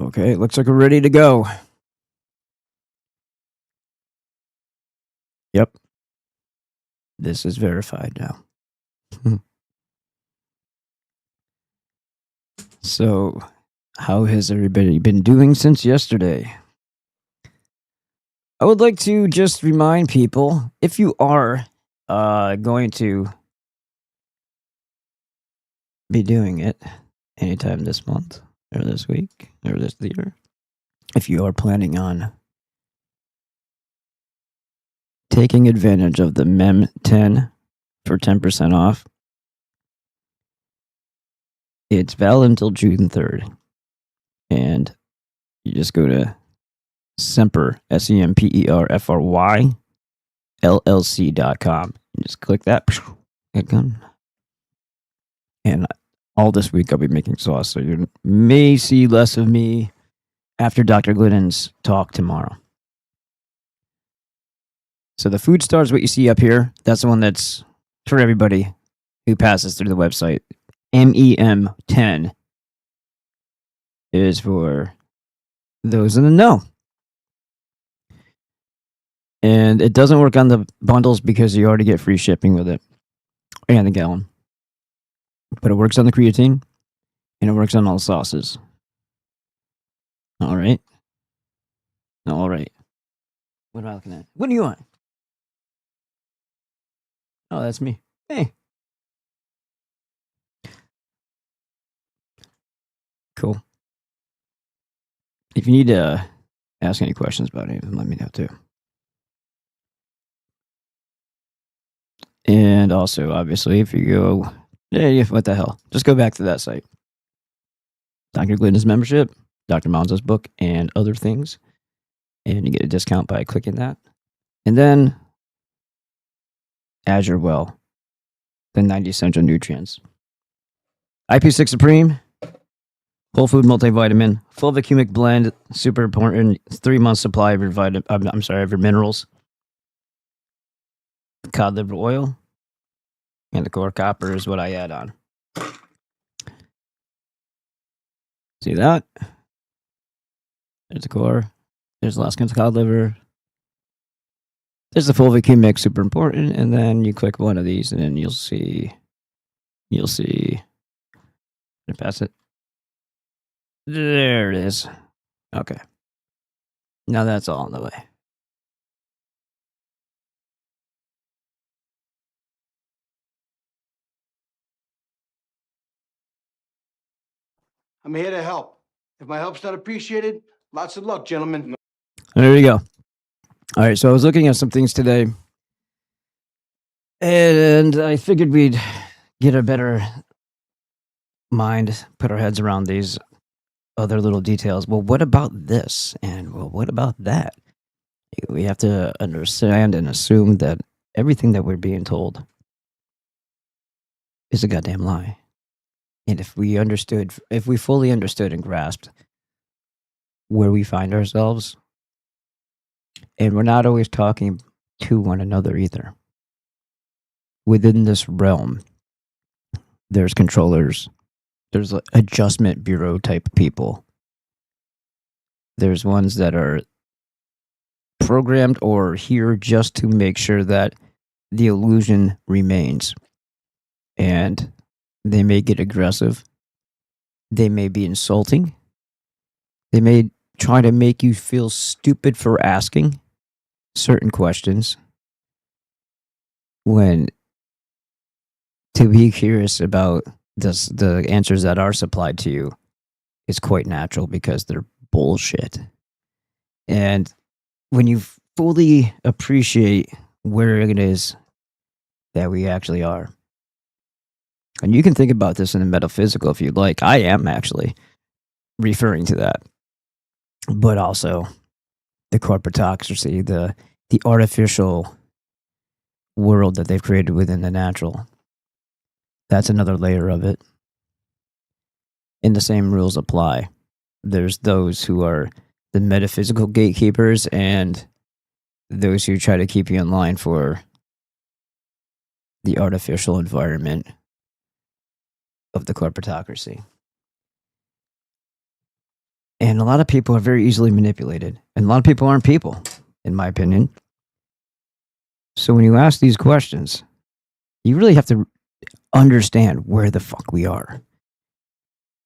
Okay, looks like we're ready to go. Yep. This is verified now. So, how has everybody been doing since yesterday? I would like to just remind people, if you are going to be doing it anytime this month or this week or this year, if you are planning on taking advantage of the Mem 10 for 10% off, it's valid until June 3rd. And you just go to Semper, SEMPERFRY, LLC.com. You just click that. And all this week I'll be making sauce, so you may see less of me after Dr. Glidden's talk tomorrow. So the food star is what you see up here. That's the one that's for everybody who passes through the website. MEM10 is for those in the know. And it doesn't work on the bundles because you already get free shipping with it and the gallon. But it works on the creatine and it works on all sauces. All right. All right. What am I looking at? What do you want? Oh, that's me. Hey. Cool. If you need to ask any questions about anything, let me know too. And also, obviously, if you go, what the hell? Just go back to that site. Dr. Glidden's membership, Dr. Monzo's book, and other things. And you get a discount by clicking that. And then Azure Well, the 90 essential nutrients. IP6 Supreme, Whole Food Multivitamin, Fulvic-Humic blend, super important. 3-month supply of your minerals. Cod liver oil, and the core copper is what I add on. See that? There's the core. There's Alaskan cod liver. There's the Fulvic-Humic, super important. And then you click one of these, and then you'll see. Can I pass it? There it is. Okay. Now that's all on the way. I'm here to help. If my help's not appreciated, lots of luck, gentlemen. There you go. All right, so I was looking at some things today, and I figured we'd get a better mind, put our heads around these other little details. Well, what about this? And well, what about that? We have to understand and assume that everything that we're being told is a goddamn lie. And if we fully understood and grasped where we find ourselves, and we're not always talking to one another either. Within this realm, there's controllers, there's adjustment bureau type people. There's ones that are programmed or here just to make sure that the illusion remains. And they may get aggressive. They may be insulting. They may try to make you feel stupid for asking certain questions, when to be curious about the answers that are supplied to you is quite natural because they're bullshit. And when you fully appreciate where it is that we actually are, and you can think about this in the metaphysical if you'd like. I am actually referring to that. But also the corporatocracy, the artificial world that they've created within the natural. That's another layer of it. And the same rules apply. There's those who are the metaphysical gatekeepers and those who try to keep you in line for the artificial environment of the corporatocracy. And a lot of people are very easily manipulated. And a lot of people aren't people, in my opinion. So when you ask these questions, you really have to understand where the fuck we are.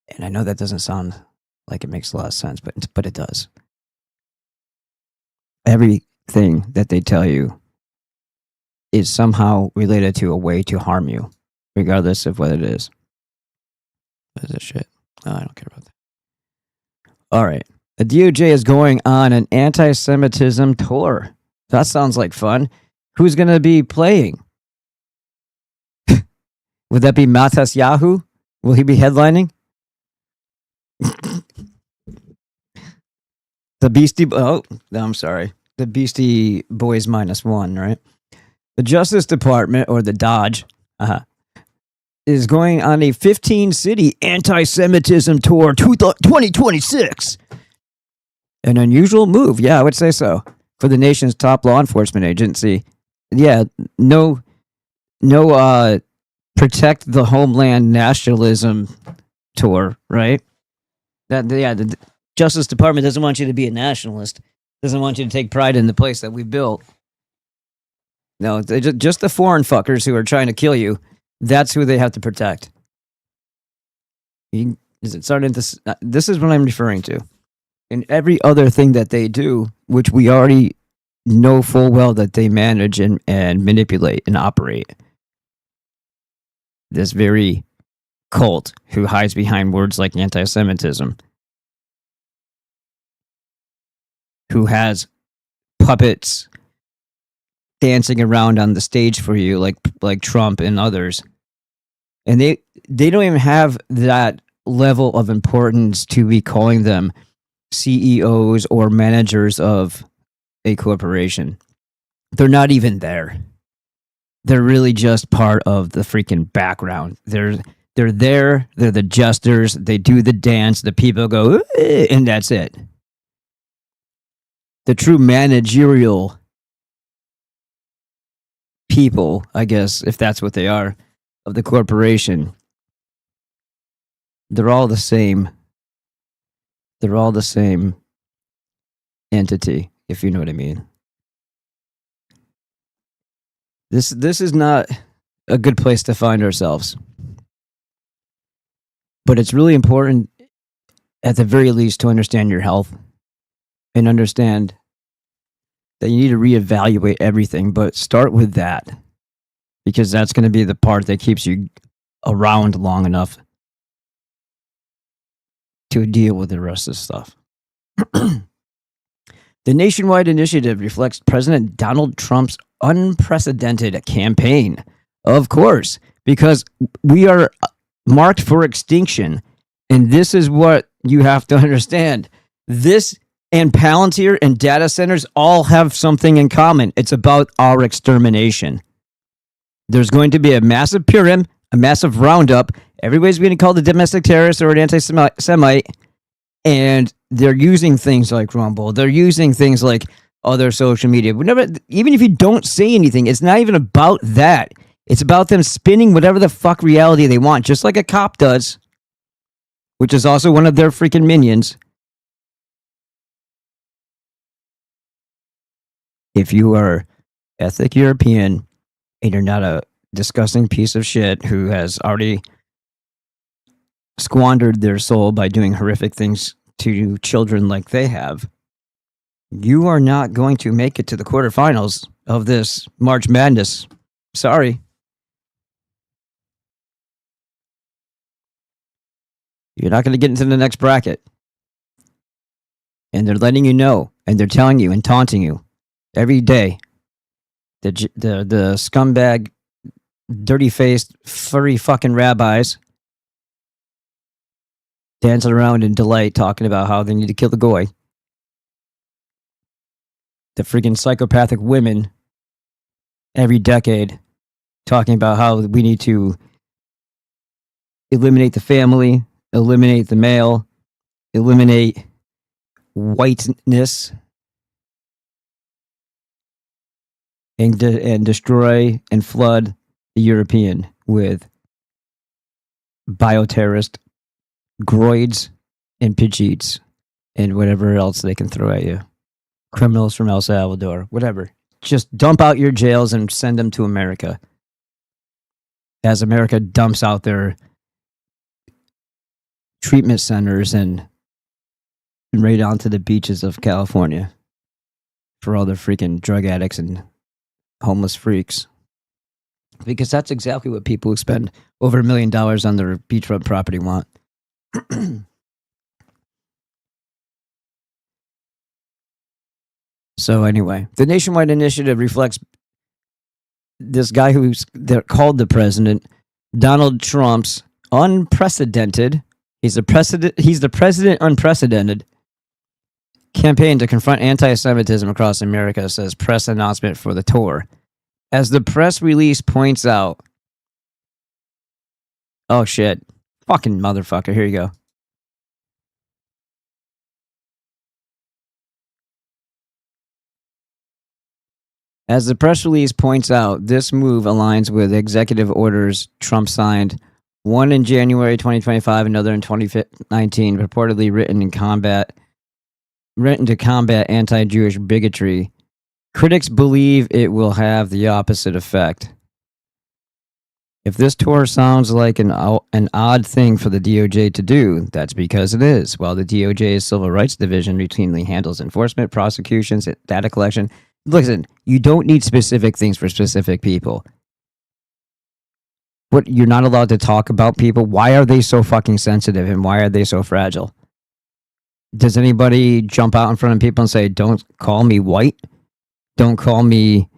And I know that doesn't sound like it makes a lot of sense, but it does. Everything that they tell you is somehow related to a way to harm you, regardless of what it is. What is this shit? Oh, I don't care about that. All right. The DOJ is going on an anti-Semitism tour. That sounds like fun. Who's going to be playing? Would that be Matas Yahoo? Will he be headlining? The Beastie... Oh, no, I'm sorry. The Beastie Boys -1, right? The Justice Department, or the Dodge, is going on a 15-city anti-Semitism tour 2026. An unusual move, yeah, I would say so, for the nation's top law enforcement agency. Yeah, no, protect the homeland nationalism tour, right? The Justice Department doesn't want you to be a nationalist, doesn't want you to take pride in the place that we built. No, just the foreign fuckers who are trying to kill you. That's who they have to protect. Is it starting to? This is what I'm referring to. And every other thing that they do, which we already know full well that they manage and manipulate and operate. This very cult who hides behind words like anti-Semitism, who has puppets dancing around on the stage for you like Trump and others. And they don't even have that level of importance to be calling them CEOs or managers of a corporation. They're not even there. They're really just part of the freaking background. They're there, they're the jesters, they do the dance, the people go, and that's it. The true managerial people, I guess, if that's what they are, of the corporation, they're all the same. They're all the same entity, if you know what I mean. This is not a good place to find ourselves. But it's really important, at the very least, to understand your health and understand that you need to reevaluate everything, but start with that, because that's going to be the part that keeps you around long enough to deal with the rest of the stuff. The nationwide initiative reflects President Donald Trump's unprecedented campaign. Of course, because we are marked for extinction. And this is what you have to understand. This and Palantir and data centers all have something in common. It's about our extermination. There's going to be a massive Purim, a massive roundup. Everybody's being called a domestic terrorist or an anti-Semite. And they're using things like Rumble. They're using things like other social media. Even if you don't say anything, it's not even about that. It's about them spinning whatever the fuck reality they want, just like a cop does, which is also one of their freaking minions. If you are ethnic European and you're not a disgusting piece of shit who has already squandered their soul by doing horrific things to children like they have, you are not going to make it to the quarterfinals of this March Madness. Sorry. You're not going to get into the next bracket. And they're letting you know, and they're telling you and taunting you every day. The scumbag, dirty-faced, furry fucking rabbis dancing around in delight, talking about how they need to kill the goy. The freaking psychopathic women every decade talking about how we need to eliminate the family, eliminate the male, eliminate whiteness, and destroy and flood the European with bioterrorist groids and pigeets and whatever else they can throw at you. Criminals from El Salvador, whatever. Just dump out your jails and send them to America. As America dumps out their treatment centers and right onto the beaches of California for all the freaking drug addicts and homeless freaks. Because that's exactly what people who spend over $1 million on their beachfront property want. So anyway, the nationwide initiative reflects this guy who's called the president, Donald Trump's unprecedented. He's the president unprecedented campaign to confront anti-Semitism across America, says press announcement for the tour. As the press release points out, oh shit, fucking motherfucker, here you go. As the press release points out, this move aligns with executive orders Trump signed, one in January 2025, another in 2019, reportedly written to combat anti-Jewish bigotry. Critics believe it will have the opposite effect. If this tour sounds like an odd thing for the DOJ to do, that's because it is. While the DOJ's Civil Rights Division routinely handles enforcement, prosecutions, data collection, listen, you don't need specific things for specific people. What, you're not allowed to talk about people? Why are they so fucking sensitive and why are they so fragile? Does anybody jump out in front of people and say, don't call me white? Don't call me,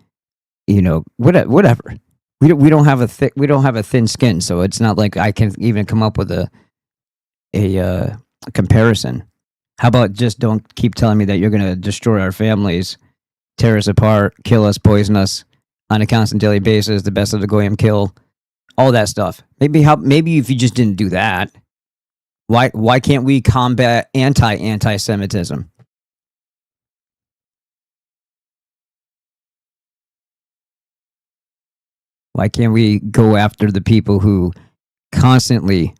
whatever. We don't have a thin skin, so it's not like I can even come up with a comparison. How about just don't keep telling me that you're going to destroy our families, tear us apart, kill us, poison us on a constant daily basis, the best of the goyim kill, all that stuff. Maybe if you just didn't do that, why can't we combat anti-Semitism? Why can't we go after the people who constantly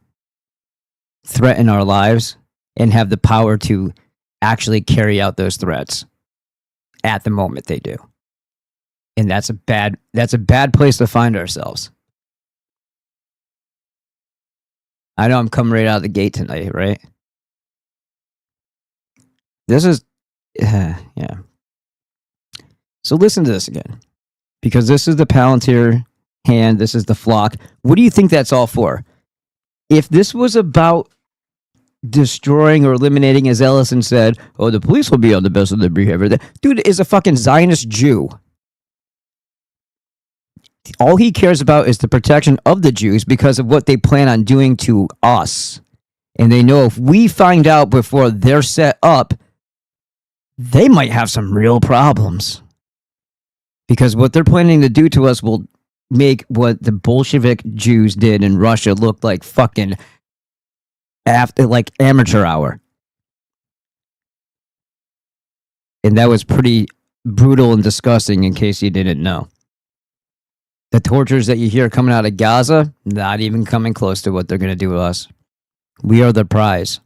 threaten our lives and have the power to actually carry out those threats at the moment they do? And that's a bad place to find ourselves. I know I'm coming right out of the gate tonight, right? This is, yeah. So listen to this again, because this is the Palantir hand, this is the flock. What do you think that's all for? If this was about destroying or eliminating, as Ellison said, oh, the police will be on the best of their behavior. That dude is a fucking Zionist Jew. All he cares about is the protection of the Jews because of what they plan on doing to us. And they know if we find out before they're set up, they might have some real problems. Because what they're planning to do to us will make what the Bolshevik Jews did in Russia look like fucking like amateur hour. And that was pretty brutal and disgusting, in case you didn't know. The tortures that you hear coming out of Gaza, not even coming close to what they're going to do with us. We are the prize.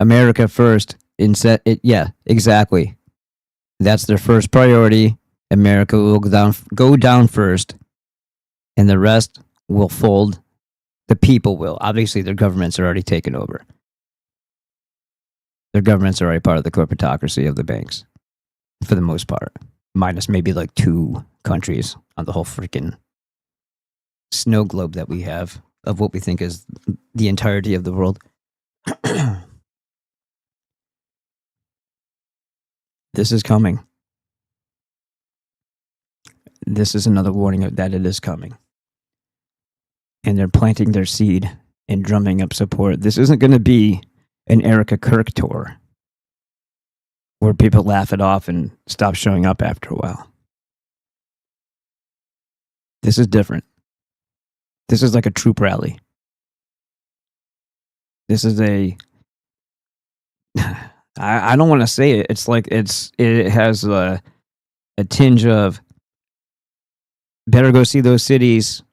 America first. Yeah, exactly. That's their first priority. America will go down first, and the rest will fold. The people will. Obviously, their governments are already taken over. Their governments are already part of the corporatocracy of the banks, for the most part, minus maybe like 2 countries on the whole freaking snow globe that we have of what we think is the entirety of the world. This is coming. This is another warning that it is coming. And they're planting their seed and drumming up support. This isn't going to be an Erica Kirk tour where people laugh it off and stop showing up after a while. This is different. This is like a troop rally. This is I don't want to say it. It's like it has a tinge of better go see those cities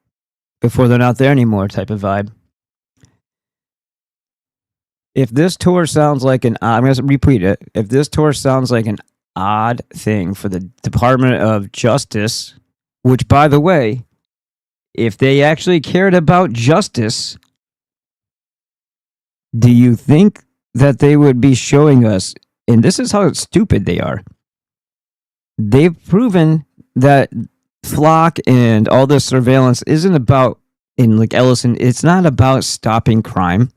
before they're not there anymore type of vibe. If this tour sounds like I'm going to repeat it. If this tour sounds like an odd thing for the Department of Justice, which, by the way, if they actually cared about justice, do you think that they would be showing us, and this is how stupid they are. They've proven that Flock and all this surveillance isn't about, in like Ellison, it's not about stopping crime.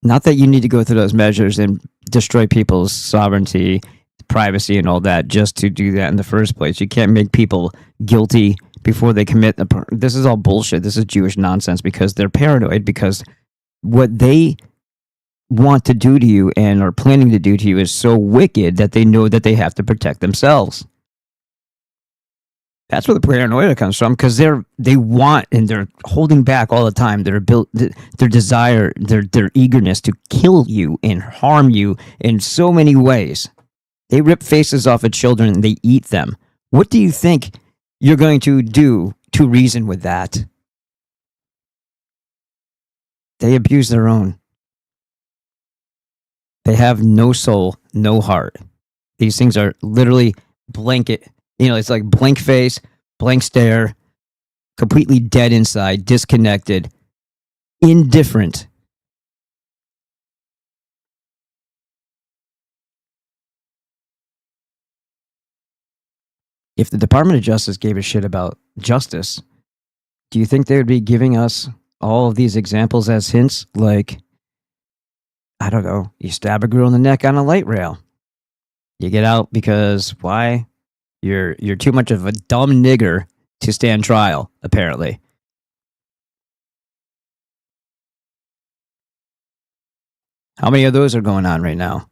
Not that you need to go through those measures and destroy people's sovereignty, privacy, and all that just to do that in the first place. You can't make people guilty before they commit. This is all bullshit. This is Jewish nonsense because they're paranoid, because what they want to do to you and are planning to do to you is so wicked that they know that they have to protect themselves. That's where the paranoia comes from, because they want, and they're holding back all the time. Their desire, their eagerness to kill you and harm you in so many ways. They rip faces off of children and they eat them. What do you think you're going to do to reason with that? They abuse their own. They have no soul, no heart. These things are literally blanket. It's like blank face, blank stare, completely dead inside, disconnected, indifferent. If the Department of Justice gave a shit about justice, do you think they would be giving us all of these examples as hints? Like, I don't know, you stab a girl in the neck on a light rail. You get out because why? You're too much of a dumb nigger to stand trial, apparently. How many of those are going on right now?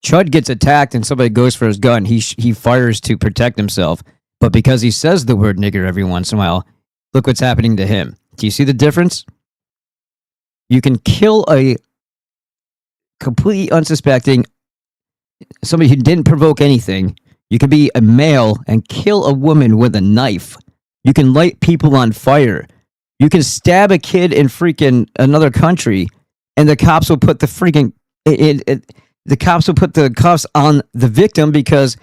Chud gets attacked and somebody goes for his gun. He fires to protect himself. But because he says the word nigger every once in a while, look what's happening to him. Do you see the difference? You can kill a completely unsuspecting, somebody who didn't provoke anything. You can be a male and kill a woman with a knife. You can light people on fire. You can stab a kid in freaking another country, and the cops will put the freaking the cops will put the cuffs on the victim because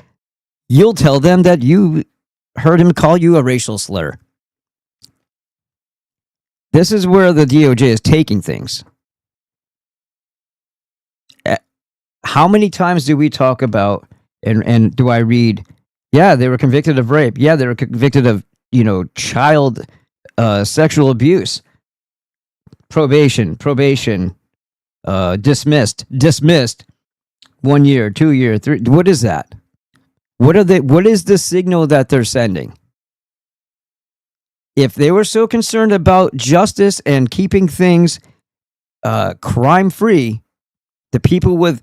you'll tell them that you heard him call you a racial slur. This is where the DOJ is taking things. How many times do we talk about and do I read, yeah, they were convicted of rape. Yeah, they were convicted of, child sexual abuse. Probation, dismissed. 1 year, 2 year, 3. What is that? What is the signal that they're sending? If they were so concerned about justice and keeping things crime-free, the people with,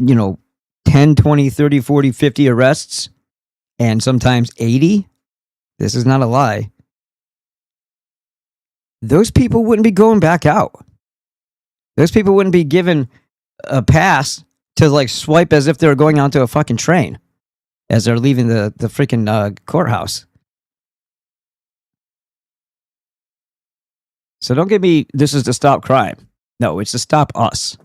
10, 20, 30, 40, 50 arrests, and sometimes 80, this is not a lie, those people wouldn't be going back out. Those people wouldn't be given a pass to like swipe as if they were going onto a fucking train as they're leaving the freaking courthouse. So don't give me, this is to stop crime. No, it's to stop us.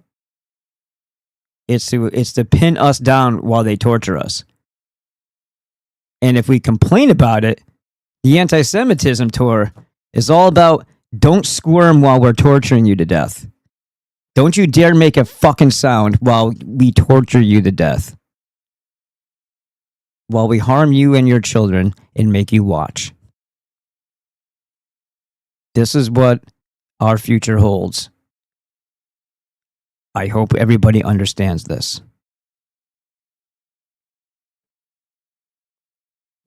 It's to pin us down while they torture us. And if we complain about it, the anti-Semitism tour is all about don't squirm while we're torturing you to death. Don't you dare make a fucking sound while we torture you to death. While we harm you and your children and make you watch. This is what our future holds. I hope everybody understands this.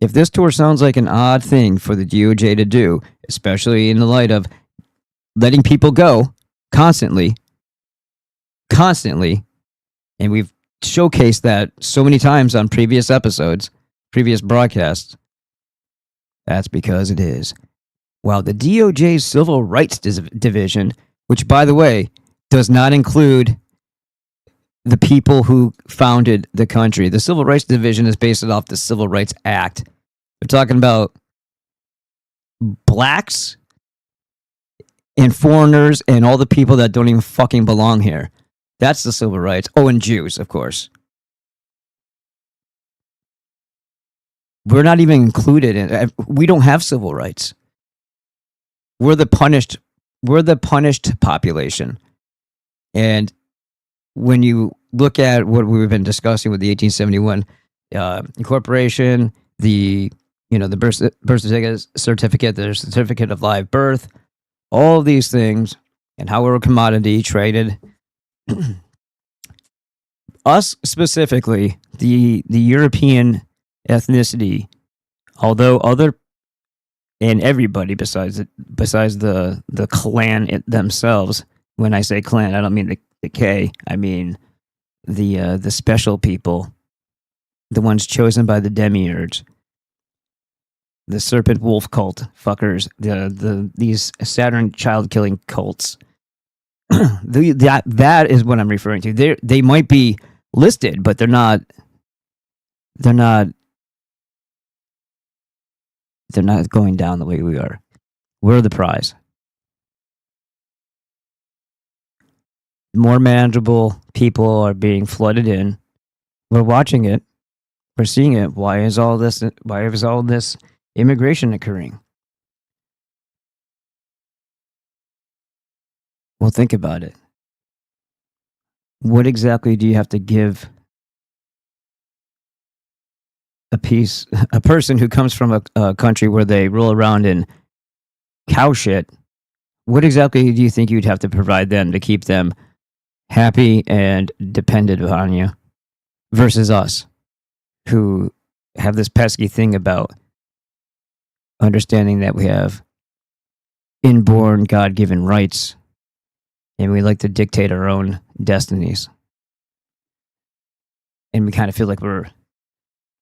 If this tour sounds like an odd thing for the DOJ to do, especially in the light of letting people go constantly, and we've showcased that so many times on previous episodes, previous broadcasts, that's because it is. While the DOJ's Civil Rights Division, which, by the way, does not include the people who founded the country. The Civil Rights Division is based off the Civil Rights Act. We're talking about blacks and foreigners and all the people that don't even fucking belong here. That's the civil rights. Oh, and Jews, of course. We're not even included in. We don't have civil rights. We're the punished population. And when you look at what we've been discussing with the 1871 incorporation, the birth certificate, the certificate of live birth, all of these things, and how we're a commodity traded. Us specifically, the European ethnicity, although other and everybody besides the clan themselves. When I say clan, I don't mean the K. I mean the special people, the ones chosen by the demiurge, the serpent wolf cult fuckers, these Saturn child killing cults. That is what I'm referring to. They might be listed, but they're not going down the way we are. We're the prize. More manageable people are being flooded in. We're watching it. We're seeing it. Why is all this immigration occurring? Well, think about it. What exactly do you have to give a person who comes from a country where they roll around in cow shit? What exactly do you think you'd have to provide them to keep them happy and dependent on you versus us, who have this pesky thing about understanding that we have inborn God-given rights and we like to dictate our own destinies? And we kind of feel like we're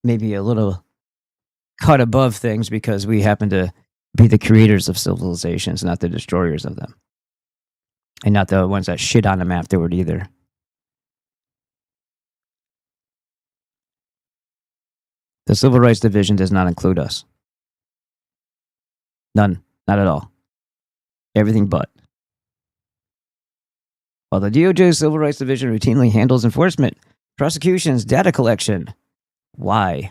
maybe a little cut above things because we happen to be the creators of civilizations, not the destroyers of them. And not the ones that shit on them afterward either. The Civil Rights Division does not include us. None. Not at all. Everything but. While the DOJ Civil Rights Division routinely handles enforcement, prosecutions, data collection, why?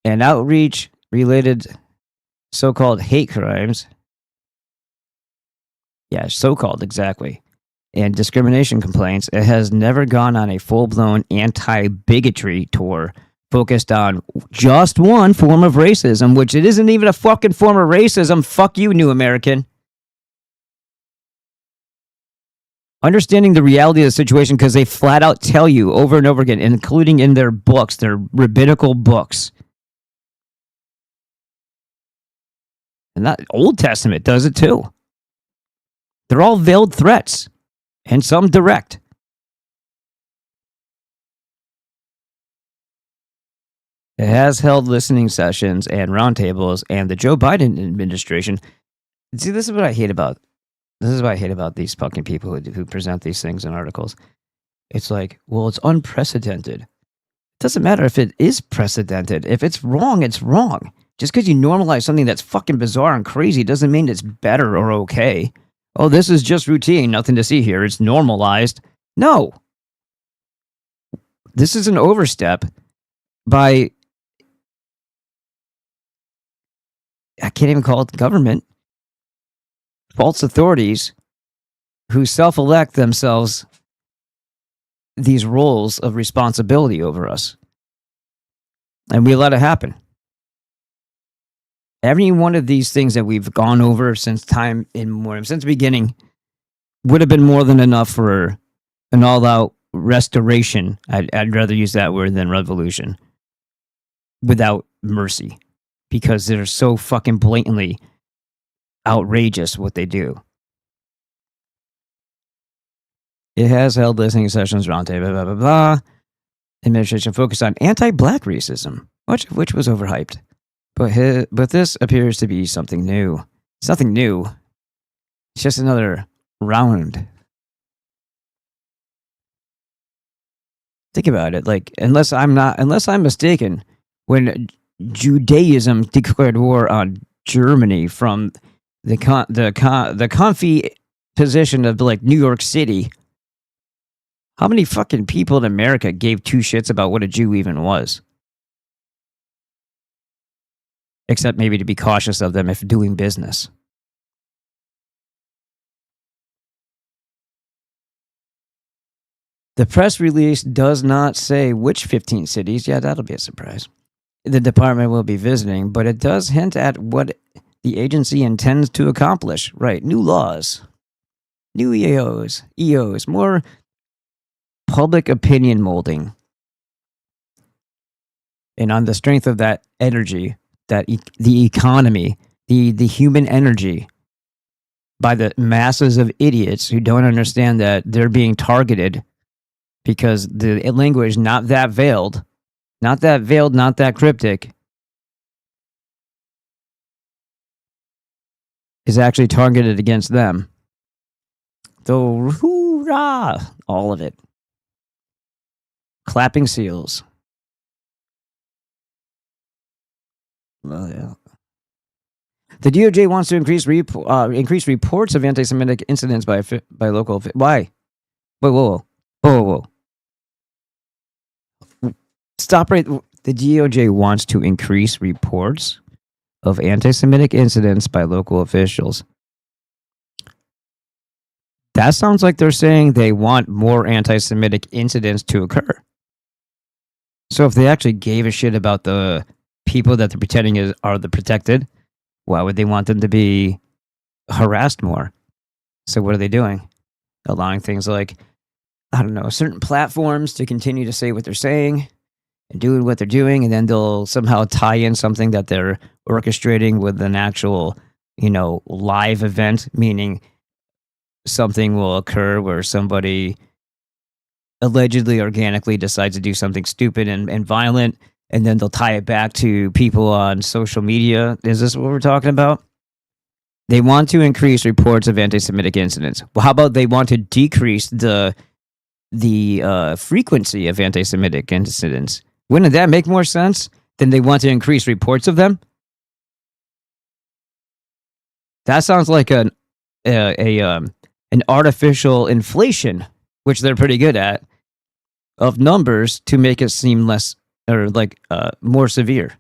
And outreach related so-called hate crimes. Yeah, so-called, exactly. And discrimination complaints, it has never gone on a full-blown anti-bigotry tour focused on just one form of racism, which it isn't even a fucking form of racism. Fuck you, New American. Understanding the reality of the situation, because they flat out tell you over and over again, including in their books, their rabbinical books. And that Old Testament does it too. They're all veiled threats, and some direct. It has held listening sessions and roundtables, and the Joe Biden administration. See, this is what I hate about. This is what I hate about these fucking people who present these things in articles. It's like, well, it's unprecedented. It doesn't matter if it is precedented. If it's wrong, it's wrong. Just because you normalize something that's fucking bizarre and crazy doesn't mean it's better or okay. Oh, this is just routine, nothing to see here. It's normalized. No. This is an overstep by, I can't even call it the government, false authorities who self-elect themselves these roles of responsibility over us. And we let it happen. Every one of these things that we've gone over since time immemorial, since the beginning, would have been more than enough for an all-out restoration. I'd rather use that word than revolution. Without mercy. Because they're so fucking blatantly outrageous what they do. It has held listening sessions, roundtable, blah, blah, blah. Administration focused on anti-black racism, much of which was overhyped. But this appears to be something new. It's nothing new. It's just another round. Think about it. Like, unless I'm mistaken, when Judaism declared war on Germany from the comfy position of like New York City, how many fucking people in America gave two shits about what a Jew even was? Except maybe to be cautious of them if doing business. The press release does not say which 15 cities. Yeah, that'll be a surprise. The department will be visiting, but it does hint at what the agency intends to accomplish. Right, new laws, new EOs, more public opinion molding. And on the strength of that energy, the economy, the human energy, by the masses of idiots who don't understand that they're being targeted because the language not that veiled, not that cryptic, is actually targeted against them. So, hoorah! All of it. Clapping seals. Well, yeah. The DOJ wants to increase reports of anti-Semitic incidents by local. Why? Whoa. Stop right. The DOJ wants to increase reports of anti-Semitic incidents by local officials. That sounds like they're saying they want more anti-Semitic incidents to occur. So if they actually gave a shit about the people that they're pretending are the protected, why would they want them to be harassed more? So what are they doing? Allowing things like, I don't know, certain platforms to continue to say what they're saying and doing what they're doing, and then they'll somehow tie in something that they're orchestrating with an actual, live event, meaning something will occur where somebody allegedly organically decides to do something stupid and violent, and then they'll tie it back to people on social media. Is this what we're talking about? They want to increase reports of anti-Semitic incidents. Well, how about they want to decrease the frequency of anti-Semitic incidents? Wouldn't that make more sense than they want to increase reports of them? That sounds like an artificial inflation, which they're pretty good at, of numbers to make it seem less or more severe,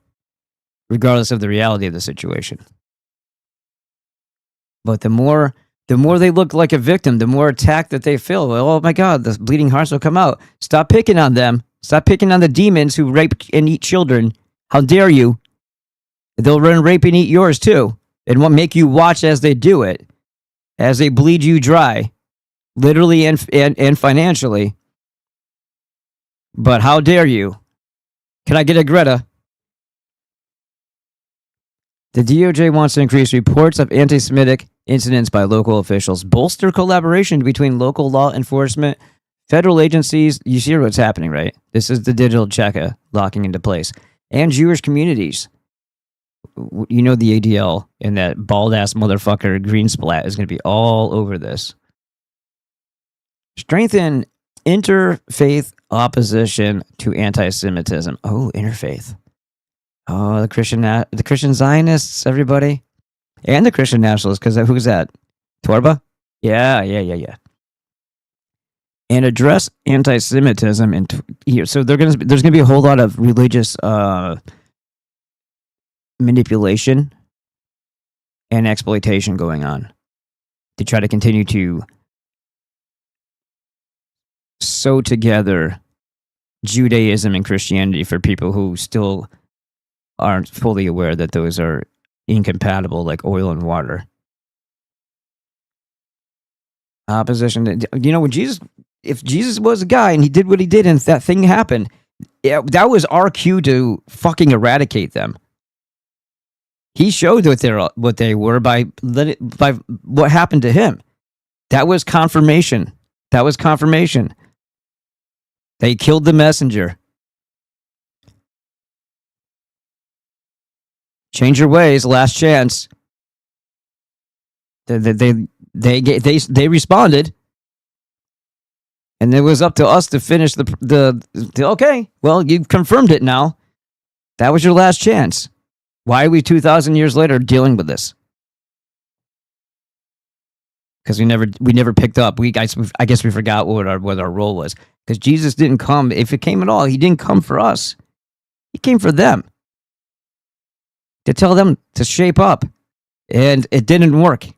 regardless of the reality of the situation. But the more they look like a victim, the more attacked that they feel. Well, oh my God, the bleeding hearts will come out. Stop picking on them. Stop picking on the demons who rape and eat children. How dare you? They'll run rape and eat yours too, and what make you watch as they do it, as they bleed you dry, literally and financially. But how dare you? Can I get a Greta? The DOJ wants to increase reports of anti-Semitic incidents by local officials, bolster collaboration between local law enforcement, federal agencies. You see what's happening, right? This is the digital checker locking into place. And Jewish communities. The ADL and that bald-ass motherfucker Greensplat is going to be all over this. Strengthen interfaith opposition to anti-Semitism. Oh, interfaith. Oh, the Christian Zionists, everybody. And the Christian nationalists, because who's that? Torba? Yeah. And address anti-Semitism here. So there's going to be a whole lot of religious manipulation and exploitation going on to try to continue to sew together Judaism and Christianity for people who still aren't fully aware that those are incompatible, like oil and water. Opposition. If Jesus was a guy and he did what he did and that thing happened, that was our cue to fucking eradicate them. He showed what they were by what happened to him. That was confirmation. They killed the messenger. Change your ways. Last chance. They responded, and it was up to us to finish the okay. Well, you confirmed it now. That was your last chance. Why are we 2,000 years later dealing with this? because we never picked up. I guess we forgot what our role was, because Jesus didn't come. If it came at all, he didn't come for us. He came for them, to tell them to shape up, and it didn't work,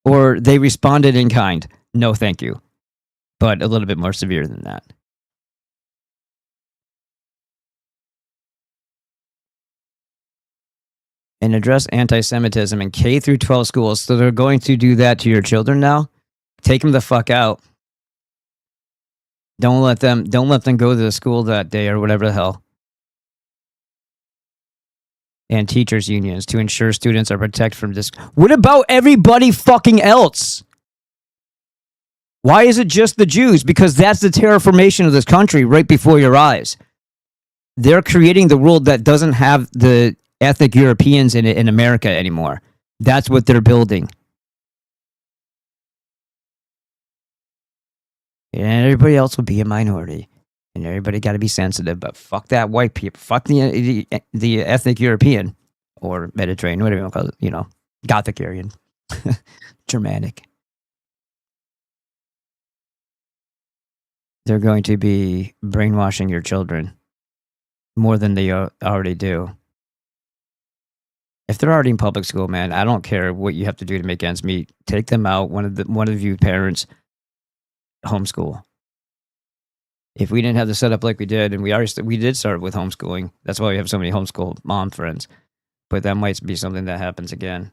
or they responded in kind. No, thank you, but a little bit more severe than that. And address anti-Semitism in K through 12 schools. So they're going to do that to your children now. Take them the fuck out. Don't let them go to the school that day or whatever the hell. And teachers unions to ensure students are protected from this. What about everybody fucking else? Why is it just the Jews? Because that's the terraformation of this country right before your eyes. They're creating the world that doesn't have the ethnic Europeans in it in America anymore. That's what they're building. And everybody else will be a minority. And everybody got to be sensitive. But fuck that white people. Fuck the ethnic European or Mediterranean, whatever you want to call it. You know, Gothic Aryan, Germanic. They're going to be brainwashing your children more than they already do. If they're already in public school, man, I don't care what you have to do to make ends meet. Take them out. One of you parents, homeschool. If we didn't have the setup like we did, and we did start with homeschooling. That's why we have so many homeschool mom friends. But that might be something that happens again.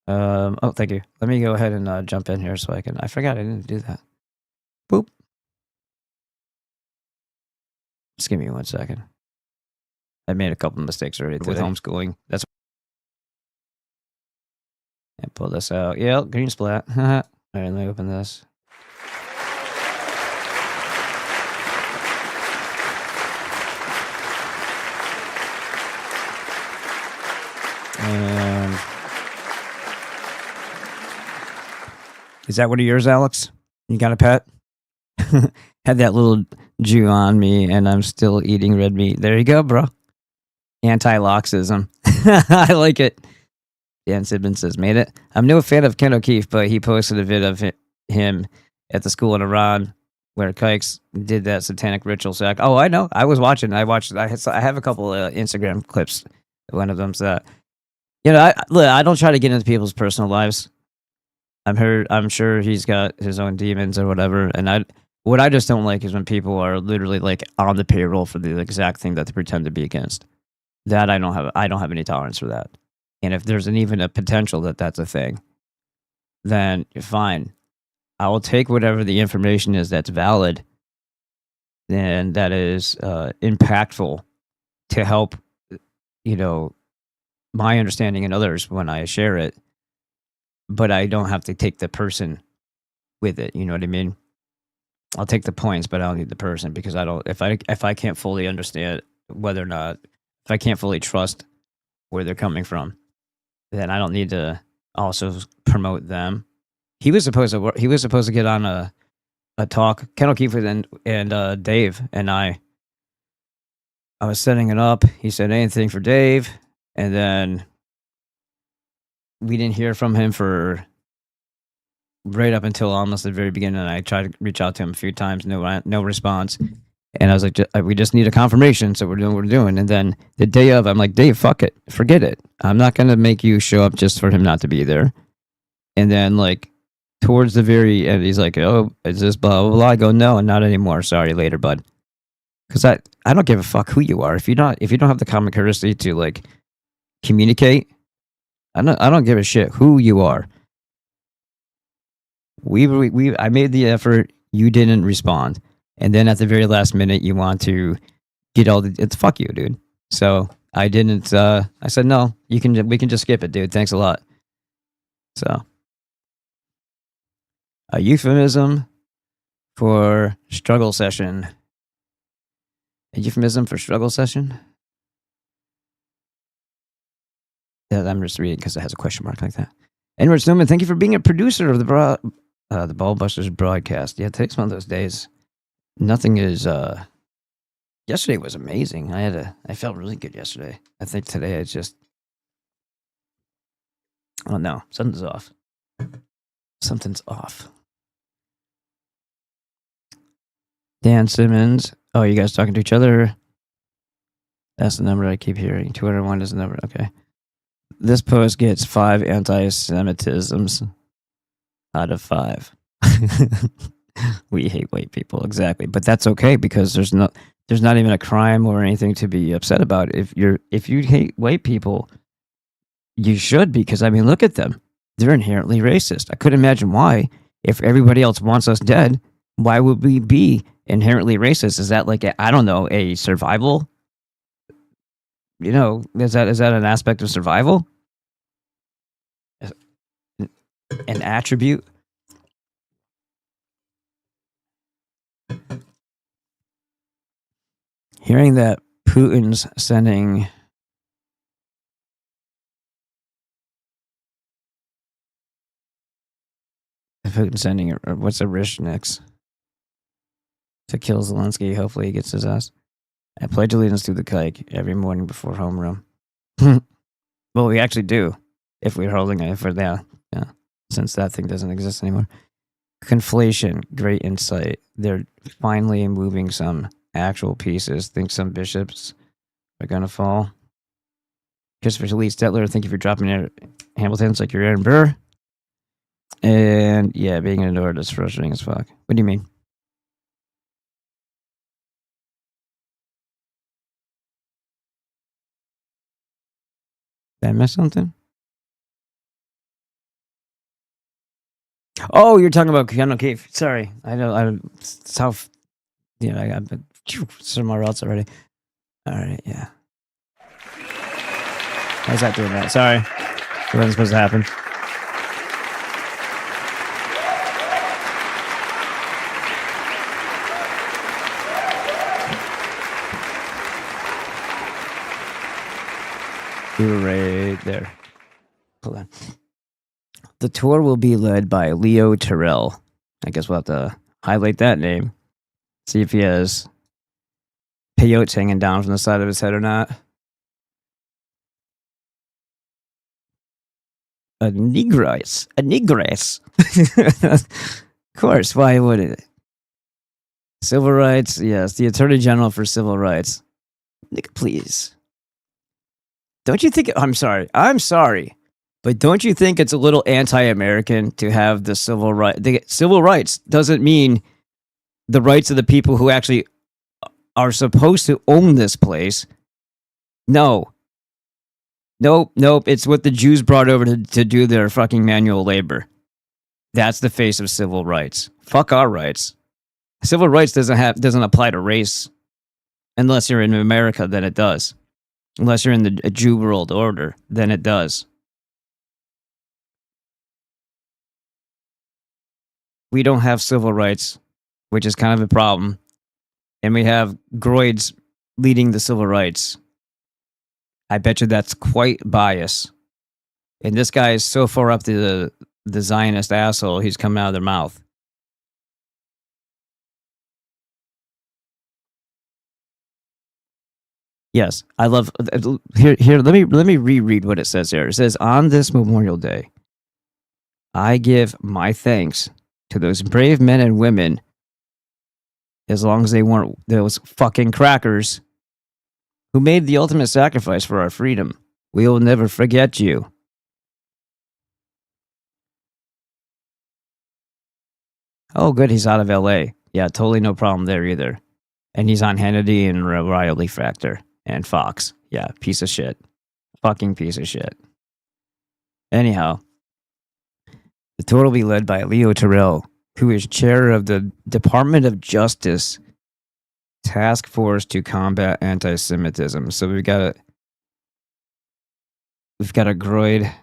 Oh, thank you. Let me go ahead and jump in here so I can. I forgot I didn't do that. Boop. Just give me 1 second. I made a couple of mistakes already with homeschooling. That's. And pull this out. Yeah, green splat. All right, let me open this. And is that one of yours, Alex? You got a pet? Had that little Jew on me, and I'm still eating red meat. There you go, bro. Anti-Loxism. I like it. Dan Sidman says, made it. I'm no fan of Ken O'Keefe, but he posted a vid of him at the school in Iran where Kikes did that satanic ritual sack. Oh, I know. I was watching. I have a couple of Instagram clips. One of them's that. You know, I don't try to get into people's personal lives. I'm sure he's got his own demons or whatever. And what I just don't like is when people are literally like on the payroll for the exact thing that they pretend to be against. That I don't have any tolerance for that. And if there's even a potential that that's a thing, then fine. I will take whatever the information is that's valid and that is impactful to help, you know, my understanding and others when I share it. But I don't have to take the person with it. You know what I mean? I'll take the points, but I don't need the person, because I don't. If I can't fully understand whether or not, if I can't fully trust where they're coming from, then I don't need to also promote them. He was supposed to get on a talk. Ken O'Keefe and Dave and I was setting it up. He said anything for Dave, and then we didn't hear from him for right up until almost the very beginning. And I tried to reach out to him a few times, no response. And I was like, we just need a confirmation, so we're doing what we're doing. And then the day of, I'm like, Dave, fuck it, forget it. I'm not gonna make you show up just for him not to be there. And then like towards the very end, he's like, oh, is this blah blah blah? I go, no, not anymore. Sorry, later, bud. Because I don't give a fuck who you are. If you don't have the common courtesy to like communicate, I don't give a shit who you are. I made the effort. You didn't respond, and then at the very last minute, you want to get all the. It's fuck you, dude. So I didn't. I said no. We can just skip it, dude. Thanks a lot. So a euphemism for struggle session. A euphemism for struggle session. Yeah, I'm just reading because it has a question mark like that. Edward Snowman, thank you for being a producer of the Ballbusters broadcast. Yeah, today's one of those days. Nothing is. Yesterday was amazing. I felt really good yesterday. I think today it's just. Oh no, something's off. Something's off. Dan Simmons. Oh, you guys talking to each other? That's the number I keep hearing. 201 is the number. Okay. This post gets 5 anti-Semitisms out of 5. We hate white people, exactly. But that's okay because there's not even a crime or anything to be upset about. If you hate white people, you should, because I mean, look at them. They're inherently racist. I couldn't imagine why. If everybody else wants us dead, why would we be inherently racist? Is that like I don't know, a survival? You know, is that an aspect of survival? An attribute? Hearing that Putin's sending what's a Rishnix to kill Zelensky. Hopefully he gets his ass. I pledge allegiance to the kike every morning before homeroom. Well, we actually do if we're holding it for that. Yeah, since that thing doesn't exist anymore. Conflation, great insight. They're finally moving some actual pieces. Think some bishops are gonna fall. Christopher Lee Stetler, thank you for dropping in. Hamilton's like you're Aaron Burr. And yeah, being ignored is frustrating as fuck. What do you mean? Did I miss something? Oh, you're talking about Keanu Cave. Sorry, I know. South. You know, I got somewhere else already. All right, yeah. How's that doing that? Sorry, it wasn't supposed to happen. You were right there. Hold on. The tour will be led by Leo Terrell. I guess we'll have to highlight that name. See if he has peyotes hanging down from the side of his head or not. A negress. Of course, why wouldn't it? Civil rights, yes. The Attorney General for Civil Rights. Nick, please. Don't you think... I'm sorry. But don't you think it's a little anti-American to have the civil right? The civil rights doesn't mean the rights of the people who actually are supposed to own this place. No. Nope. It's what the Jews brought over to do their fucking manual labor. That's the face of civil rights. Fuck our rights. Civil rights doesn't apply to race. Unless you're in America, then it does. Unless you're in the Jew world order, then it does. We don't have civil rights, which is kind of a problem. And we have Groids leading the civil rights. I bet you that's quite biased. And this guy is so far up to the Zionist asshole, he's coming out of their mouth. Yes, I love here. Let me reread what it says here. It says, "On this Memorial Day, I give my thanks to those brave men and women, as long as they weren't those fucking crackers, who made the ultimate sacrifice for our freedom. We will never forget you." Oh, good, he's out of LA. Yeah, totally no problem there either. And he's on Hannity and Riley Factor and Fox. Yeah, piece of shit. Fucking piece of shit. Anyhow, the tour will be led by Leo Terrell, who is chair of the Department of Justice Task Force to Combat Anti-Semitism. So we've got a Groid.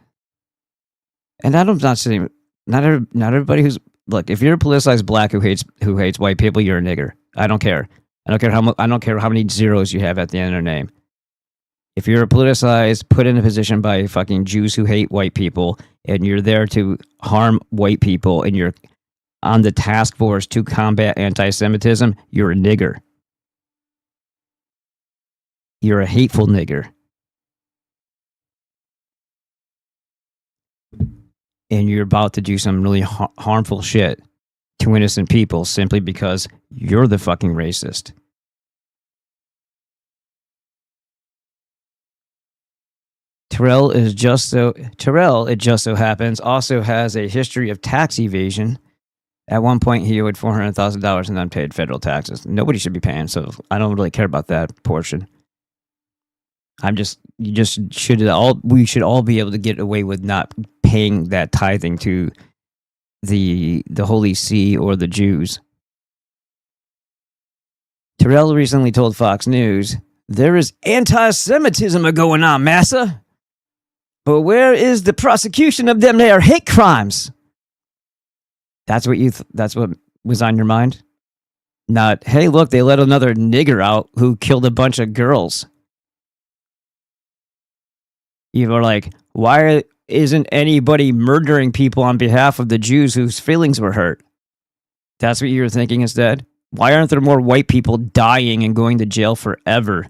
And I'm not saying not everybody who's look, if you're a politicized black who hates white people, you're a nigger. I don't care. I don't care how many zeros you have at the end of their name. If you're a politicized, put in a position by fucking Jews who hate white people, and you're there to harm white people, and you're on the task force to combat anti-Semitism, you're a nigger. You're a hateful nigger. and you're about to do some really harmful shit to innocent people simply because you're the fucking racist. Terrell, it just so happens, also has a history of tax evasion. At one point, he owed $400,000 in unpaid federal taxes. Nobody should be paying, so I don't really care about that portion. We should all be able to get away with not paying that tithing to the Holy See or the Jews. Terrell recently told Fox News, "There is anti-Semitism going on, massa. But where is the prosecution of them there hate crimes?" That's what was on your mind? Not, hey, look, they let another nigger out who killed a bunch of girls. You were like, why isn't anybody murdering people on behalf of the Jews whose feelings were hurt? That's what you were thinking instead? Why aren't there more white people dying and going to jail forever?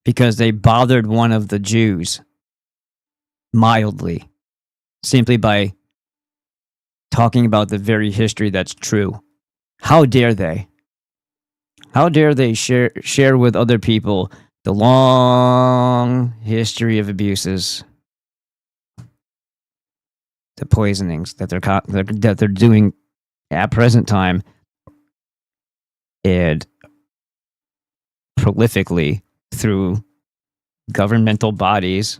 Because they bothered one of the Jews mildly, simply by talking about the very history that's true. How dare they? How dare they share with other people the long history of abuses, the poisonings that they're doing at present time, and prolifically through governmental bodies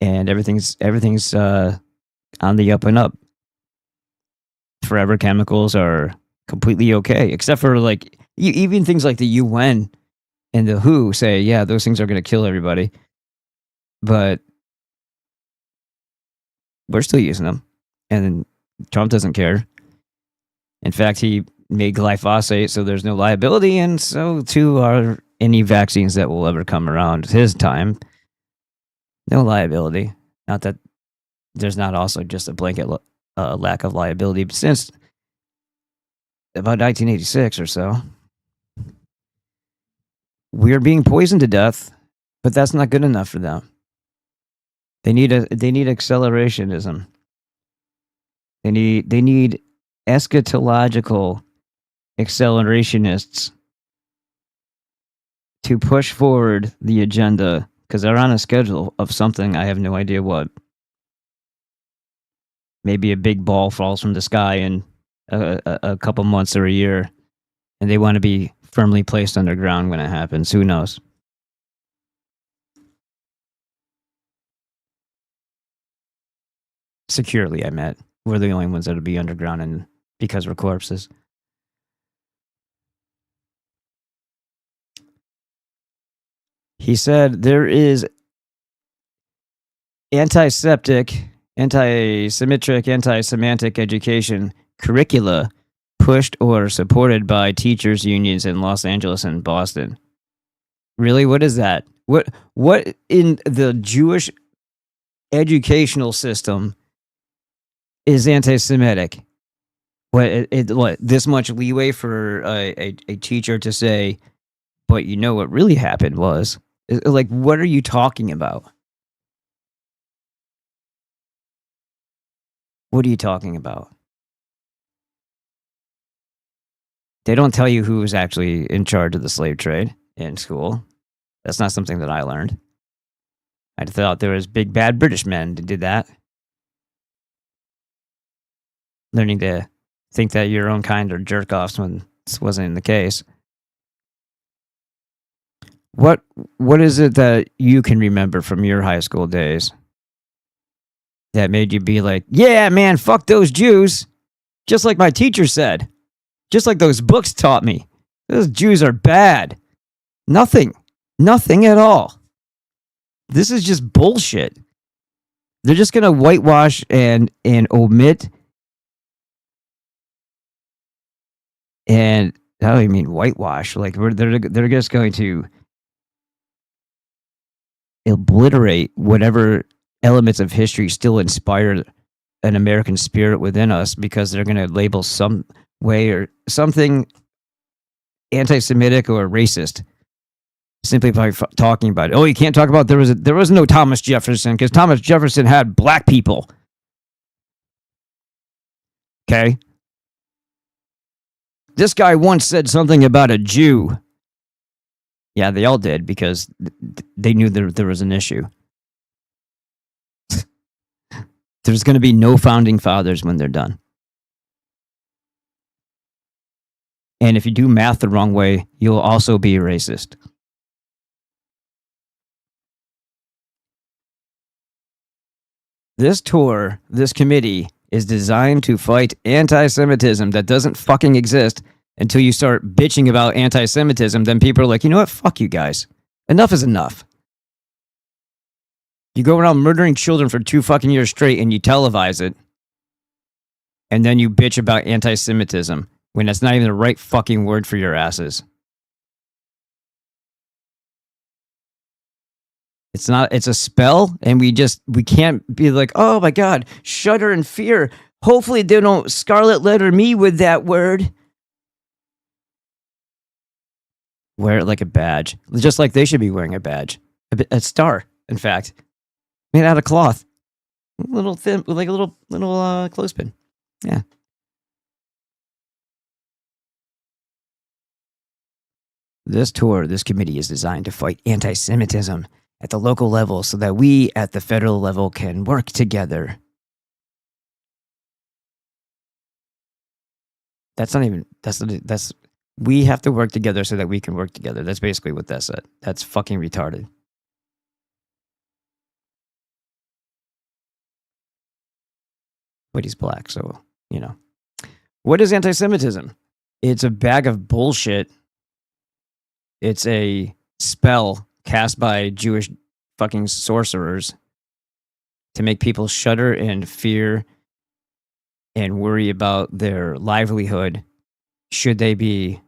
and everything's on the up and up. Forever chemicals are completely okay, except for like even things like the UN and the WHO say, yeah, those things are going to kill everybody, but we're still using them, and Trump doesn't care. In fact, he made glyphosate, so there's no liability, and so too are any vaccines that will ever come around his time. No liability. Not that there's not also just a blanket lack of liability, but since about 1986 or so, we're being poisoned to death, but that's not good enough for them. They need accelerationism. They need eschatological accelerationists to push forward the agenda, because they're on a schedule of something. I have no idea what. Maybe a big ball falls from the sky in a couple months or a year, and they want to be firmly placed underground when it happens. Who knows? Securely, I meant. We're the only ones that'll be underground, and because we're corpses. He said there is anti-Semitic, anti-Semitic education curricula pushed or supported by teachers' unions in Los Angeles and Boston. Really? What is that? What in the Jewish educational system is anti-Semitic? What this much leeway for a teacher to say, but you know what really happened was, like, what are you talking about? What are you talking about? They don't tell you who was actually in charge of the slave trade in school. That's not something that I learned. I thought there was big bad British men that did that. Learning to think that your own kind are jerk-offs when this wasn't the case. What is it that you can remember from your high school days that made you be like, yeah, man, fuck those Jews. Just like my teacher said. Just like those books taught me. Those Jews are bad. Nothing at all. This is just bullshit. They're just going to whitewash and omit. And how do you mean whitewash? Like they're just going to obliterate whatever elements of history still inspire an American spirit within us, because they're going to label some way or something anti-Semitic or racist. simply by talking about it. Oh, you can't talk about there was no Thomas Jefferson because Thomas Jefferson had black people. Okay. This guy once said something about a Jew. Yeah, they all did because they knew there was an issue. There's going to be no founding fathers when they're done. And if you do math the wrong way, you'll also be a racist. This tour, this committee, is designed to fight anti-Semitism that doesn't fucking exist until you start bitching about anti-Semitism. Then people are like, you know what? Fuck you guys. Enough is enough. You go around murdering children for 2 fucking years straight and you televise it. And then you bitch about anti-Semitism when that's not even the right fucking word for your asses. It's not, it's a spell, and we can't be like, oh my God, shudder in fear. Hopefully they don't scarlet letter me with that word. Wear it like a badge. Just like they should be wearing a badge. A star, in fact. Made out of cloth. A little thin, like a little clothespin. Yeah. This tour, this committee is designed to fight anti-Semitism at the local level so that we at the federal level can work together. We have to work together so that we can work together. That's basically what that said. That's fucking retarded. But he's black, so, you know. What is anti-Semitism? It's a bag of bullshit. It's a spell cast by Jewish fucking sorcerers to make people shudder and fear and worry about their livelihood should they be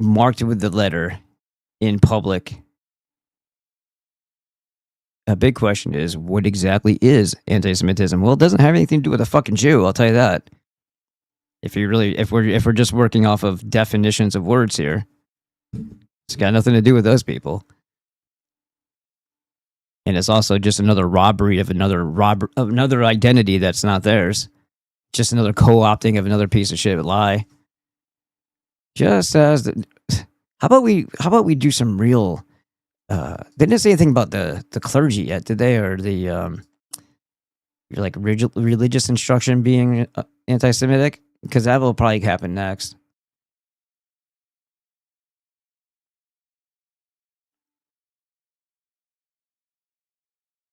marked with the letter in public. A big question is, what exactly is anti-Semitism? Well, it doesn't have anything to do with a fucking Jew, I'll tell you that. If we're just working off of definitions of words here, it's got nothing to do with those people. And it's also just another robbery of another identity that's not theirs. Just another co-opting of another piece of shit lie. Just as how about we do some real they didn't say anything about the clergy yet, did they? Or the like religious instruction being anti-Semitic? Because that will probably happen next.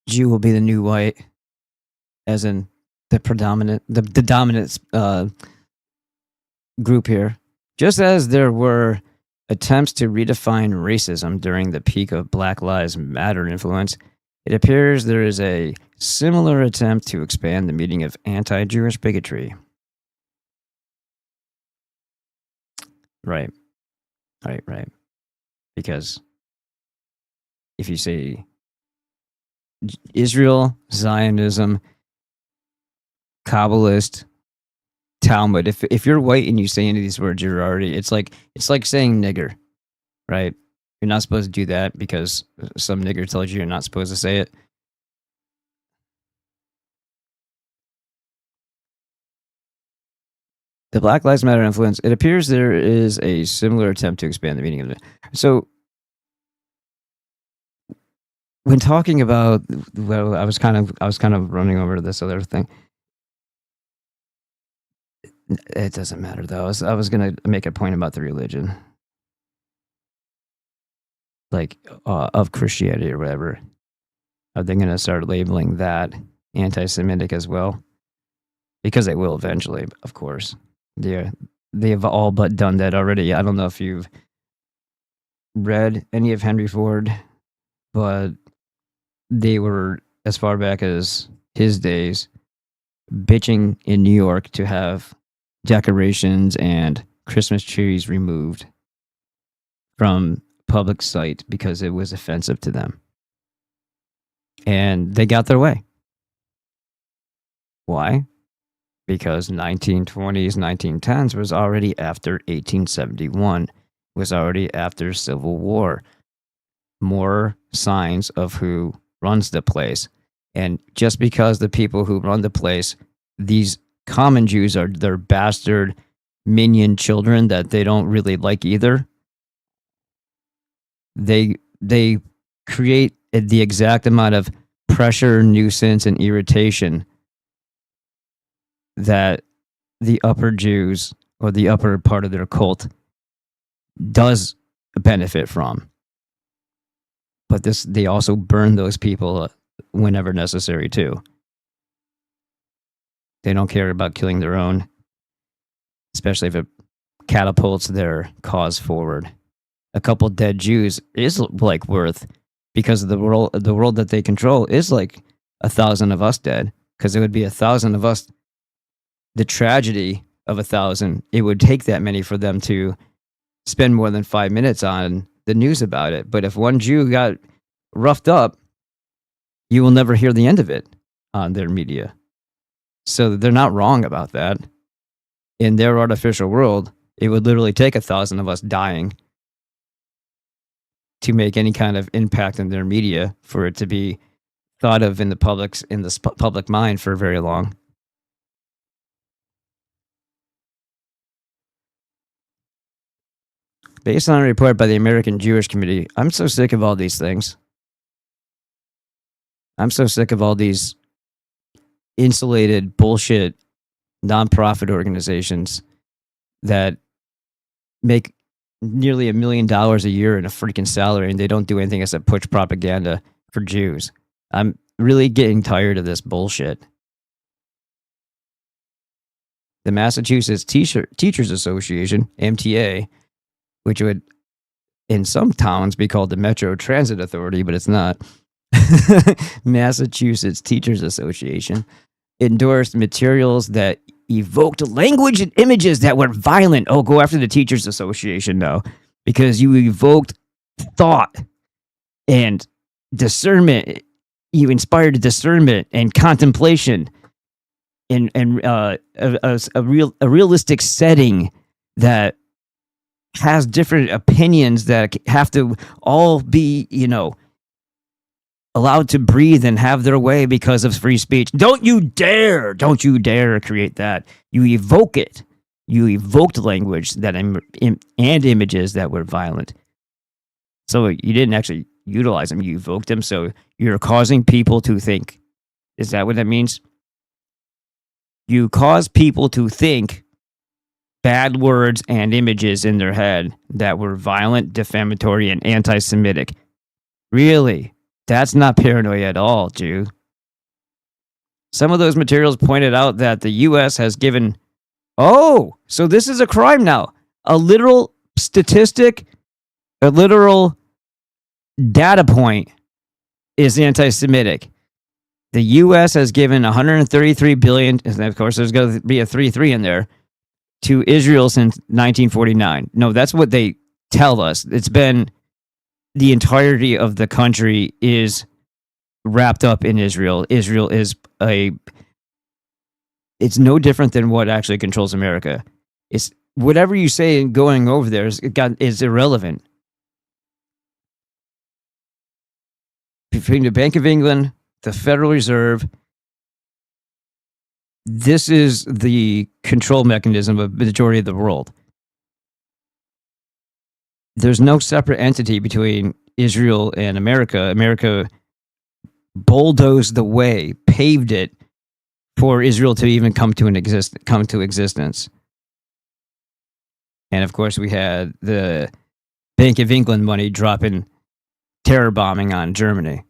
Jew will be the new white, as in the dominant group here. Just as there were attempts to redefine racism during the peak of Black Lives Matter influence, it appears there is a similar attempt to expand the meaning of anti-Jewish bigotry. Right. Because if you say Israel, Zionism, Kabbalist, Talmud, if you're white and you say any of these words, you're already, it's like saying nigger, right? You're not supposed to do that because some nigger tells you you're not supposed to say it. The Black Lives Matter influence, it appears there is a similar attempt to expand the meaning of it. So when talking about, well, I was kind of running over to this other thing. It doesn't matter though. I was gonna make a point about the religion, like of Christianity or whatever. Are they gonna start labeling that anti-Semitic as well? Because they will eventually, of course. They've all but done that already. I don't know if you've read any of Henry Ford, but they were, as far back as his days, bitching in New York to have decorations and Christmas trees removed from public sight because it was offensive to them. And they got their way. Why? Because 1920s, 1910s was already after 1871, was already after Civil War. More signs of who runs the place. And just because the people who run the place, these common Jews are their bastard minion children that they don't really like either. They create the exact amount of pressure, nuisance, and irritation that the upper Jews or the upper part of their cult does benefit from. But they also burn those people whenever necessary too. They don't care about killing their own, especially if it catapults their cause forward. A couple dead Jews is like worth, because of the world that they control is like 1,000 of us dead, because it would be 1,000 of us. The tragedy of 1,000, it would take that many for them to spend more than 5 minutes on the news about it. But if one Jew got roughed up, you will never hear the end of it on their media. So they're not wrong about that. In their artificial world, it would literally take 1,000 of us dying to make any kind of impact in their media for it to be thought of in the public mind for very long. Based on a report by the American Jewish Committee, I'm so sick of all these things. I'm so sick of all these insulated bullshit nonprofit organizations that make nearly $1 million a year in a freaking salary, and they don't do anything except push propaganda for Jews. I'm really getting tired of this bullshit. The Massachusetts Teachers Association, MTA, which would in some towns be called the Metro Transit Authority, but it's not. Massachusetts Teachers Association endorsed materials that evoked language and images that were violent. Oh, go after the Teachers Association now, because you evoked thought and discernment. You inspired discernment and contemplation in a realistic setting that has different opinions that have to all be, allowed to breathe and have their way because of free speech. Don't you dare create that. You evoke it. You evoked language that and images that were violent. So you didn't actually utilize them. You evoked them. So you're causing people to think. Is that what that means? You cause people to think bad words and images in their head that were violent, defamatory, and anti-Semitic. Really? That's not paranoia at all, Jew. Some of those materials pointed out that the U.S. has given... Oh, so this is a crime now. A literal statistic, a literal data point is anti-Semitic. The U.S. has given $133 billion, and of course there's going to be a 3-3 in there, to Israel since 1949. No, that's what they tell us. It's been the entirety of the country is wrapped up in Israel. Israel is it's no different than what actually controls America. It's whatever you say going over there is irrelevant. Between the Bank of England, the Federal Reserve, this is the control mechanism of the majority of the world. There's no separate entity between Israel and America. America bulldozed the way, paved it for Israel to even come to existence. And of course, we had the Bank of England money dropping terror bombing on Germany.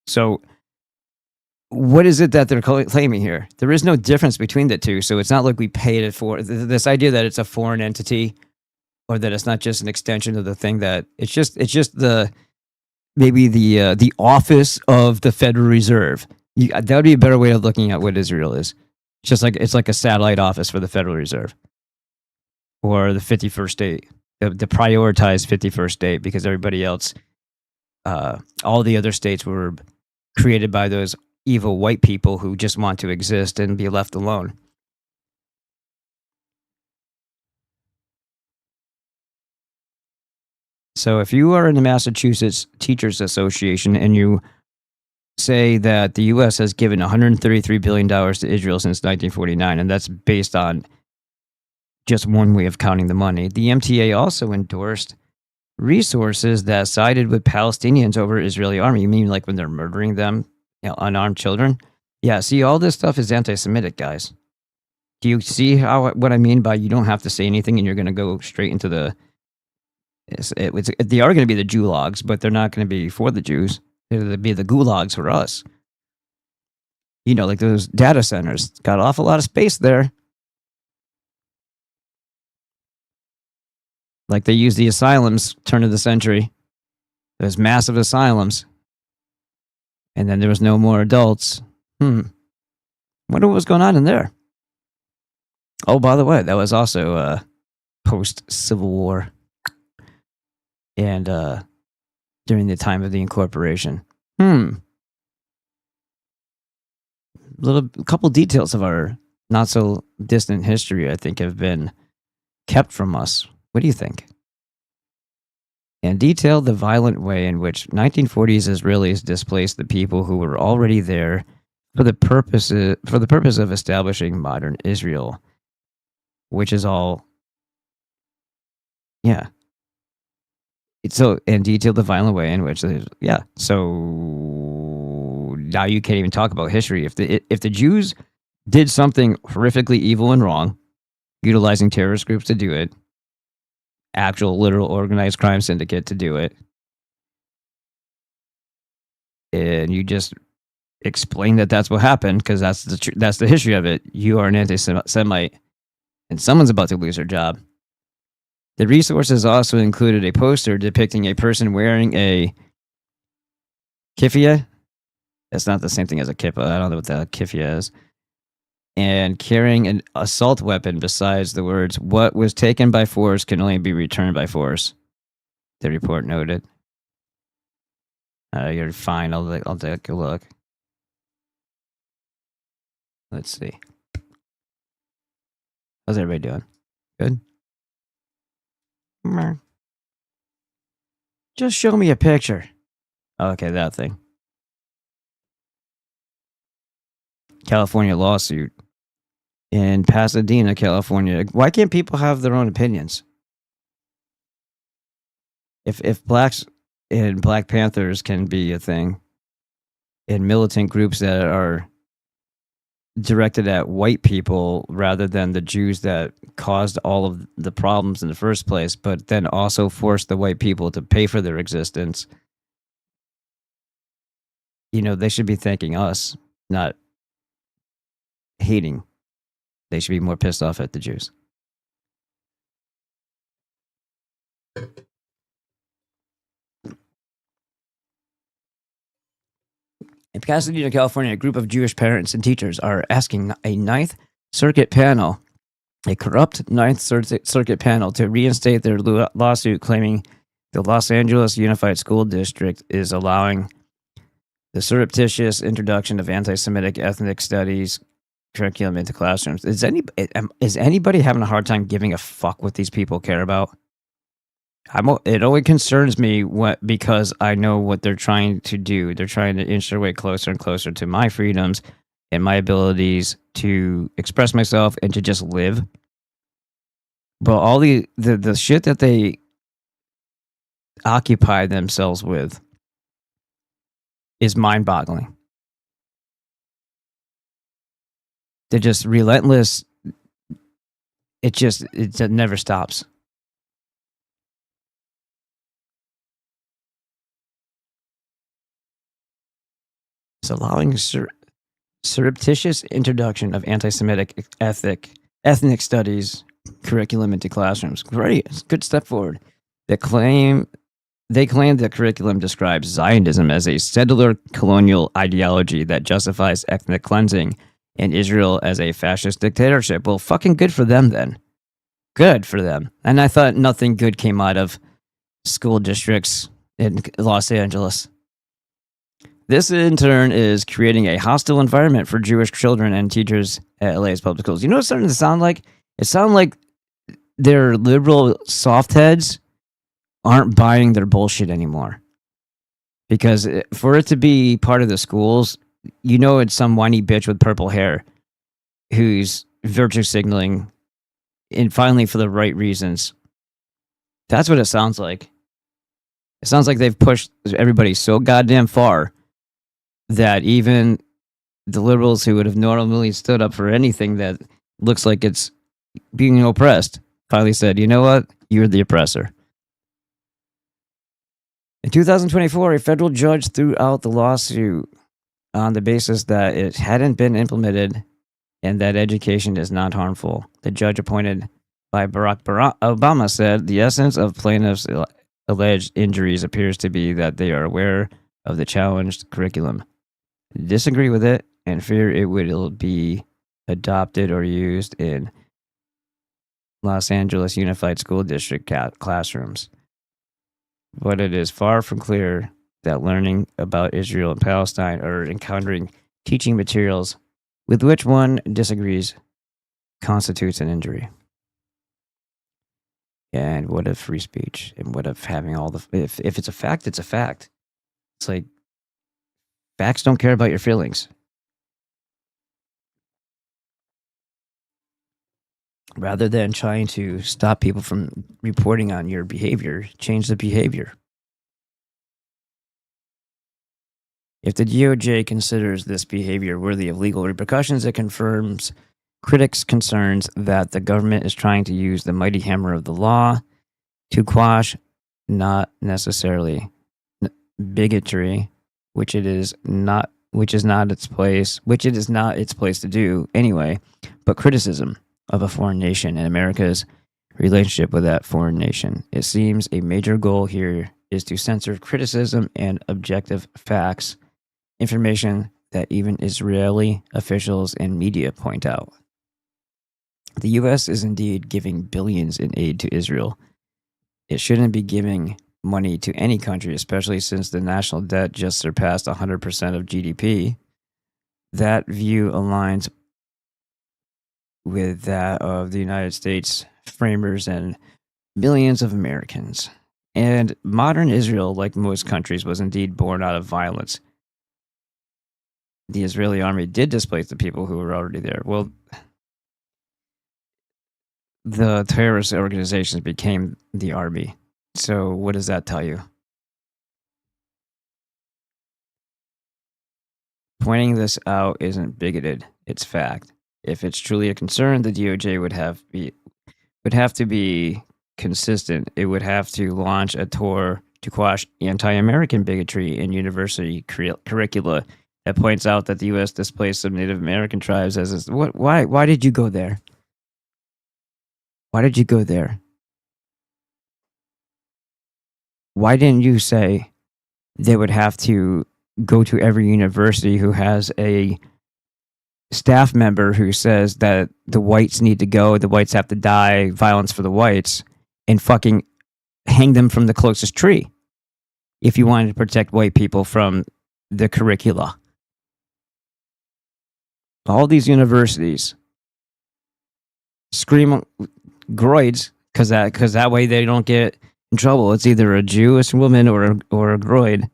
So what is it that they're claiming here? There is no difference between the two. So it's not like we paid it for this idea that it's a foreign entity, or that it's not just an extension of the thing that it's just maybe the office of the Federal Reserve. That would be a better way of looking at what Israel is. It's like a satellite office for the Federal Reserve, or the 51st state, the prioritized 51st state, because everybody else, all the other states were created by those evil white people who just want to exist and be left alone. So if you are in the Massachusetts Teachers Association and you say that the U.S. has given $133 billion to Israel since 1949, and that's based on just one way of counting the money, the MTA also endorsed resources that sided with Palestinians over Israeli army. You mean like when they're murdering them, unarmed children? Yeah, see, all this stuff is anti-Semitic, guys. Do you see what I mean by you don't have to say anything and you're going to go straight into the... they are going to be the Jewlogs, but they're not going to be for the Jews. They're going to be the gulags for us. Like those data centers. Got an awful lot of space there. Like they used the asylums turn of the century. Those massive asylums. And then there was no more adults. Wonder what was going on in there. Oh, by the way, that was also post-Civil War. And during the time of the incorporation. A couple details of our not so distant history, I think, have been kept from us. What do you think? And detail the violent way in which 1940s Israelis displaced the people who were already there for the purpose of establishing modern Israel, which is all, yeah. And detail the violent way in which, So now you can't even talk about history. If the Jews did something horrifically evil and wrong, utilizing terrorist groups to do it, actual literal organized crime syndicate to do it, and you just explain that that's what happened because that's the history of it, you are an anti-Semite, and someone's about to lose their job. The resources also included a poster depicting a person wearing a kiffiyeh. That's not the same thing as a kippah. I don't know what the kiffiyeh is. And carrying an assault weapon besides the words, "What was taken by force can only be returned by force," the report noted. You're fine. I'll take a look. Let's see. How's everybody doing? Good? Just show me a picture. Okay, that thing. California lawsuit in Pasadena, California. Why can't people have their own opinions? If blacks and Black Panthers can be a thing, and militant groups that are directed at white people rather than the Jews that caused all of the problems in the first place, but then also forced the white people to pay for their existence, they should be thanking us, not hating. They should be more pissed off at the Jews. In Pasadena, California, a group of Jewish parents and teachers are asking a Ninth Circuit panel, a corrupt Ninth Circuit panel, to reinstate their lawsuit claiming the Los Angeles Unified School District is allowing the surreptitious introduction of anti-Semitic ethnic studies curriculum into classrooms. Is anybody having a hard time giving a fuck what these people care about? It only concerns me because I know what they're trying to do. They're trying to inch their way closer and closer to my freedoms and my abilities to express myself and to just live. But all the shit that they occupy themselves with is mind-boggling. They're just relentless. It never stops. It's allowing surreptitious introduction of anti-Semitic ethnic studies curriculum into classrooms. Great, it's a good step forward. They claim the curriculum describes Zionism as a settler colonial ideology that justifies ethnic cleansing and Israel as a fascist dictatorship. Well, fucking good for them then. Good for them. And I thought nothing good came out of school districts in Los Angeles. This, in turn, is creating a hostile environment for Jewish children and teachers at LA's public schools. You know what it's starting to sound like? It sounds like they're liberal soft heads aren't buying their bullshit anymore. Because for it to be part of the schools, it's some whiny bitch with purple hair who's virtue signaling, and finally for the right reasons. That's what it sounds like. It sounds like they've pushed everybody so goddamn far that even the liberals who would have normally stood up for anything that looks like it's being oppressed finally said, you know what? You're the oppressor. In 2024, a federal judge threw out the lawsuit on the basis that it hadn't been implemented and that education is not harmful. The judge appointed by Barack Obama said the essence of plaintiffs' alleged injuries appears to be that they are aware of the challenged curriculum, disagree with it, and fear it will be adopted or used in Los Angeles Unified School District classrooms. But it is far from clear that learning about Israel and Palestine or encountering teaching materials with which one disagrees constitutes an injury. And what if free speech? And what if having all the... If it's a fact, it's a fact. It's like, facts don't care about your feelings. Rather than trying to stop people from reporting on your behavior, change the behavior. If the DOJ considers this behavior worthy of legal repercussions, it confirms critics' concerns that the government is trying to use the mighty hammer of the law to quash not necessarily bigotry, which it is not its place to do anyway, but criticism of a foreign nation and America's relationship with that foreign nation. It seems a major goal here is to censor criticism and objective facts, information that even Israeli officials and media point out. The U.S. is indeed giving billions in aid to Israel. It shouldn't be giving money to any country, especially since the national debt just surpassed 100% of GDP. That view aligns with that of the United States framers and millions of Americans. And modern Israel, like most countries, was indeed born out of violence. The Israeli army did displace the people who were already there. Well, the terrorist organizations became the army. So what does that tell you? Pointing this out isn't bigoted, it's fact. If it's truly a concern, the DOJ would have to be consistent. It would have to launch a tour to quash anti-American bigotry in university curricula that points out that the U.S. displaced some Native American tribes as why did you go there? Why did you go there? Why didn't you say they would have to go to every university who has a staff member who says that the whites need to go, the whites have to die, violence for the whites, and fucking hang them from the closest tree if you wanted to protect white people from the curricula? All these universities scream groids because that way they don't get in trouble. It's either a Jewish woman or a groid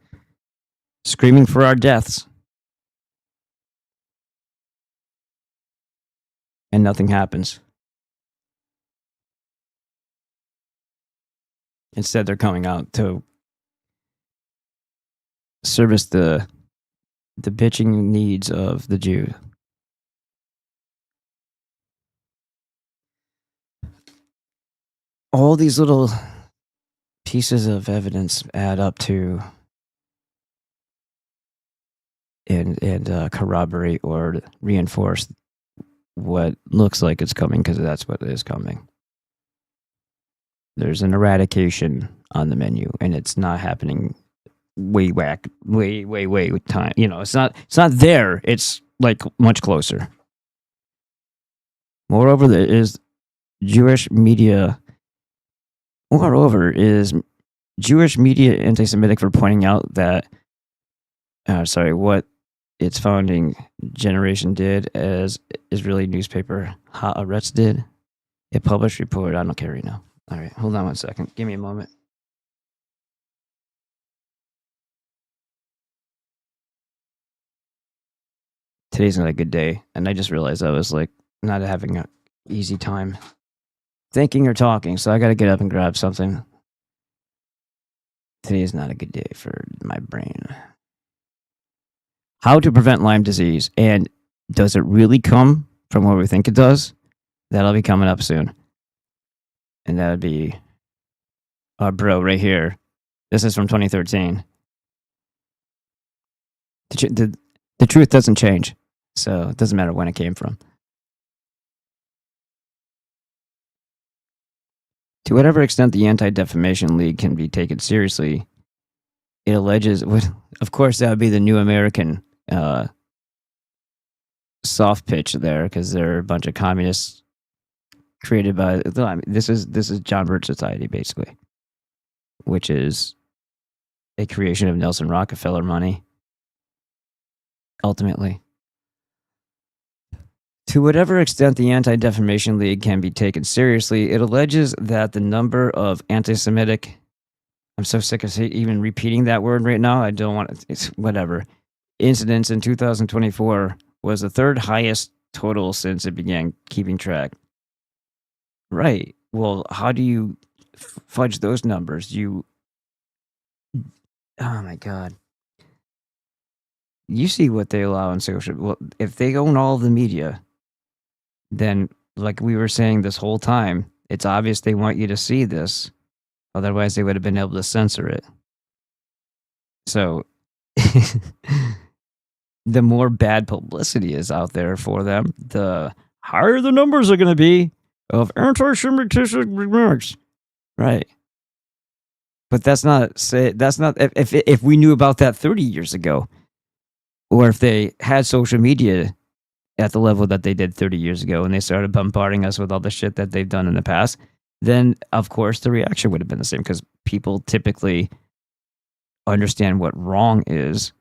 screaming for our deaths. And nothing happens. Instead, they're coming out to service the bitching needs of the Jew. All these little pieces of evidence add up to and corroborate or reinforce what looks like it's coming, because that's what is coming. There's an eradication on the menu, and it's not happening way time. It's not there. It's like much closer. Moreover, there is Jewish media. Moreover, is Jewish media anti-Semitic for pointing out that what its founding generation did, as Israeli newspaper Haaretz did? It published report. I don't care right now. All right, hold on one second. Give me a moment. today's not a good day. And I just realized I was like not having an easy time thinking or talking. So I got to get up and grab something. Today is not a good day for my brain. How to prevent Lyme disease. And does it really come from what we think it does? That'll be coming up soon. And that would be our bro right here. This is from 2013. The truth doesn't change. So it doesn't matter when it came from. To whatever extent the Anti-Defamation League can be taken seriously, it alleges, of course, that would be the New American soft pitch there, because they're a bunch of communists created by. I mean, this is John Birch Society, basically, which is a creation of Nelson Rockefeller money. Ultimately, to whatever extent the Anti-Defamation League can be taken seriously, it alleges that the number of anti-Semitic. I'm so sick of even repeating that word right now. I don't want it. It's whatever. Incidents in 2024 was the third highest total since it began keeping track. Right. Well, how do you fudge those numbers? Oh my God. You see what they allow in social. Well, if they own all of the media, then, like we were saying this whole time, it's obvious they want you to see this. Otherwise, they would have been able to censor it. So, the more bad publicity is out there for them, the higher the numbers are going to be of anti-Semitic remarks. Right. But that's not if we knew about that 30 years ago, or if they had social media at the level that they did 30 years ago and they started bombarding us with all the shit that they've done in the past, then of course the reaction would have been the same, because people typically understand what wrong is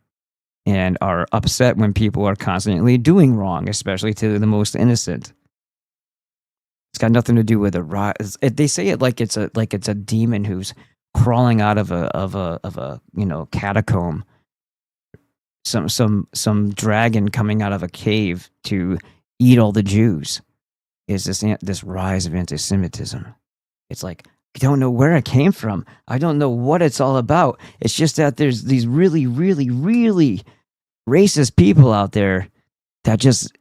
and are upset when people are constantly doing wrong, especially to the most innocent. It's got nothing to do with a rise. They say it like it's a demon who's crawling out of a catacomb. Some dragon coming out of a cave to eat all the Jews. Is this rise of anti-Semitism? It's like, I don't know where it came from. I don't know what it's all about. It's just that there's these really, really, really racist people out there that just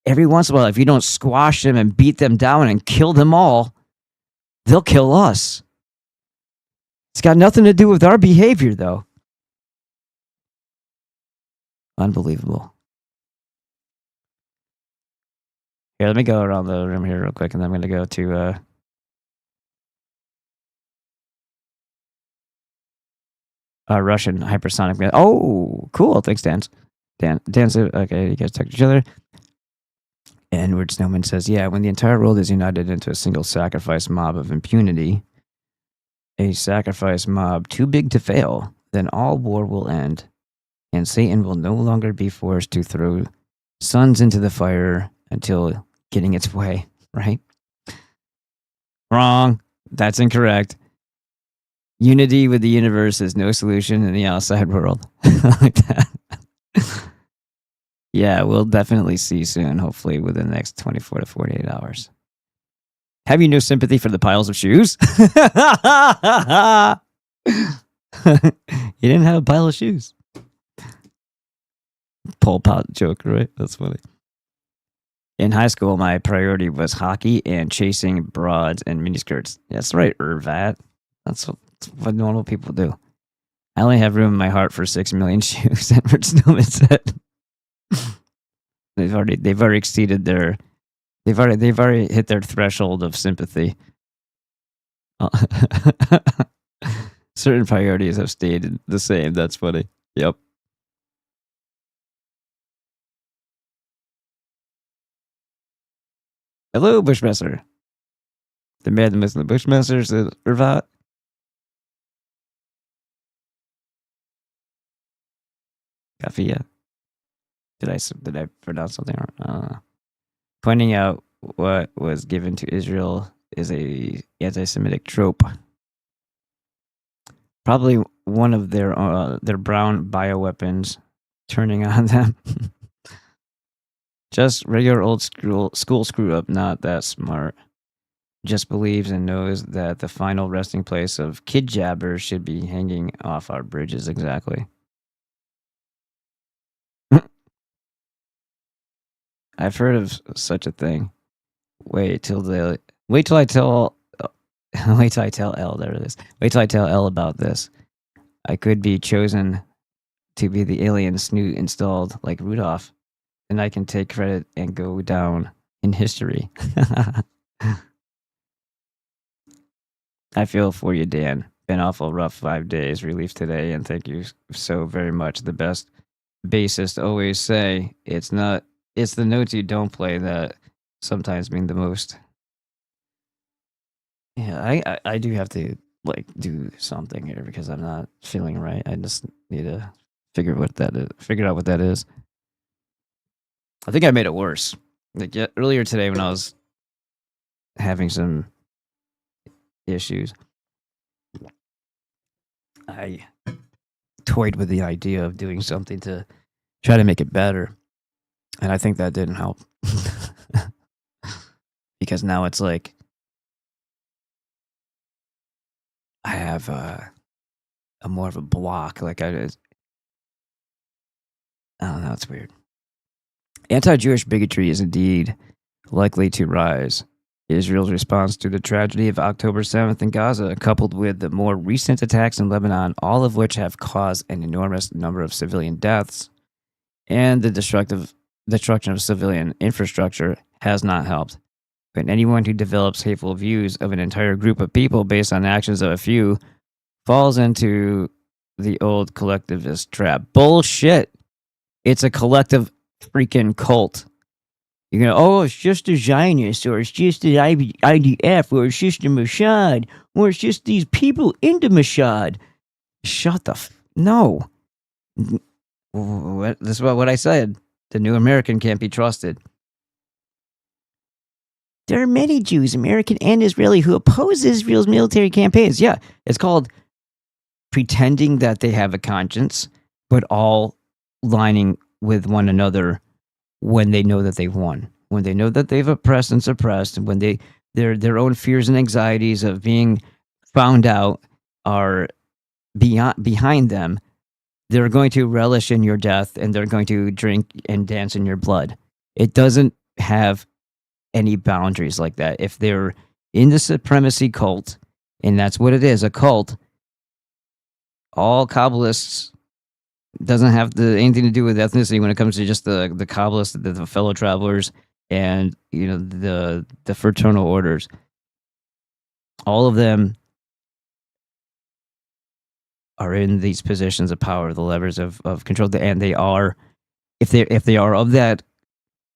every once in a while, if you don't squash them and beat them down and kill them all, they'll kill us. It's got nothing to do with our behavior, though. Unbelievable. Here, let me go around the room here real quick, and then I'm going to go to Russian hypersonic. Oh, cool. Thanks, Dan. Dan said, okay, you guys talk to each other. And Edward Snowman says, yeah, when the entire world is united into a single sacrifice mob of impunity, a sacrifice mob too big to fail, then all war will end, and Satan will no longer be forced to throw sons into the fire until getting its way, right? Wrong. That's incorrect. Unity with the universe is no solution in the outside world. Like that. Yeah, we'll definitely see soon, hopefully within the next 24 to 48 hours. Have you no sympathy for the piles of shoes? You didn't have a pile of shoes. Pole Pot joke, right? That's funny. In high school, my priority was hockey and chasing broads and miniskirts. That's right, Irvat. That's what normal people do. I only have room in my heart for 6 million shoes, Edward Snowman said. They've already exceeded their. They've already hit their threshold of sympathy. Certain priorities have stayed the same. That's funny. Yep. Hello, Bushmaster. The man that missing the Bushmaster said, Irvat. Kafia. Did I pronounce something wrong? Pointing out what was given to Israel is a anti-Semitic trope. Probably one of their brown bioweapons turning on them. Just regular old school screw up, not that smart. Just believes and knows that the final resting place of kid jabbers should be hanging off our bridges. Exactly. I've heard of such a thing. Wait till I tell wait till I tell L. There it is. Wait till I tell L about this. I could be chosen to be the alien snoot installed like Rudolph, and I can take credit and go down in history. I feel for you, Dan. Been awful rough 5 days. Relief today, and thank you so very much. The best bassists always say it's the notes you don't play that sometimes mean the most. Yeah, I do have to like do something here because I'm not feeling right. I just need to figure out what that is. I think I made it worse. Like earlier today when I was having some issues, I toyed with the idea of doing something to try to make it better. And I think that didn't help. Because now it's like I have a more of a block. Like I don't know, it's weird. Anti-Jewish bigotry is indeed likely to rise. Israel's response to the tragedy of October 7th in Gaza, coupled with the more recent attacks in Lebanon, all of which have caused an enormous number of civilian deaths, and the destruction of civilian infrastructure has not helped. But anyone who develops hateful views of an entire group of people based on actions of a few falls into the old collectivist trap. Bullshit. It's a collective freaking cult. You're going to, oh, it's just the Zionists, or it's just the IDF, or it's just the Mossad, or it's just these people in the Mossad. Shut the no. This is what I said. The new American can't be trusted. There are many Jews, American and Israeli, who oppose Israel's military campaigns. Yeah, it's called pretending that they have a conscience, but all lining with one another when they know that they've won, when they know that they've oppressed and suppressed, and when their own fears and anxieties of being found out are behind them, they're going to relish in your death and they're going to drink and dance in your blood. It doesn't have any boundaries like that. If they're in the supremacy cult, and that's what it is, a cult, all Kabbalists doesn't have anything to do with ethnicity when it comes to just the Kabbalists, the fellow travelers, and the fraternal orders. All of them are in these positions of power, the levers of control, and they are, if they are of that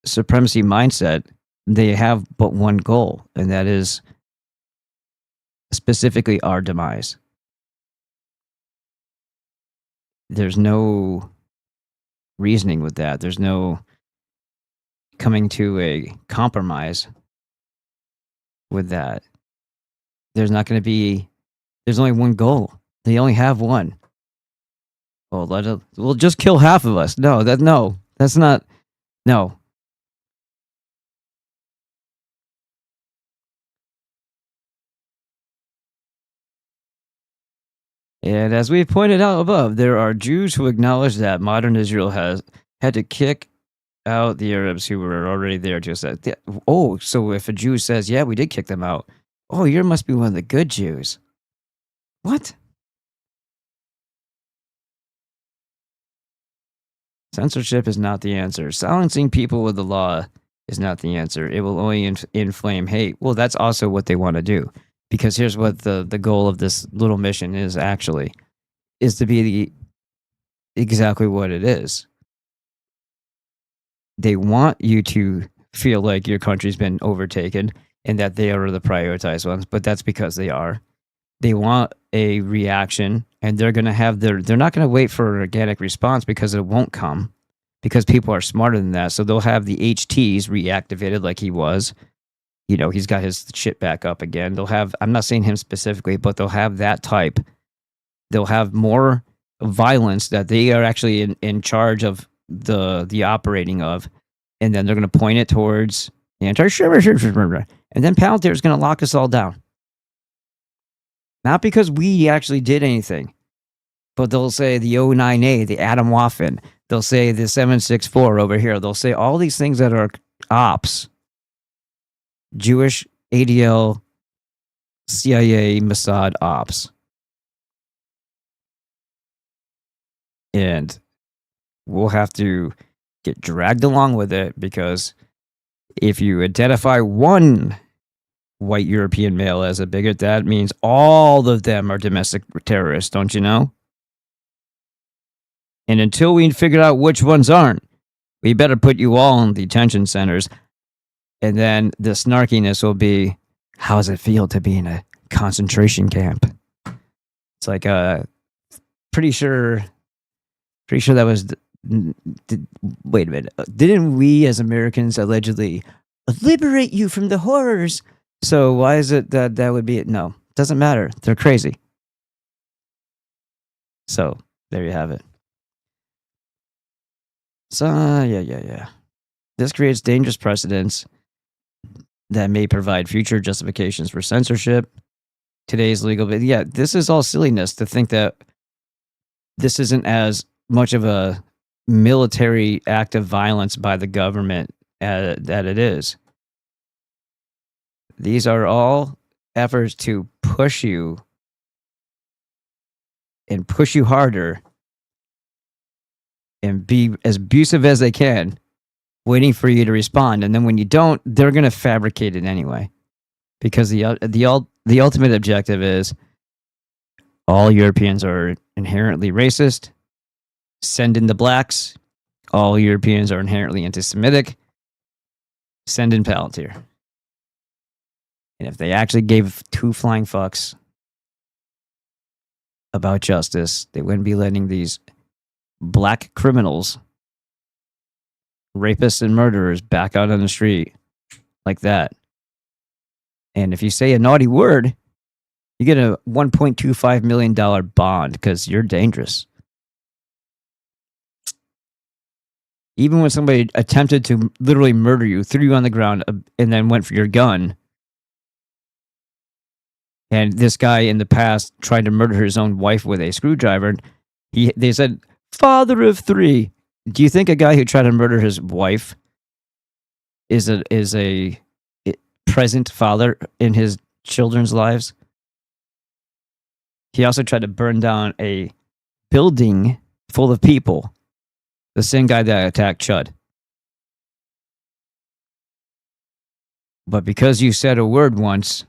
supremacy mindset, they have but one goal, and that is specifically our demise. There's no reasoning with that. There's no coming to a compromise with that. There's not going to be. There's only one goal. They only have one. Oh, we'll just kill half of us. No, that's not. No. And as we pointed out above, there are Jews who acknowledge that modern Israel has had to kick out the Arabs who were already there. Just that. Oh, so if a Jew says, "Yeah, we did kick them out," oh, you must be one of the good Jews. What? Censorship is not the answer. Silencing people with the law is not the answer. It will only inflame hate. Well, that's also what they want to do. Because here's what the goal of this little mission is actually, is to be exactly what it is. They want you to feel like your country's been overtaken and that they are the prioritized ones, but that's because they are. They want a reaction, and they're going to have they're not going to wait for an organic response because it won't come, because people are smarter than that. So they'll have the HTs reactivated like he was. He's got his shit back up again. They'll have, I'm not saying him specifically, but they'll have that type. They'll have more violence that they are actually in charge of the operating of. and then they're going to point it towards and then Palantir is going to lock us all down. Not because we actually did anything, but they'll say the 09A, the Adam Waffen. They'll say the 764 over here. They'll say all these things that are ops. Jewish, ADL, CIA, Mossad ops. And we'll have to get dragged along with it because if you identify one white European male as a bigot, that means all of them are domestic terrorists, don't you know? And until we figure out which ones aren't, we better put you all in detention centers. And then the snarkiness will be, how does it feel to be in a concentration camp? It's like, pretty sure that was, wait a minute. Didn't we as Americans allegedly liberate you from the horrors? So why is it that would be it? No, doesn't matter. They're crazy. So there you have it. So, yeah. This creates dangerous precedents that may provide future justifications for censorship. Today's legal, but yeah, this is all silliness to think that this isn't as much of a military act of violence by the government that it is. These are all efforts to push you and push you harder and be as abusive as they can, waiting for you to respond. And then when you don't, they're going to fabricate it anyway. Because the ultimate objective is all Europeans are inherently racist. Send in the blacks. All Europeans are inherently anti-Semitic. Send in Palantir. And if they actually gave two flying fucks about justice, they wouldn't be letting these black criminals, rapists and murderers back out on the street like that. And if you say a naughty word, you get a $1.25 million bond because you're dangerous. Even when somebody attempted to literally murder you, threw you on the ground, and then went for your gun, and this guy in the past tried to murder his own wife with a screwdriver, they said, father of three. Do you think a guy who tried to murder his wife is a present father in his children's lives? He also tried to burn down a building full of people. The same guy that attacked Chud. But because you said a word once,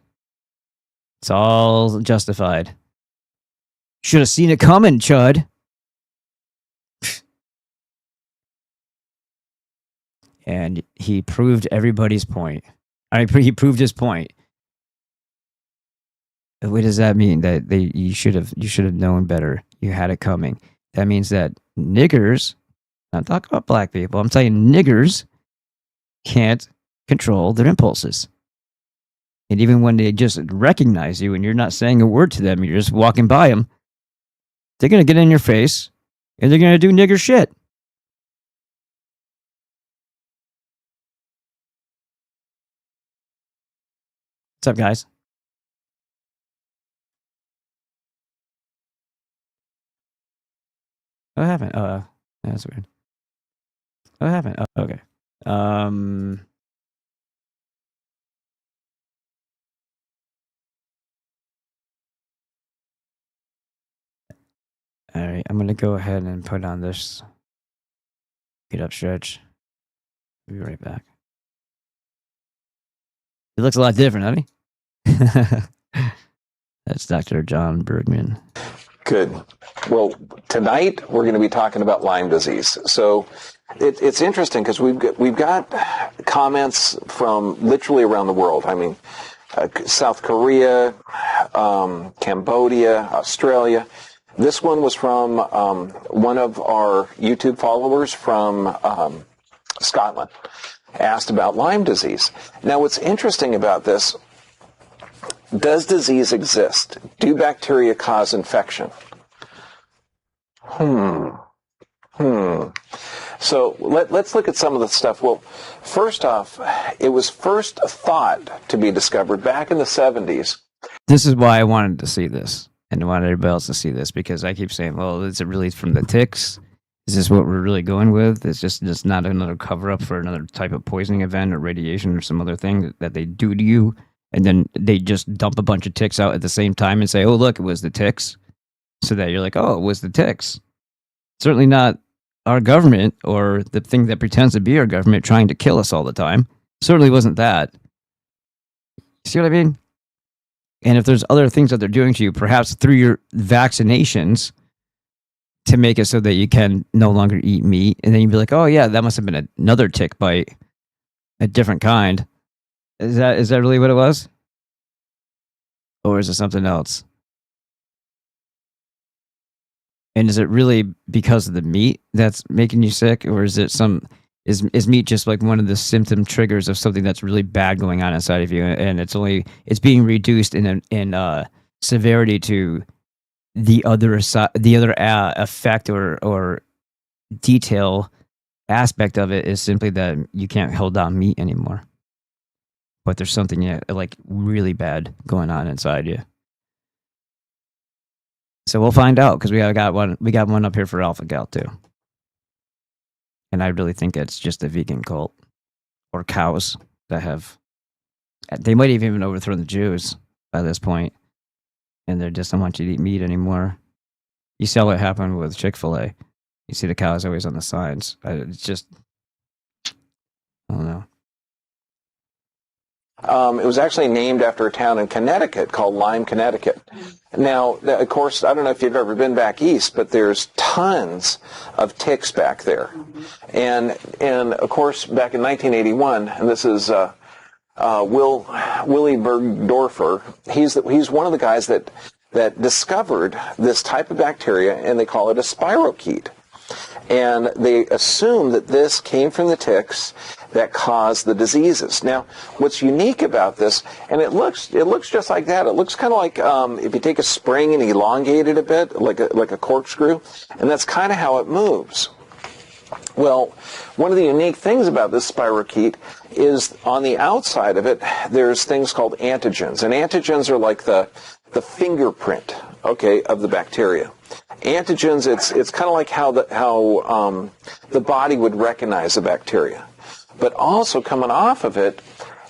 it's all justified. Should have seen it coming, Chud. And he proved everybody's point. He proved his point. What does that mean? That you should have known better. You had it coming. That means that niggers, I'm talking about black people, I'm telling you, niggers can't control their impulses. And even when they just recognize you and you're not saying a word to them, you're just walking by them, they're going to get in your face and they're going to do nigger shit. What's up, guys? What happened? That's weird. What happened? Oh, okay. All right, I'm gonna go ahead and put on this get up stretch. Be right back. He looks a lot different, doesn't he? That's Dr. John Bergman. Good. Well, tonight we're going to be talking about Lyme disease. So it's interesting because we've got comments from literally around the world. I mean, South Korea, Cambodia, Australia. This one was from one of our YouTube followers from Scotland. Asked about Lyme disease. Now, what's interesting about this, does disease exist? Do bacteria cause infection? So let's look at some of the stuff. Well, first off, it was first thought to be discovered back in the 70s. This is why I wanted to see this, and I wanted everybody else to see this, because I keep saying, well, is it really from the ticks? Is this what we're really going with? It's just not another cover-up for another type of poisoning event or radiation or some other thing that they do to you, and then they just dump a bunch of ticks out at the same time and say, oh, look, it was the ticks. So that you're like, oh, it was the ticks. Certainly not our government or the thing that pretends to be our government trying to kill us all the time. Certainly wasn't that. See what I mean? And if there's other things that they're doing to you, perhaps through your vaccinations to make it so that you can no longer eat meat, and then you'd be like, oh yeah, that must have been another tick bite, a different kind. Is that really what it was? Or is it something else? And is it really because of the meat that's making you sick, or is it is meat just like one of the symptom triggers of something that's really bad going on inside of you, and it's being reduced in severity to the other effect or detail aspect of it is simply that you can't hold down meat anymore, but there's something like really bad going on inside you. So we'll find out, because we got one up here for Alpha Gal too. And I really think it's just a vegan cult or cows that they might have even overthrown the Jews by this point, and they just don't want you to eat meat anymore. You see what happened with Chick-fil-A. You see the cows always on the signs. It's just, I don't know. It was actually named after a town in Connecticut called Lyme, Connecticut. Now, of course, I don't know if you've ever been back east, but there's tons of ticks back there. And of course, back in 1981, and this is Willy Bergdorfer, he's one of the guys that discovered this type of bacteria, and they call it a spirochete. And they assume that this came from the ticks that caused the diseases. Now, what's unique about this, and it looks just like that. It looks kind of like if you take a spring and elongate it a bit, like a corkscrew, and that's kind of how it moves. Well, one of the unique things about this spirochete is on the outside of it, there's things called antigens, and antigens are like the fingerprint, okay, of the bacteria. Antigens, it's kind of like how the body would recognize a bacteria. But also coming off of it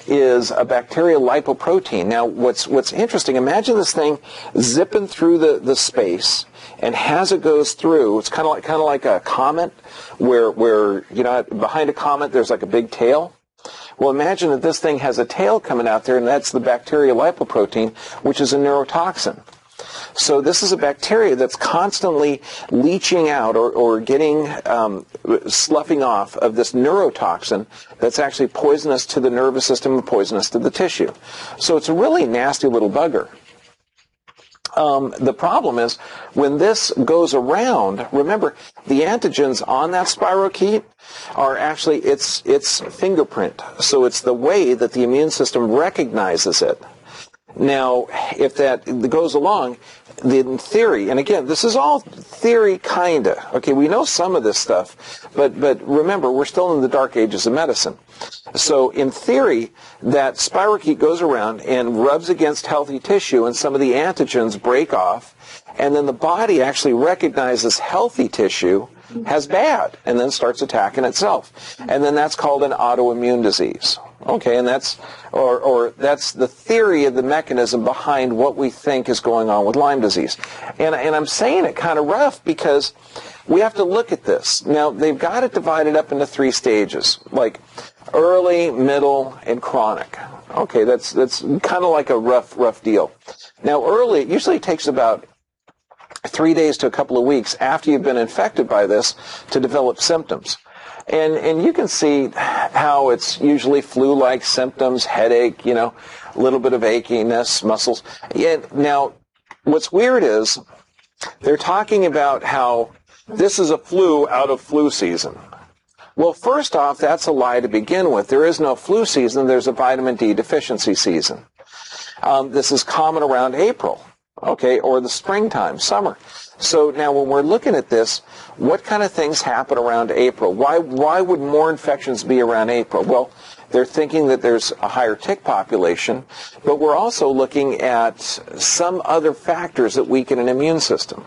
is a bacterial lipoprotein. Now, what's interesting, imagine this thing zipping through the space, and as it goes through, it's kind of like a comet, where behind a comet there's like a big tail. Well, imagine that this thing has a tail coming out there, and that's the bacterial lipoprotein, which is a neurotoxin. So this is a bacteria that's constantly leaching out or getting sloughing off of this neurotoxin that's actually poisonous to the nervous system and poisonous to the tissue. So it's a really nasty little bugger. The problem is when this goes around, remember, the antigens on that spirochete are actually its fingerprint. So it's the way that the immune system recognizes it. Now, if that goes along, in theory, and again, this is all theory, kinda. Okay, we know some of this stuff, but remember, we're still in the dark ages of medicine. So, in theory, that spirochete goes around and rubs against healthy tissue, and some of the antigens break off, and then the body actually recognizes healthy tissue as bad, and then starts attacking itself. And then that's called an autoimmune disease. Okay, and that's the theory of the mechanism behind what we think is going on with Lyme disease. And I'm saying it kind of rough because we have to look at this. Now, they've got it divided up into 3 stages, like early, middle, and chronic. Okay, that's kind of like a rough deal. Now, early, it usually takes about 3 days to a couple of weeks after you've been infected by this to develop symptoms. And you can see how it's usually flu-like symptoms, headache, a little bit of achiness, muscles. Now, what's weird is they're talking about how this is a flu out of flu season. Well, first off, that's a lie to begin with. There is no flu season. There's a vitamin D deficiency season. This is common around April. okay, or the springtime, summer. So now when we're looking at this, what kind of things happen around April? Why would more infections be around April? Well, they're thinking that there's a higher tick population, but we're also looking at some other factors that weaken an immune system.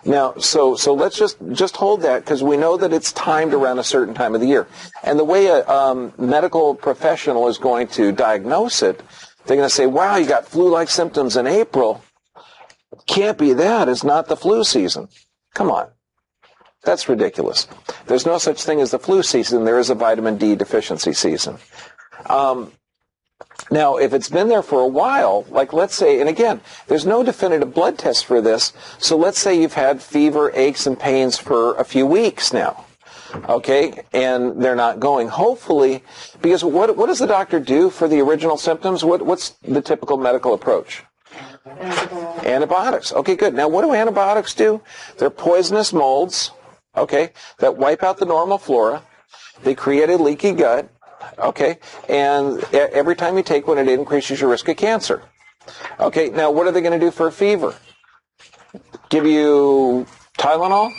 Now, so let's just hold that, because we know that it's timed around a certain time of the year. And the way a medical professional is going to diagnose it, they're going to say, wow, you got flu-like symptoms in April. Can't be that. It's not the flu season. Come on. That's ridiculous. There's no such thing as the flu season. There is a vitamin D deficiency season. Now, if it's been there for a while, like let's say, and again, there's no definitive blood test for this, so let's say you've had fever, aches, and pains for a few weeks now, okay, and they're not going. Hopefully, because what does the doctor do for the original symptoms? What's the typical medical approach? Antibiotics. Okay, good. Now, what do antibiotics do? They're poisonous molds, okay, that wipe out the normal flora. They create a leaky gut. Okay, and every time you take one, it increases your risk of cancer. Okay, now what are they going to do for a fever? Give you Tylenol?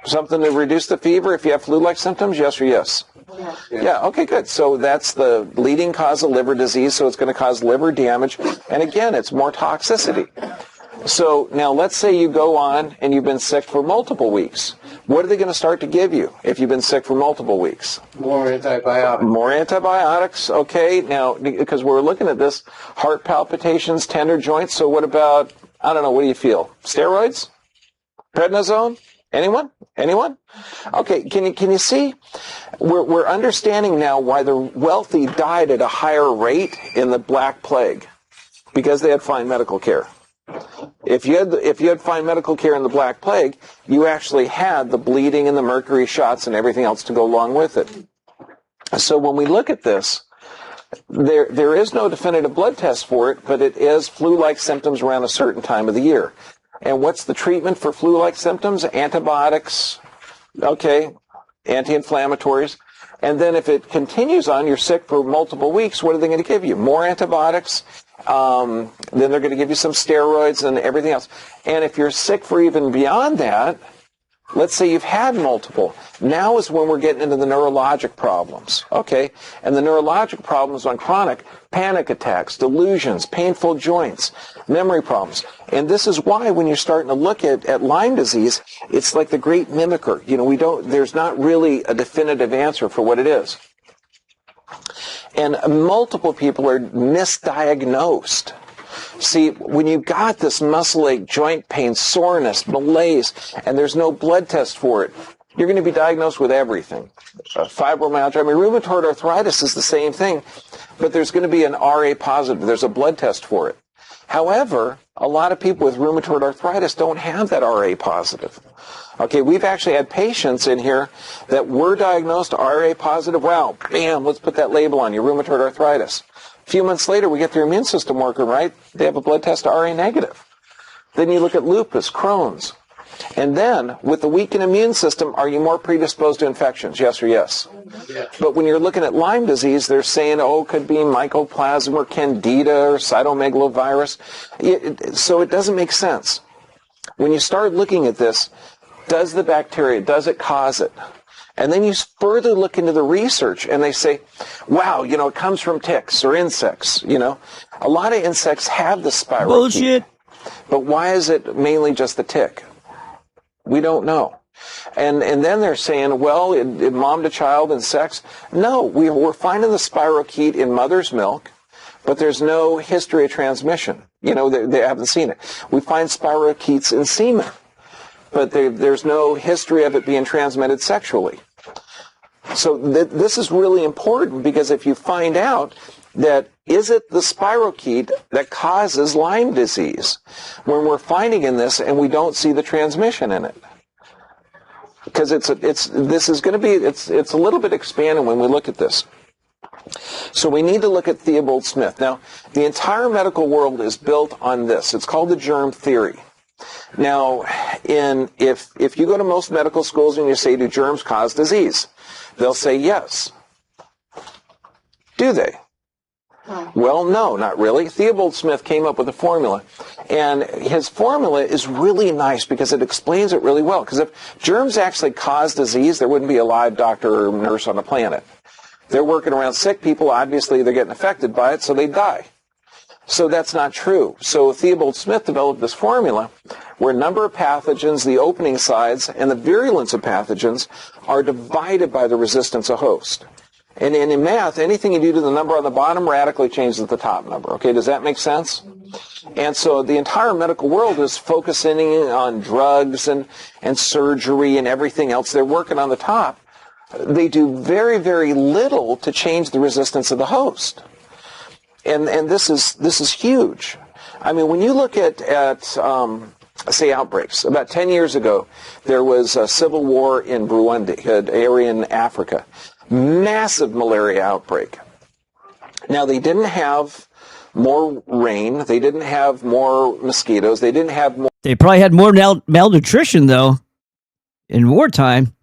Something to reduce the fever if you have flu-like symptoms? Yes or yes? Yeah, okay, good. So that's the leading cause of liver disease, so it's going to cause liver damage. And again, it's more toxicity. So now let's say you go on and you've been sick for multiple weeks. What are they going to start to give you if you've been sick for multiple weeks? More antibiotics. More antibiotics, okay. Now, because we're looking at this, heart palpitations, tender joints. So what about, I don't know, what do you feel? Steroids? Prednisone? Anyone? Anyone? Okay, can you see? We're understanding now why the wealthy died at a higher rate in the Black Plague, because they had fine medical care. If you had fine medical care in the Black Plague, you actually had the bleeding and the mercury shots and everything else to go along with it. So when we look at this, there is no definitive blood test for it, but it is flu-like symptoms around a certain time of the year. And what's the treatment for flu-like symptoms? Antibiotics, okay, anti-inflammatories. And then if it continues on, you're sick for multiple weeks, what are they going to give you? More antibiotics. Then they're going to give you some steroids and everything else. And if you're sick for even beyond that, let's say you've had multiple. Now is when we're getting into the neurologic problems, okay? And the neurologic problems on chronic, panic attacks, delusions, painful joints, memory problems. And this is why when you're starting to look at Lyme disease, it's like the great mimicker. You know, there's not really a definitive answer for what it is. And multiple people are misdiagnosed. See, when you've got this muscle ache, joint pain, soreness, malaise, and there's no blood test for it, you're going to be diagnosed with everything. Fibromyalgia, rheumatoid arthritis is the same thing, but there's going to be an RA positive. There's a blood test for it. However, a lot of people with rheumatoid arthritis don't have that RA positive. Okay, we've actually had patients in here that were diagnosed RA positive. Wow, bam, let's put that label on you, rheumatoid arthritis. A few months later, we get their immune system working right. They have a blood test RA negative. Then you look at lupus, Crohn's. And then, with the weakened immune system, are you more predisposed to infections? Yes or yes? Yes. But when you're looking at Lyme disease, they're saying, oh, it could be mycoplasma or candida or cytomegalovirus. So it doesn't make sense. When you start looking at this, does the bacteria, does it cause it? And then you further look into the research, and they say, wow, it comes from ticks or insects, A lot of insects have the spirochete. Bullshit. But why is it mainly just the tick? We don't know. And then they're saying, well, in mom to child and sex. No, we're finding the spirochete in mother's milk, but there's no history of transmission. They haven't seen it. We find spirochetes in semen, but there's no history of it being transmitted sexually. So this is really important, because if you find out that is it the spirochete that causes Lyme disease, when we're finding in this and we don't see the transmission in it, because it's a little bit expanded when we look at this. So we need to look at Theobald Smith. Now, the entire medical world is built on this. It's called the germ theory. Now, if you go to most medical schools and you say, do germs cause disease? They'll say yes. Do they? Well, no, not really. Theobald Smith came up with a formula, and his formula is really nice because it explains it really well. Because if germs actually cause disease, there wouldn't be a live doctor or nurse on the planet. They're working around sick people. Obviously, they're getting affected by it, so they die. So that's not true. So Theobald Smith developed this formula where number of pathogens, the opening sides, and the virulence of pathogens are divided by the resistance of host. And in math, anything you do to the number on the bottom radically changes the top number. Okay, does that make sense? And so the entire medical world is focusing on drugs and surgery and everything else. They're working on the top. They do very, very little to change the resistance of the host. And this is huge. I mean, when you look at say outbreaks, about 10 years ago, there was a civil war in Burundi, an area in Africa. Massive malaria outbreak. Now, they didn't have more rain. They didn't have more mosquitoes. They didn't have more... They probably had more malnutrition, though, in wartime.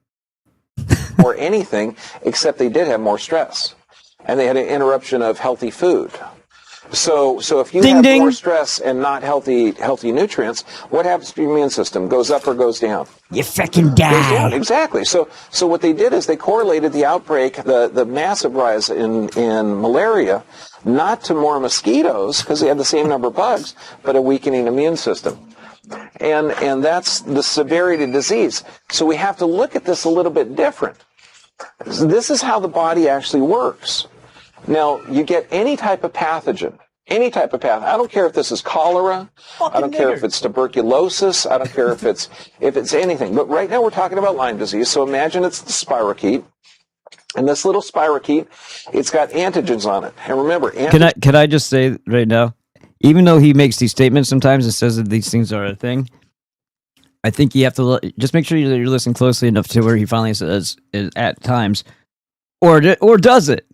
or anything, except they did have more stress. And they had an interruption of healthy food. So if you have more stress and not healthy nutrients, what happens to your immune system? Goes up or goes down? You fucking die. Goes down, exactly. So what they did is they correlated the outbreak, the massive rise in malaria, not to more mosquitoes, because they had the same number of bugs, but a weakening immune system. And that's the severity of disease. So we have to look at this a little bit different. This is how the body actually works. Now, you get any type of pathogen. I don't care if this is cholera. I don't care if it's tuberculosis. I don't care if it's anything. But right now we're talking about Lyme disease. So imagine it's the spirochete. And this little spirochete, it's got antigens on it. And remember, can I just say right now, even though he makes these statements sometimes and says that these things are a thing, I think you have to just make sure that you're listening closely enough to where he finally says at times, or does it?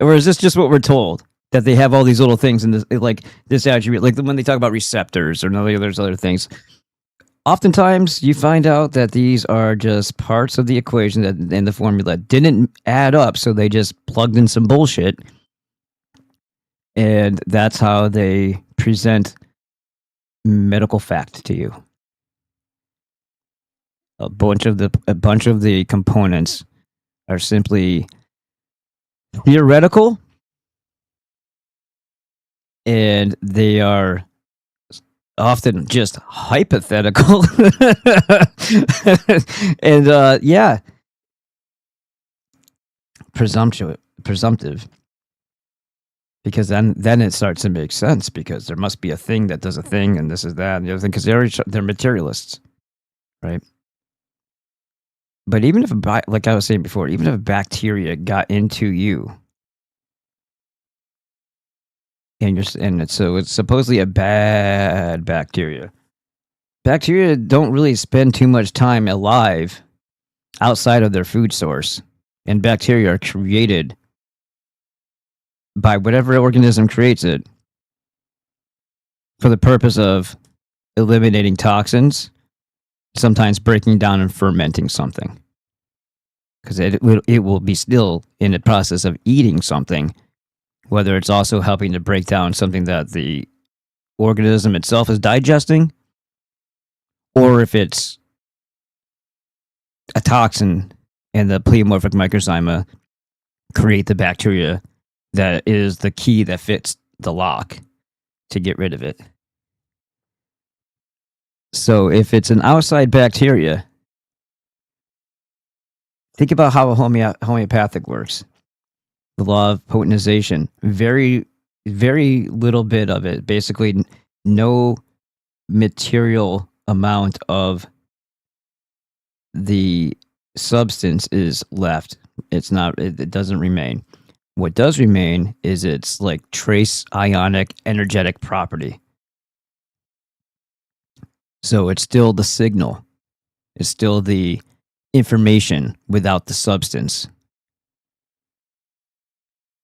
Or is this just what we're told? That they have all these little things in this attribute, like when they talk about receptors or there's other things. Oftentimes, you find out that these are just parts of the equation that in the formula didn't add up, so they just plugged in some bullshit, and that's how they present medical fact to you. A bunch of the components are simply theoretical, and they are often just hypothetical. And presumptive, because then it starts to make sense, because there must be a thing that does a thing, and this is that and the other thing, because they're materialists, right? But even if, like I was saying before, even if bacteria got into you, so it's supposedly a bad bacteria. Bacteria don't really spend too much time alive outside of their food source, and bacteria are created by whatever organism creates it for the purpose of eliminating toxins, sometimes breaking down and fermenting something, because it will be still in the process of eating something, whether it's also helping to break down something that the organism itself is digesting, or if it's a toxin and the pleomorphic microzyma create the bacteria that is the key that fits the lock to get rid of it. So if it's an outside bacteria, think about how homeopathic works. The law of potentization. Very, very little bit of it. Basically, no material amount of the substance is left. It doesn't remain. What does remain is its like trace ionic energetic property. So it's still the signal. It's still the information without the substance.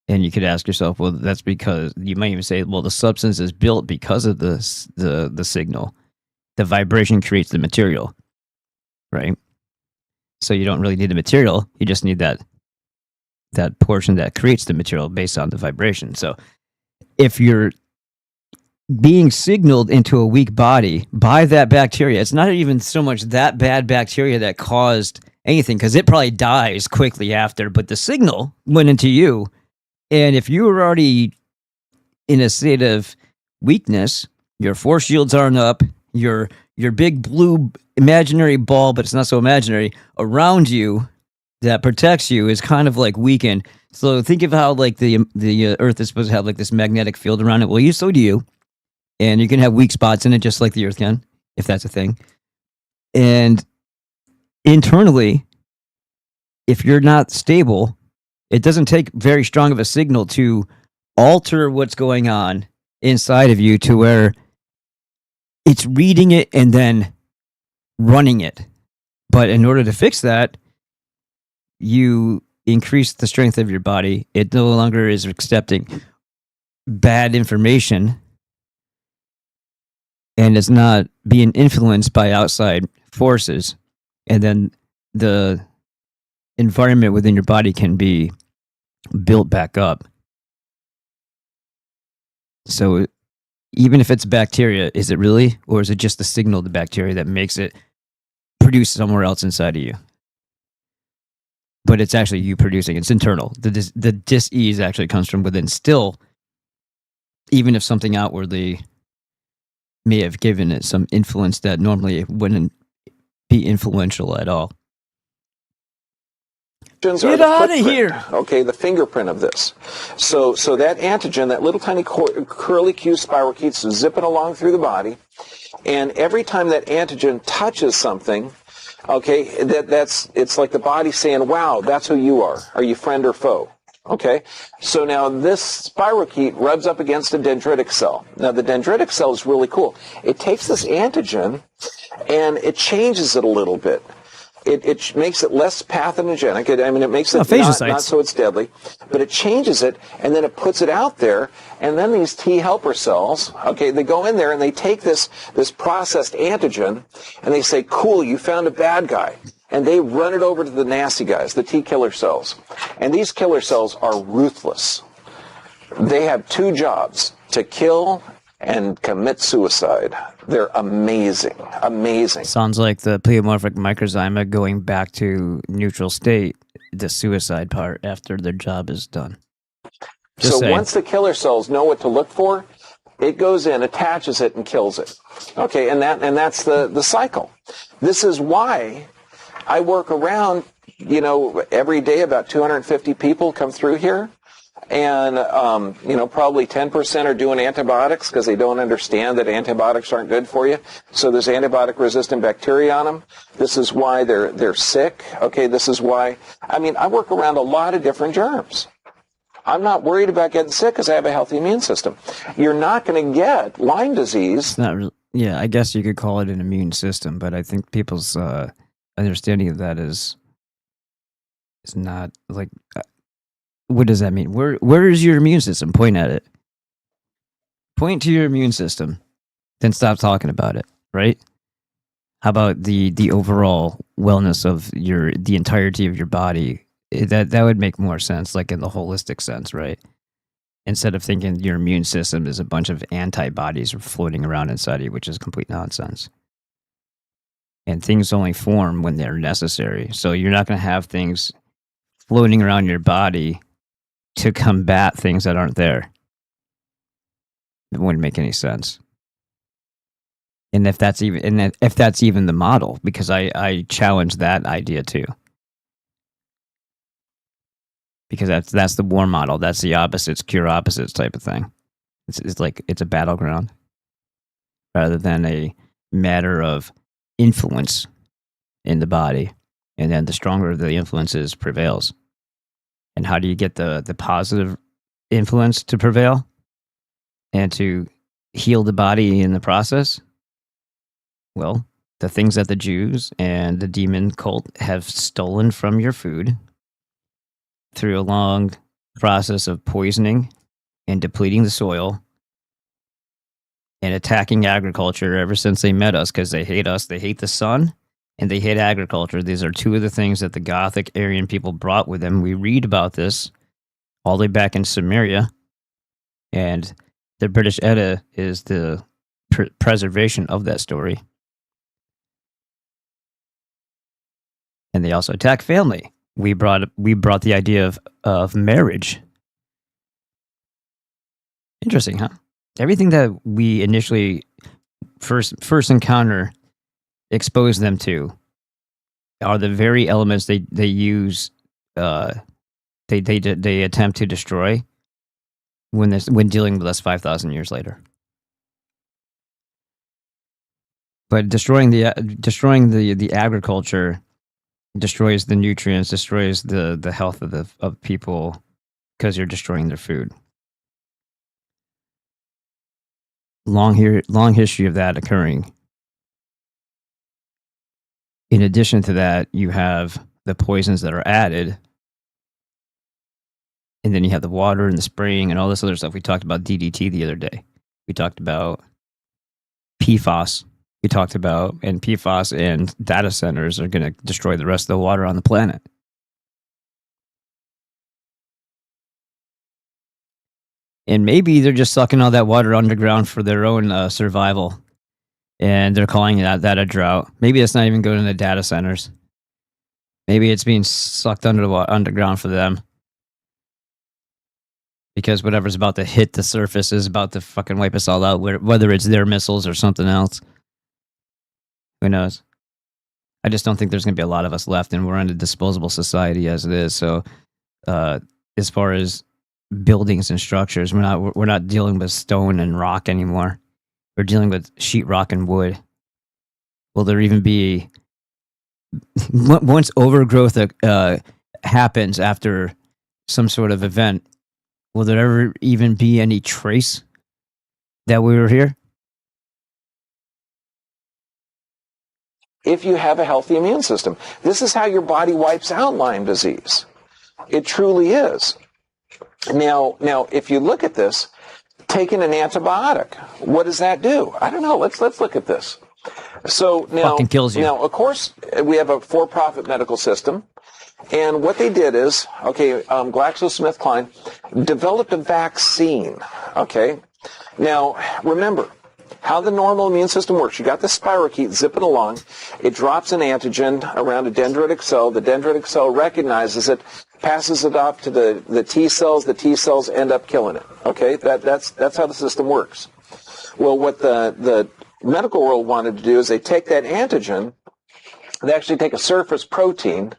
And you could ask yourself, well, that's because you might even say, well, the substance is built because of the signal. The vibration creates the material, right? So you don't really need the material. You just need that that portion that creates the material based on the vibration. So if you're being signaled into a weak body by that bacteria, it's not even so much that bad bacteria that caused anything, because it probably dies quickly after, but the signal went into you. And if you were already in a state of weakness, your force shields aren't up, your big blue imaginary ball, but it's not so imaginary, around you that protects you is kind of like weakened. So think of how like the Earth is supposed to have like this magnetic field around it. Well, so do you. And you can have weak spots in it just like the Earth can, if that's a thing. And internally, if you're not stable, it doesn't take very strong of a signal to alter what's going on inside of you to where it's reading it and then running it. But in order to fix that, you increase the strength of your body. It no longer is accepting bad information, and it's not being influenced by outside forces. And then the environment within your body can be built back up. So even if it's bacteria, is it really? Or is it just the signal of the bacteria that makes it produce somewhere else inside of you? But it's actually you producing. It's internal. The dis-ease actually comes from within. Still, even if something outwardly may have given it some influence that normally it wouldn't be influential at all. Get out of here! Okay, the fingerprint of this. So that antigen, that little tiny curly-Q spirochetes zipping along through the body, and every time that antigen touches something, okay, it's like the body saying, "Wow, that's who you are. Are you friend or foe?" Okay, so now this spirochete rubs up against a dendritic cell. Now the dendritic cell is really cool. It takes this antigen and it changes it a little bit. It makes it less pathogenic. It makes it not so it's deadly, but it changes it, and then it puts it out there, and then these T helper cells, okay, they go in there and they take this processed antigen, and they say, "Cool, you found a bad guy." And they run it over to the nasty guys, the T killer cells. And these killer cells are ruthless. They have two jobs: to kill and commit suicide. They're amazing. Amazing. Sounds like the pleomorphic microzyma going back to neutral state, the suicide part after their job is done. Once the killer cells know what to look for, it goes in, attaches it, and kills it. Okay, and that's the cycle. This is why I work around, every day about 250 people come through here. And, probably 10% are doing antibiotics because they don't understand that antibiotics aren't good for you. So there's antibiotic-resistant bacteria on them. This is why they're sick. Okay, this is why. I work around a lot of different germs. I'm not worried about getting sick because I have a healthy immune system. You're not going to get Lyme disease. It's not really, yeah, I guess you could call it an immune system, but I think people's understanding of that is not like... what does that mean? Where is your immune system? Point at it. Point to your immune system. Then stop talking about it, right? How about the overall wellness of the entirety of your body? That would make more sense, like in the holistic sense, right? Instead of thinking your immune system is a bunch of antibodies floating around inside of you, which is complete nonsense. And things only form when they're necessary. So you're not going to have things floating around your body to combat things that aren't there. It wouldn't make any sense. And if that's even the model, because I challenge that idea too. Because that's the war model. That's the opposites cure opposites type of thing. It's like it's a battleground rather than a matter of influence in the body. And then the stronger the influence is prevails. And how do you get the positive influence to prevail and to heal the body in the process? Well, the things that the Jews and the demon cult have stolen from your food through a long process of poisoning and depleting the soil and attacking agriculture ever since they met us because they hate us. They hate the sun and they hate agriculture. These are two of the things that the Gothic Aryan people brought with them. We read about this all the way back in Sumeria, and the British Edda is the preservation of that story. And they also attack family. We brought the idea of marriage. Interesting, huh? Everything that we initially first encounter, expose them to, are the very elements they use. They attempt to destroy when dealing with us 5,000 years later. But destroying the agriculture destroys the nutrients, destroys the health of people, because you're destroying their food. Long history of that occurring. In addition to that, you have the poisons that are added, and then you have the water and the spraying and all this other stuff. We talked about DDT the other day. We talked about PFAS. We talked about, and PFAS and data centers are going to destroy the rest of the water on the planet. And maybe they're just sucking all that water underground for their own survival. And they're calling that a drought. Maybe it's not even going to the data centers. Maybe it's being sucked underground for them. Because whatever's about to hit the surface is about to fucking wipe us all out, whether it's their missiles or something else. Who knows? I just don't think there's going to be a lot of us left, and we're in a disposable society as it is. So as far as buildings and structures, we're not dealing with stone and rock anymore. We're dealing with sheetrock and wood. Will there even be, once overgrowth happens after some sort of event, will there ever even be any trace that we were here? If you have a healthy immune system, this is how your body wipes out Lyme disease. It truly is. Now, if you look at this, taking an antibiotic, what does that do? I don't know. Let's look at this. So now, fucking kills you. Now, of course, we have a for-profit medical system, and what they did is, GlaxoSmithKline developed a vaccine. Okay, now remember how the normal immune system works. You got the spirochete zipping along. It drops an antigen around a dendritic cell. The dendritic cell recognizes it, passes it off to the T cells. The T cells end up killing it. Okay, that's how the system works. Well, what the medical world wanted to do is they take that antigen, they actually take a surface protein,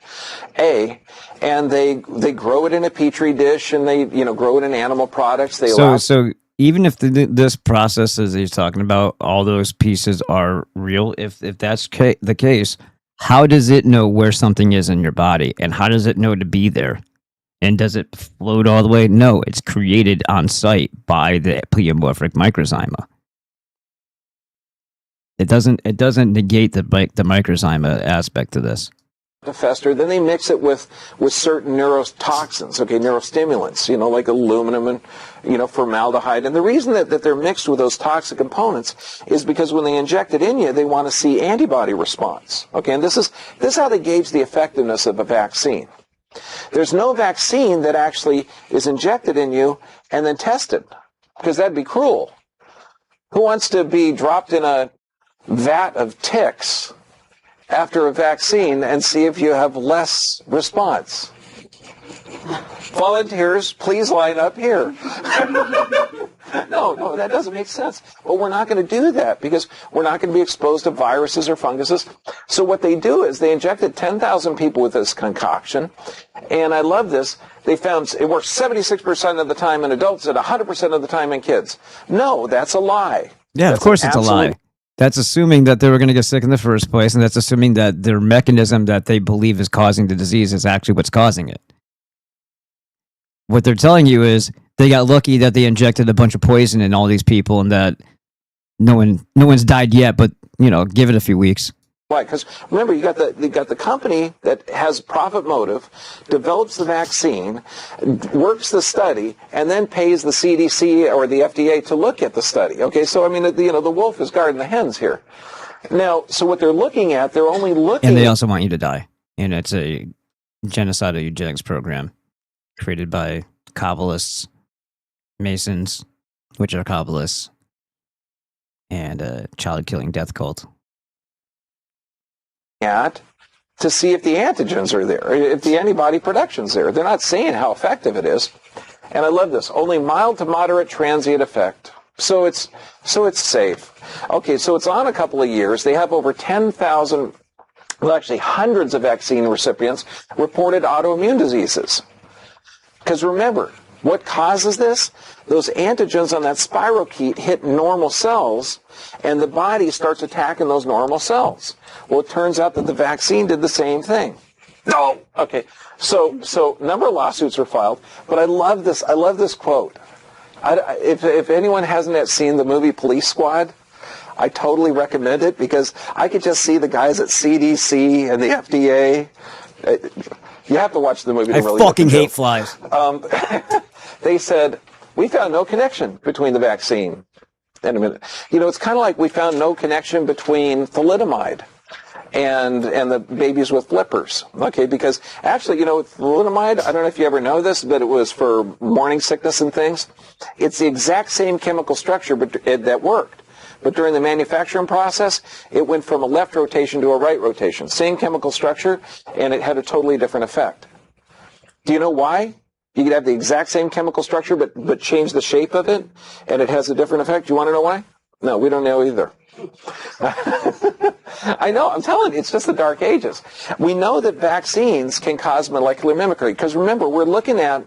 and they grow it in a petri dish, and they grow it in animal products. So even if this process, as he's talking about, all those pieces are real, if that's the case, how does it know where something is in your body? And how does it know to be there? And does it float all the way? No, it's created on site by the pleomorphic microzyma. It doesn't negate the microzyma aspect of this. To fester, then they mix it with certain neurotoxins, neurostimulants, like aluminum and, formaldehyde. And the reason that they're mixed with those toxic components is because when they inject it in you, they want to see antibody response. Okay, and this is how they gauge the effectiveness of a vaccine. There's no vaccine that actually is injected in you and then tested, because that'd be cruel. Who wants to be dropped in a vat of ticks after a vaccine and see if you have less response? Volunteers, please line up here. No, that doesn't make sense. Well, we're not going to do that because we're not going to be exposed to viruses or funguses. So what they do is they injected 10,000 people with this concoction, and I love this. They found it works 76% of the time in adults and 100% of the time in kids. No, that's a lie. Yeah, of course it's a lie. That's assuming that they were going to get sick in the first place, and that's assuming that their mechanism that they believe is causing the disease is actually what's causing it. What they're telling you is they got lucky that they injected a bunch of poison in all these people, and that no one's died yet. But give it a few weeks. Why? Because remember, you got the company that has profit motive, develops the vaccine, works the study, and then pays the CDC or the FDA to look at the study. Okay, so I mean, the wolf is guarding the hens here. Now, so what they're looking at, they're only looking And they also want you to die. And it's a genocidal eugenics program created by Kabbalists, Masons, which are Kabbalists, and a child-killing death cult. at to see if the antigens are there, if the antibody production's there. They're not saying how effective it is. And I love this. Only mild to moderate transient effect. So it's safe. Okay, so it's on a couple of years. They have over 10,000, well, actually hundreds of vaccine recipients reported autoimmune diseases. Because remember, what causes this? Those antigens on that spirochete hit normal cells, and the body starts attacking those normal cells. Well, it turns out that the vaccine did the same thing. No. Okay. So a number of lawsuits were filed, but I love this. I love this quote. If anyone hasn't yet seen the movie Police Squad, I totally recommend it because I could just see the guys at CDC and the FDA. You have to watch the movie to really fucking get the hate joke. flies. They said, we found no connection between the vaccine and a minute. You know, it's kind of like we found no connection between thalidomide and the babies with flippers. Okay, because actually, you know, thalidomide, I don't know if you ever know this, but it was for morning sickness and things. It's the exact same chemical structure that worked. But during the manufacturing process, it went from a left rotation to a right rotation. Same chemical structure, and it had a totally different effect. Do you know why? You could have the exact same chemical structure, but change the shape of it, and it has a different effect. Do you want to know why? No, we don't know either. I know, I'm telling you, it's just the dark ages. We know that vaccines can cause molecular mimicry, because remember, we're looking at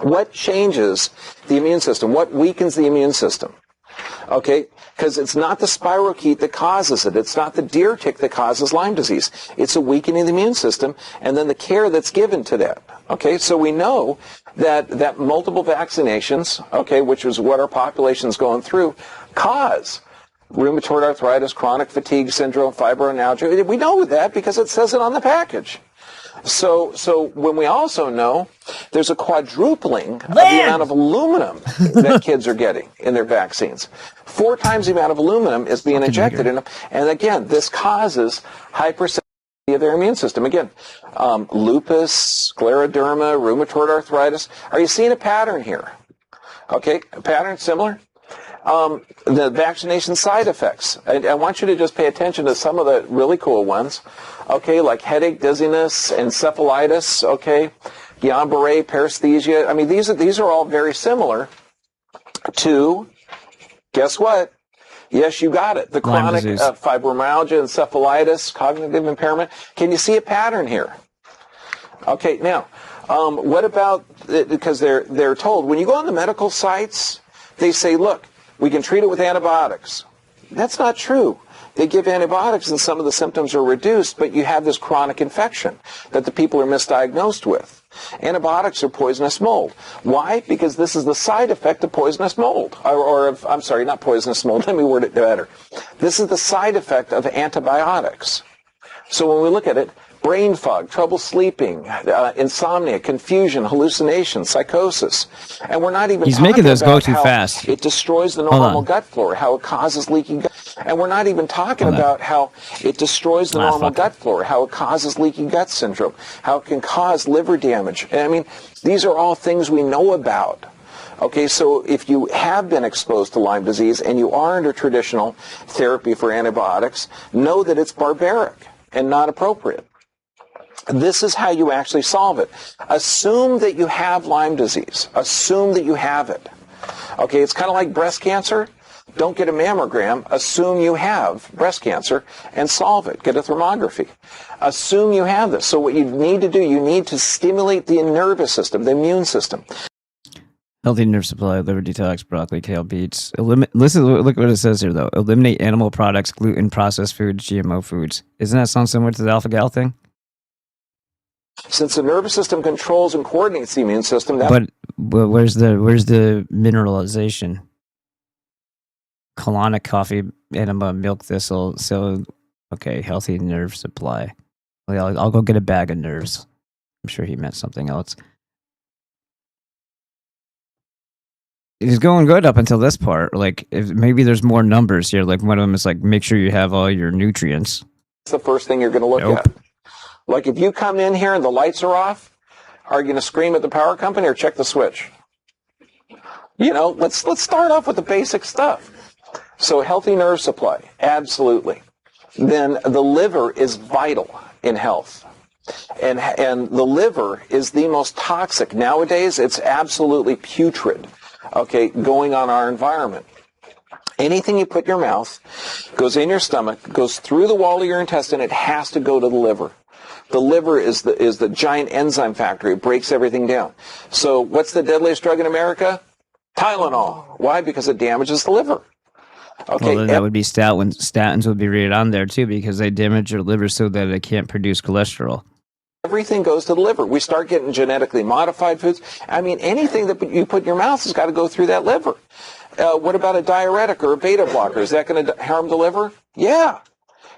what changes the immune system, what weakens the immune system. Okay? Because it's not the spirochete that causes it. It's not the deer tick that causes Lyme disease. It's a weakening of the immune system, and then the care that's given to that. Okay? So we know that multiple vaccinations, okay, which is what our population's going through, cause rheumatoid arthritis, chronic fatigue syndrome, fibromyalgia. We know that because it says it on the package. So when we also know there's a quadrupling of the amount of aluminum that kids are getting in their vaccines. 4 times the amount of aluminum is being injected in them. And again, this causes hypersensitivity of their immune system. Again, lupus, scleroderma, rheumatoid arthritis. Are you seeing a pattern here? Okay, a pattern similar? The vaccination side effects. I want you to just pay attention to some of the really cool ones. Okay, like headache, dizziness, encephalitis, okay, Guillain-Barré, paresthesia. I mean, these are all very similar to, guess what? Yes, you got it. The chronic fibromyalgia, encephalitis, cognitive impairment. Can you see a pattern here? Okay, now, what about, because they're told, when you go on the medical sites, they say, look, we can treat it with antibiotics. That's not true. They give antibiotics and some of the symptoms are reduced, but you have this chronic infection that the people are misdiagnosed with. Antibiotics are poisonous mold. Why? Because this is the side effect of poisonous mold. I'm sorry, not poisonous mold. Let me word it better. This is the side effect of antibiotics. So when we look at it, brain fog, trouble sleeping, insomnia, confusion, hallucination, psychosis. And we're not even He's talking making those about go too how fast. it destroys the normal gut flora, how it causes leaky gut. And we're not even talking about how it destroys the normal gut flora, how it causes leaky gut syndrome, how it can cause liver damage. I mean, these are all things we know about. Okay, so if you have been exposed to Lyme disease and you are under traditional therapy for antibiotics, know that it's barbaric and not appropriate. This is how you actually solve it. Assume that you have Lyme disease. Assume that you have it. Okay, it's kind of like breast cancer. Don't get a mammogram. Assume you have breast cancer and solve it. Get a thermography. Assume you have this. So what you need to do, you need to stimulate the nervous system, the immune system. Healthy nerve supply, liver detox, broccoli, kale, beets. Listen, look what it says here, though. Eliminate animal products, gluten, processed foods, GMO foods. Isn't that sound similar to the alpha-gal thing? Since the nervous system controls and coordinates the immune system, but where's the mineralization? Colonic, coffee, enema, milk thistle. So, okay, healthy nerve supply. Well, I'll go get a bag of nerves. I'm sure he meant something else. He's going good up until this part. Like, if maybe there's more numbers here. Like, one of them is like, make sure you have all your nutrients. It's the first thing you're going to look Nope. at. Like, if you come in here and the lights are off, are you going to scream at the power company or check the switch? You know, let's start off with the basic stuff. So, healthy nerve supply, absolutely. Then the liver is vital in health. And the liver is the most toxic. Nowadays, it's absolutely putrid, okay, going on our environment. Anything you put in your mouth goes in your stomach, goes through the wall of your intestine, it has to go to the liver. The liver is the giant enzyme factory. It breaks everything down. So what's the deadliest drug in America? Tylenol. Why? Because it damages the liver. Okay. Well, then that would be statins. Statins would be rated on there too because they damage your liver so that it can't produce cholesterol. Everything goes to the liver. We start getting genetically modified foods. I mean, anything that you put in your mouth has got to go through that liver. What about a diuretic or a beta blocker? Is that going to harm the liver? Yeah.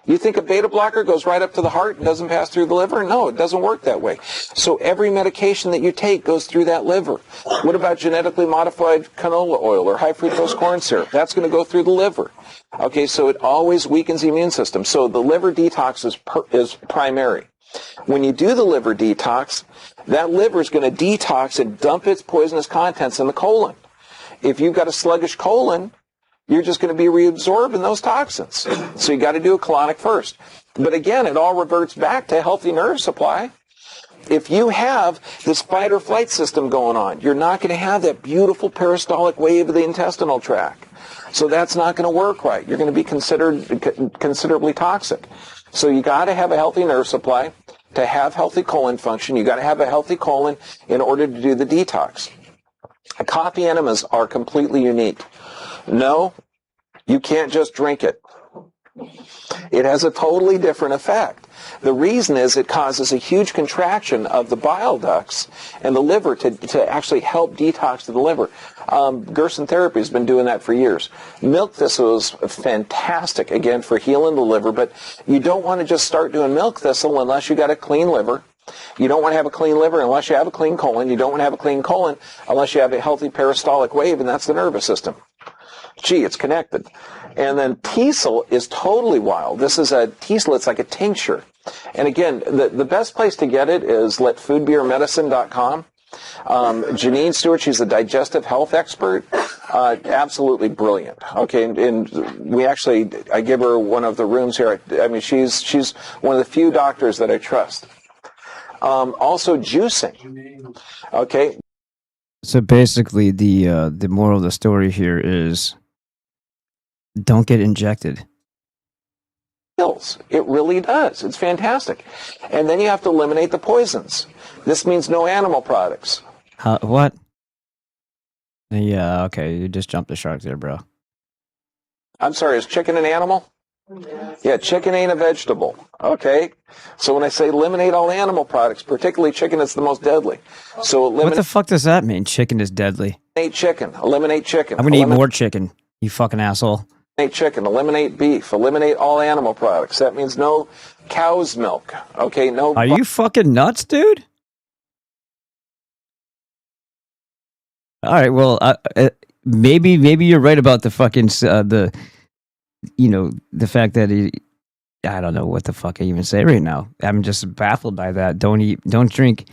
You think a beta blocker goes right up to the heart and doesn't pass through the liver? No, it doesn't work that way. So every medication that you take goes through that liver. What about genetically modified canola oil or high fructose corn syrup? That's going to go through the liver. Okay, so it always weakens the immune system. So the liver detox is primary. When you do the liver detox, that liver is going to detox and dump its poisonous contents in the colon. If you've got a sluggish colon, you're just going to be reabsorbing those toxins. So you got to do a colonic first. But again, it all reverts back to healthy nerve supply. If you have this fight or flight system going on, you're not going to have that beautiful peristaltic wave of the intestinal tract. So that's not going to work right. You're going to be considerably toxic. So you got to have a healthy nerve supply to have healthy colon function. You got to have a healthy colon in order to do the detox. Coffee enemas are completely unique. No, you can't just drink it. It has a totally different effect. The reason is it causes a huge contraction of the bile ducts and the liver to actually help detox the liver. Gerson therapy has been doing that for years. Milk thistle is fantastic, again, for healing the liver, but you don't want to just start doing milk thistle unless you got a clean liver. You don't want to have a clean liver unless you have a clean colon. You don't want to have a clean colon unless you have a healthy peristaltic wave, and that's the nervous system. Gee, it's connected. And then teasel is totally wild. This is a teasel, it's like a tincture. And again, the best place to get it is letfoodbeermedicine.com. Janine Stewart, she's a digestive health expert. Absolutely brilliant. Okay, and I give her one of the rooms here. I mean, she's one of the few doctors that I trust. Also juicing. Okay. So basically, the moral of the story here is don't get injected. It really does. It's fantastic. And then you have to eliminate the poisons. This means no animal products. What? Yeah, okay. You just jumped the shark there, bro. I'm sorry, is chicken an animal? Yeah, chicken ain't a vegetable. Okay. So when I say eliminate all animal products, particularly chicken, it's the most deadly. So what the fuck does that mean? Chicken is deadly. Eliminate chicken. Eliminate chicken. I'm gonna eat more chicken, you fucking asshole. Eliminate chicken. Eliminate beef. Eliminate all animal products. That means no cow's milk. Okay, no. Are you fucking nuts, dude? All right, well, maybe you're right about the fucking the fact that I don't know what the fuck I even say right now. I'm just baffled by that. Don't drink.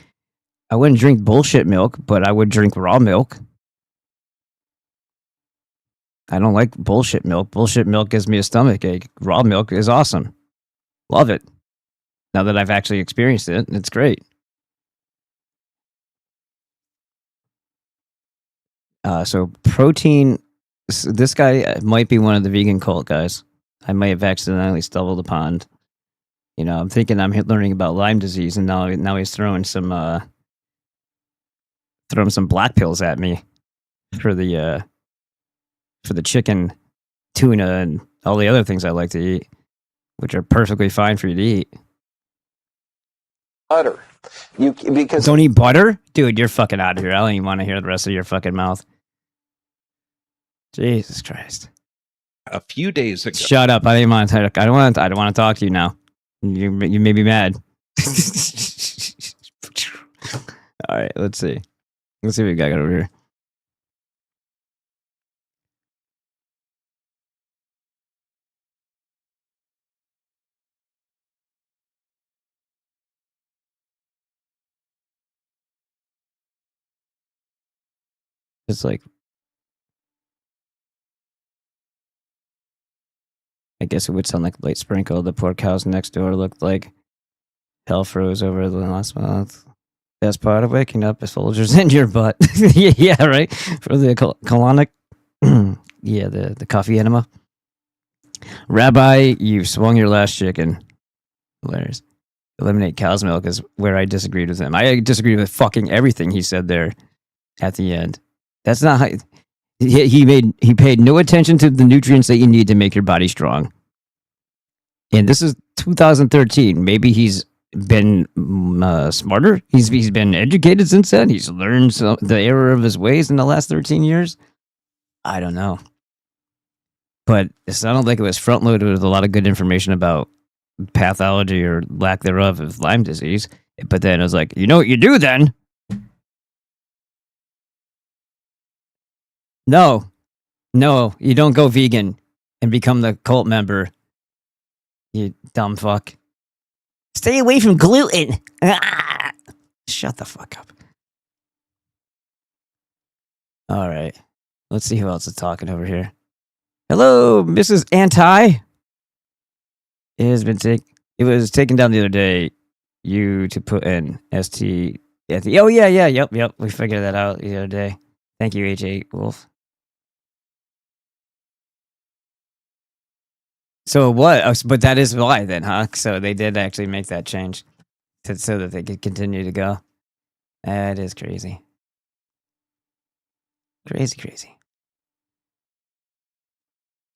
I wouldn't drink bullshit milk, but I would drink raw milk. I don't like bullshit milk. Bullshit milk gives me a stomachache. Raw milk is awesome. Love it. Now that I've actually experienced it, it's great. So protein, this guy might be one of the vegan cult guys. I might have accidentally stumbled upon. I'm thinking I'm learning about Lyme disease, and now he's throwing some black pills at me for the chicken, tuna, and all the other things I like to eat, which are perfectly fine for you to eat. Butter. Because don't eat butter? Dude, you're fucking out of here. I don't even want to hear the rest of your fucking mouth. Jesus Christ. A few days ago. Shut up. I don't want to talk to you now. You may be mad. All right, let's see. Let's see what we got over here. It's like, I guess it would sound like a light sprinkle. The poor cows next door looked like hell froze over the last month. Best part of waking up is Folgers in your butt. Yeah, right? For the colonic. Yeah, the coffee enema. Rabbi, you swung your last chicken. Hilarious. Eliminate cow's milk is where I disagreed with him. I disagreed with fucking everything he said there at the end. That's not how he paid no attention to the nutrients that you need to make your body strong. And this is 2013. Maybe he's been smarter. He's been educated since then. He's learned the error of his ways in the last 13 years. I don't know. But it sounded like it was front loaded with a lot of good information about pathology or lack thereof of Lyme disease. But then it was like, you know what you do then? No, you don't go vegan and become the cult member. You dumb fuck. Stay away from gluten. Ah! Shut the fuck up. All right. Let's see who else is talking over here. Hello, Mrs. Anti. It was taken down the other day. You to put in ST at the. Oh yeah, yep. We figured that out the other day. Thank you, H8 Wolf. So what? But that is why then, huh? So they did actually make that change so that they could continue to go. That is crazy. Crazy.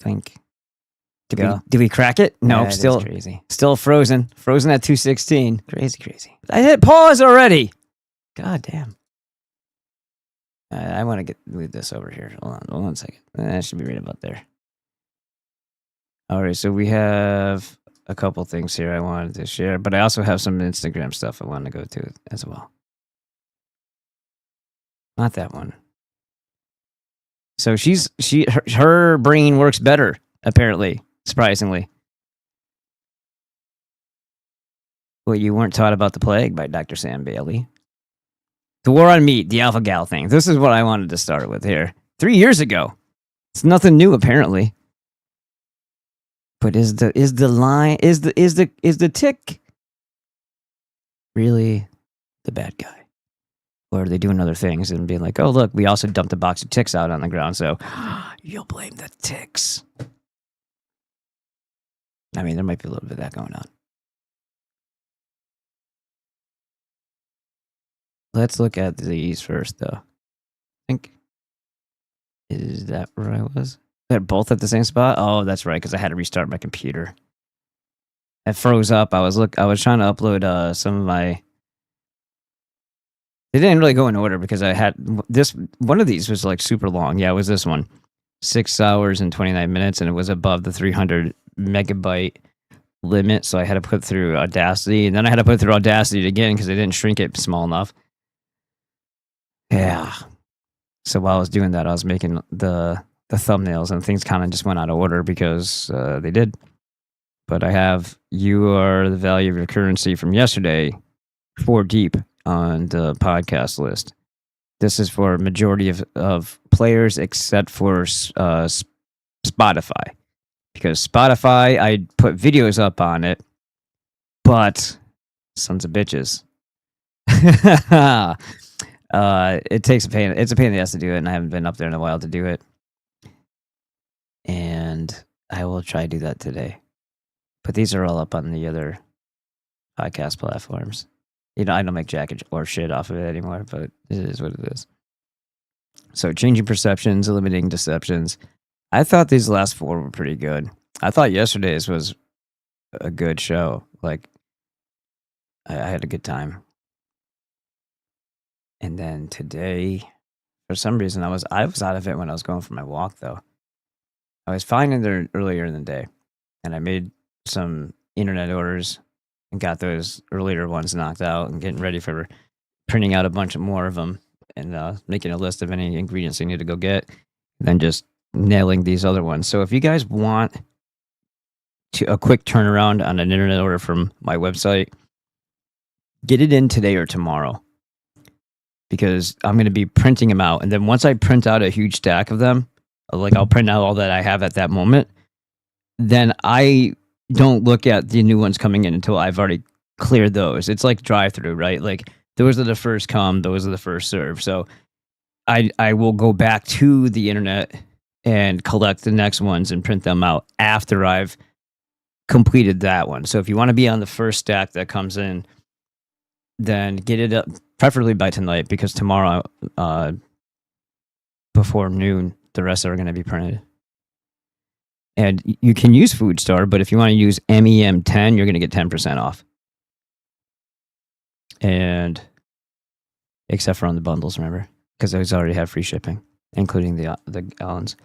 Think. Did we crack it? No, still crazy. Still frozen. Frozen at 216. Crazy. I hit pause already. God damn. I want to move this over here. Hold on 1 second. That should be right about there. All right, so we have a couple things here I wanted to share, but I also have some Instagram stuff I want to go to as well. Not that one. So her brain works better, apparently, surprisingly. What you weren't taught about the plague by Dr. Sam Bailey. The war on meat, the alpha gal thing. This is what I wanted to start with here. 3 years ago. It's nothing new, apparently. But is the tick really the bad guy? Or are they doing other things and being like, oh, look, we also dumped a box of ticks out on the ground, so you'll blame the ticks. I mean, there might be a little bit of that going on. Let's look at these first, though. I think, is that where I was? They're both at the same spot? Oh, that's right, because I had to restart my computer. It froze up. I was trying to upload some of my... They didn't really go in order because I had this. One of these was like super long. Yeah, it was this one. 6 hours and 29 minutes, and it was above the 300 megabyte limit. So I had to put through Audacity, and then I had to put through Audacity again because they didn't shrink it small enough. Yeah. So while I was doing that, I was making the thumbnails, and things kind of just went out of order because they did. But I have "You Are the Value of Your Currency" from yesterday, 4 deep on the podcast list. This is for a majority of players except for Spotify. Because Spotify, I put videos up on it, but sons of bitches. It takes a pain. It's a pain in the ass to do it, and I haven't been up there in a while to do it. And I will try to do that today. But these are all up on the other podcast platforms. You know, I don't make jack or shit off of it anymore, but it is what it is. So changing perceptions, eliminating deceptions. I thought these last 4 were pretty good. I thought yesterday's was a good show. Like, I had a good time. And then today, for some reason, I was out of it when I was going for my walk, though. I was fine in there earlier in the day, and I made some internet orders and got those earlier ones knocked out and getting ready for printing out a bunch more of them and making a list of any ingredients you need to go get, and then just nailing these other ones. So if you guys want a quick turnaround on an internet order from my website, get it in today or tomorrow. because I'm going to be printing them out. And then once I print out a huge stack of them, like I'll print out all that I have at that moment, then I don't look at the new ones coming in until I've already cleared those. It's like drive-through, right? Like those are the first come, those are the first serve. So I will go back to the internet and collect the next ones and print them out after I've completed that one. So if you want to be on the first stack that comes in, then get it up, preferably by tonight, because tomorrow, before noon, the rest are going to be printed. And you can use Food Store, but if you want to use MEM10, you're going to get 10% off. And except for on the bundles, remember, because those already have free shipping, including the gallons.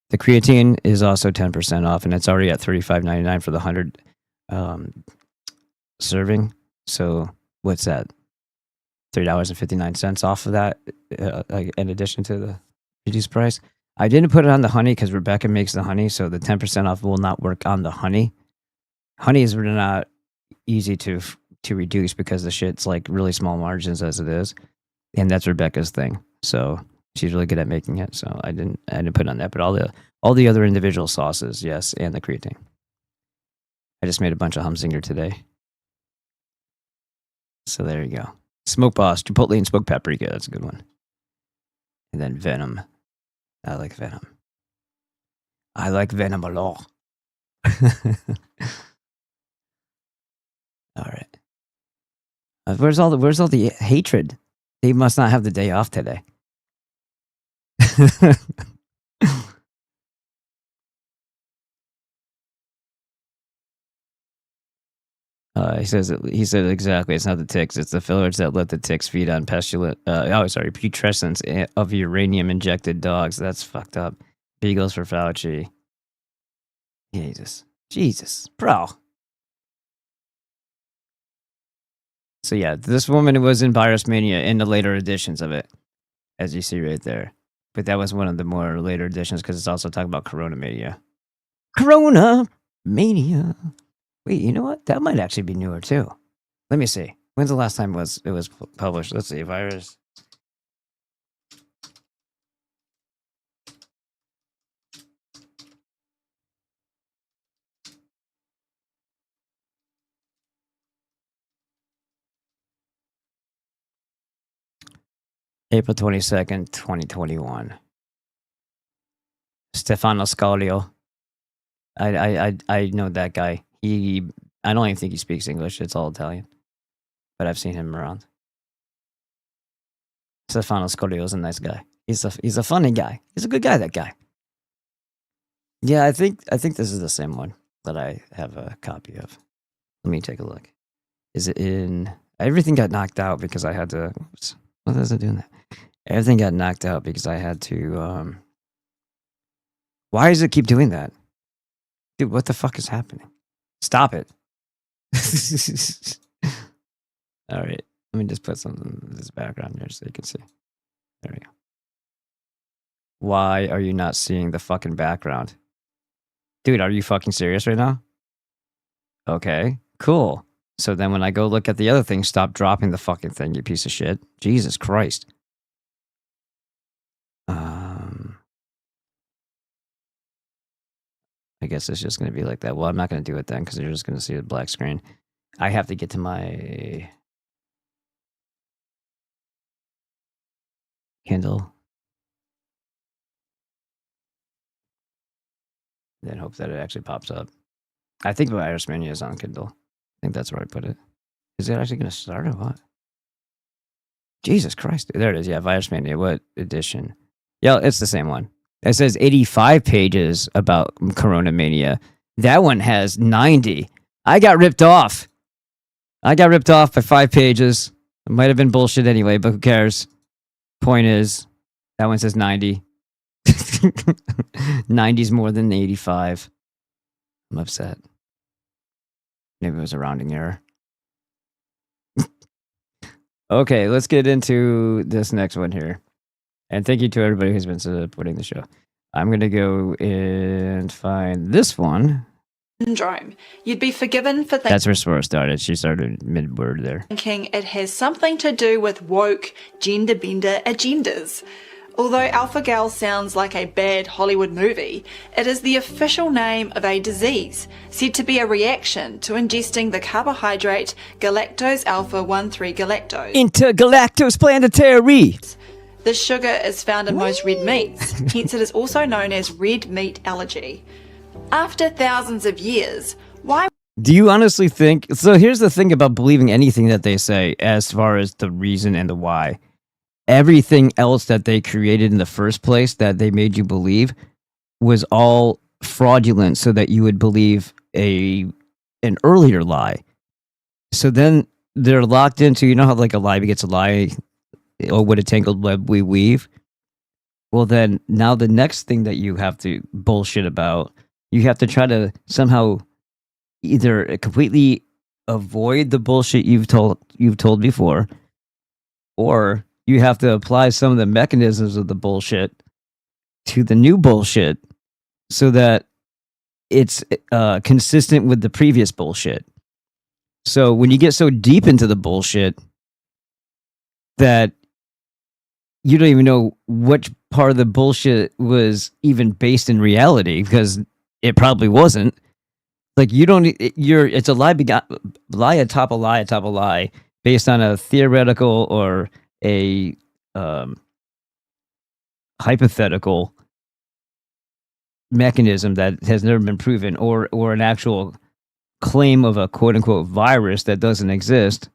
The creatine is also 10% off, and it's already at $35.99 for the 100 serving. So what's that? $3.59 off of that, in addition to the reduced price. I didn't put it on the honey because Rebecca makes the honey, so the 10% off will not work on the honey. Honey is really not easy to reduce because the shit's like really small margins as it is, and that's Rebecca's thing. So she's really good at making it. So I didn't put it on that, but all the other individual sauces, yes, and the creatine. I just made a bunch of Humsinger today. So there you go. Smoke Boss, Chipotle and smoked paprika. That's a good one. And then Venom. I like Venom. I like Venom a lot. All right. Where's all the hatred? They must not have the day off today. He said exactly. It's not the ticks. It's the fillers that let the ticks feed on putrescence of uranium injected dogs. That's fucked up. Beagles for Fauci. Jesus, bro. So yeah, this woman was in Virus Mania in the later editions of it, as you see right there. But that was one of the more later editions because it's also talking about Corona Mania. Corona Mania. Wait, you know what? That might actually be newer too. Let me see. When's the last time it was published? Let's see. Virus. April 22nd, 2021. Stefano Scaglio. I know that guy. I don't even think he speaks English. It's all Italian. But I've seen him around. Stefano Scaglio is a nice guy. He's a funny guy. He's a good guy, that guy. Yeah, I think this is the same one that I have a copy of. Let me take a look. Is it in... Everything got knocked out because I had to... Oops, what is it doing that? Everything got knocked out because I had to... Why does it keep doing that? Dude, what the fuck is happening? Stop it. All right. Let me just put something in this background here so you can see. There we go. Why are you not seeing the fucking background? Dude, are you fucking serious right now? Okay, cool. So then when I go look at the other thing, stop dropping the fucking thing, you piece of shit. Jesus Christ. I guess it's just going to be like that. Well, I'm not going to do it then because you're just going to see a black screen. I have to get to my Kindle. Then hope that it actually pops up. I think Virus Mania is on Kindle. I think that's where I put it. Is it actually going to start or what? Jesus Christ. There it is. Yeah, Virus Mania. What edition? Yeah, it's the same one. It says 85 pages about Corona Mania. That one has 90. I got ripped off. I got ripped off by 5 pages. It might have been bullshit anyway, but who cares? Point is, that one says 90. 90's more than 85. I'm upset. Maybe it was a rounding error. Okay, let's get into this next one here. And thank you to everybody who's been supporting the show. I'm going to go and find this one. syndrome. You'd be forgiven for That's where Spora started. She started mid-word there. thinking it has something to do with woke, gender-bender agendas. Although alpha-gal sounds like a bad Hollywood movie, it is the official name of a disease, said to be a reaction to ingesting the carbohydrate galactose alpha-1,3 galactose. Intergalactose planetary! This sugar is found in most red meats, hence it is also known as red meat allergy. After thousands of years, why Do you honestly think... So here's the thing about believing anything that they say as far as the reason and the why. Everything else that they created in the first place that they made you believe was all fraudulent so that you would believe an earlier lie. So then they're locked into, you know how like a lie begets a lie, oh, what a tangled web we weave? Well then, now the next thing that you have to bullshit about, you have to try to somehow either completely avoid the bullshit you've told before, or you have to apply some of the mechanisms of the bullshit to the new bullshit so that it's consistent with the previous bullshit. So when you get so deep into the bullshit that you don't even know which part of the bullshit was even based in reality, because it probably wasn't. Like you don't, it's a lie atop a lie atop a lie based on a theoretical or a hypothetical mechanism that has never been proven, or an actual claim of a quote unquote virus that doesn't exist.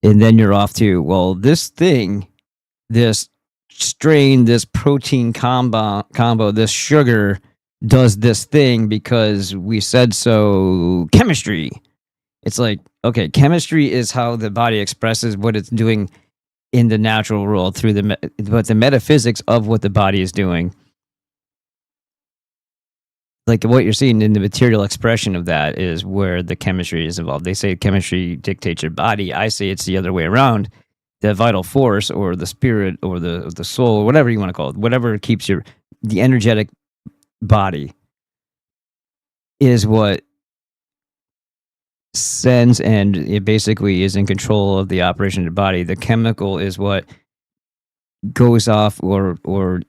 And then you're off to, well, this thing, this strain, this protein combo, this sugar does this thing because we said so. Chemistry. It's like, okay, chemistry is how the body expresses what it's doing in the natural world through but the metaphysics of what the body is doing. Like what you're seeing in the material expression of that is where the chemistry is involved. They say chemistry dictates your body. I say it's the other way around. The vital force or the spirit or the soul, or whatever you want to call it, whatever keeps the energetic body is what sends, and it basically is in control of the operation of the body. The chemical is what goes off or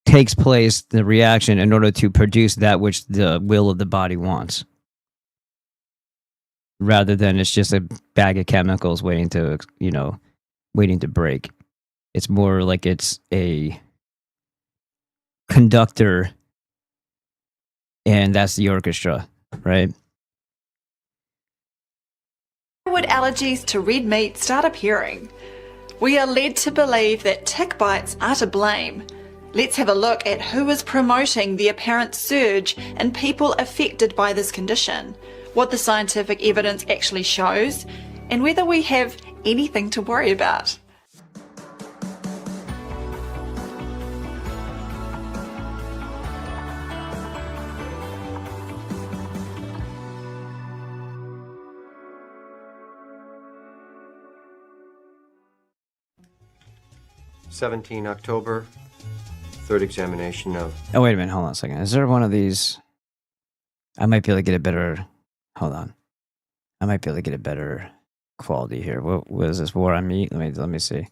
takes place, the reaction, in order to produce that which the will of the body wants, rather than it's just a bag of chemicals waiting to break. It's more like it's a conductor, and that's the orchestra, right? would allergies to red meat start appearing? We are led to believe that tick bites are to blame. Let's have a look at who is promoting the apparent surge in people affected by this condition, what the scientific evidence actually shows, and whether we have anything to worry about. October, third examination of... Oh, wait a minute. Hold on a second. Is there one of these? I might be able to get a better... Hold on. I might be able to get a better quality here. What is this? War on Meat? Let me see.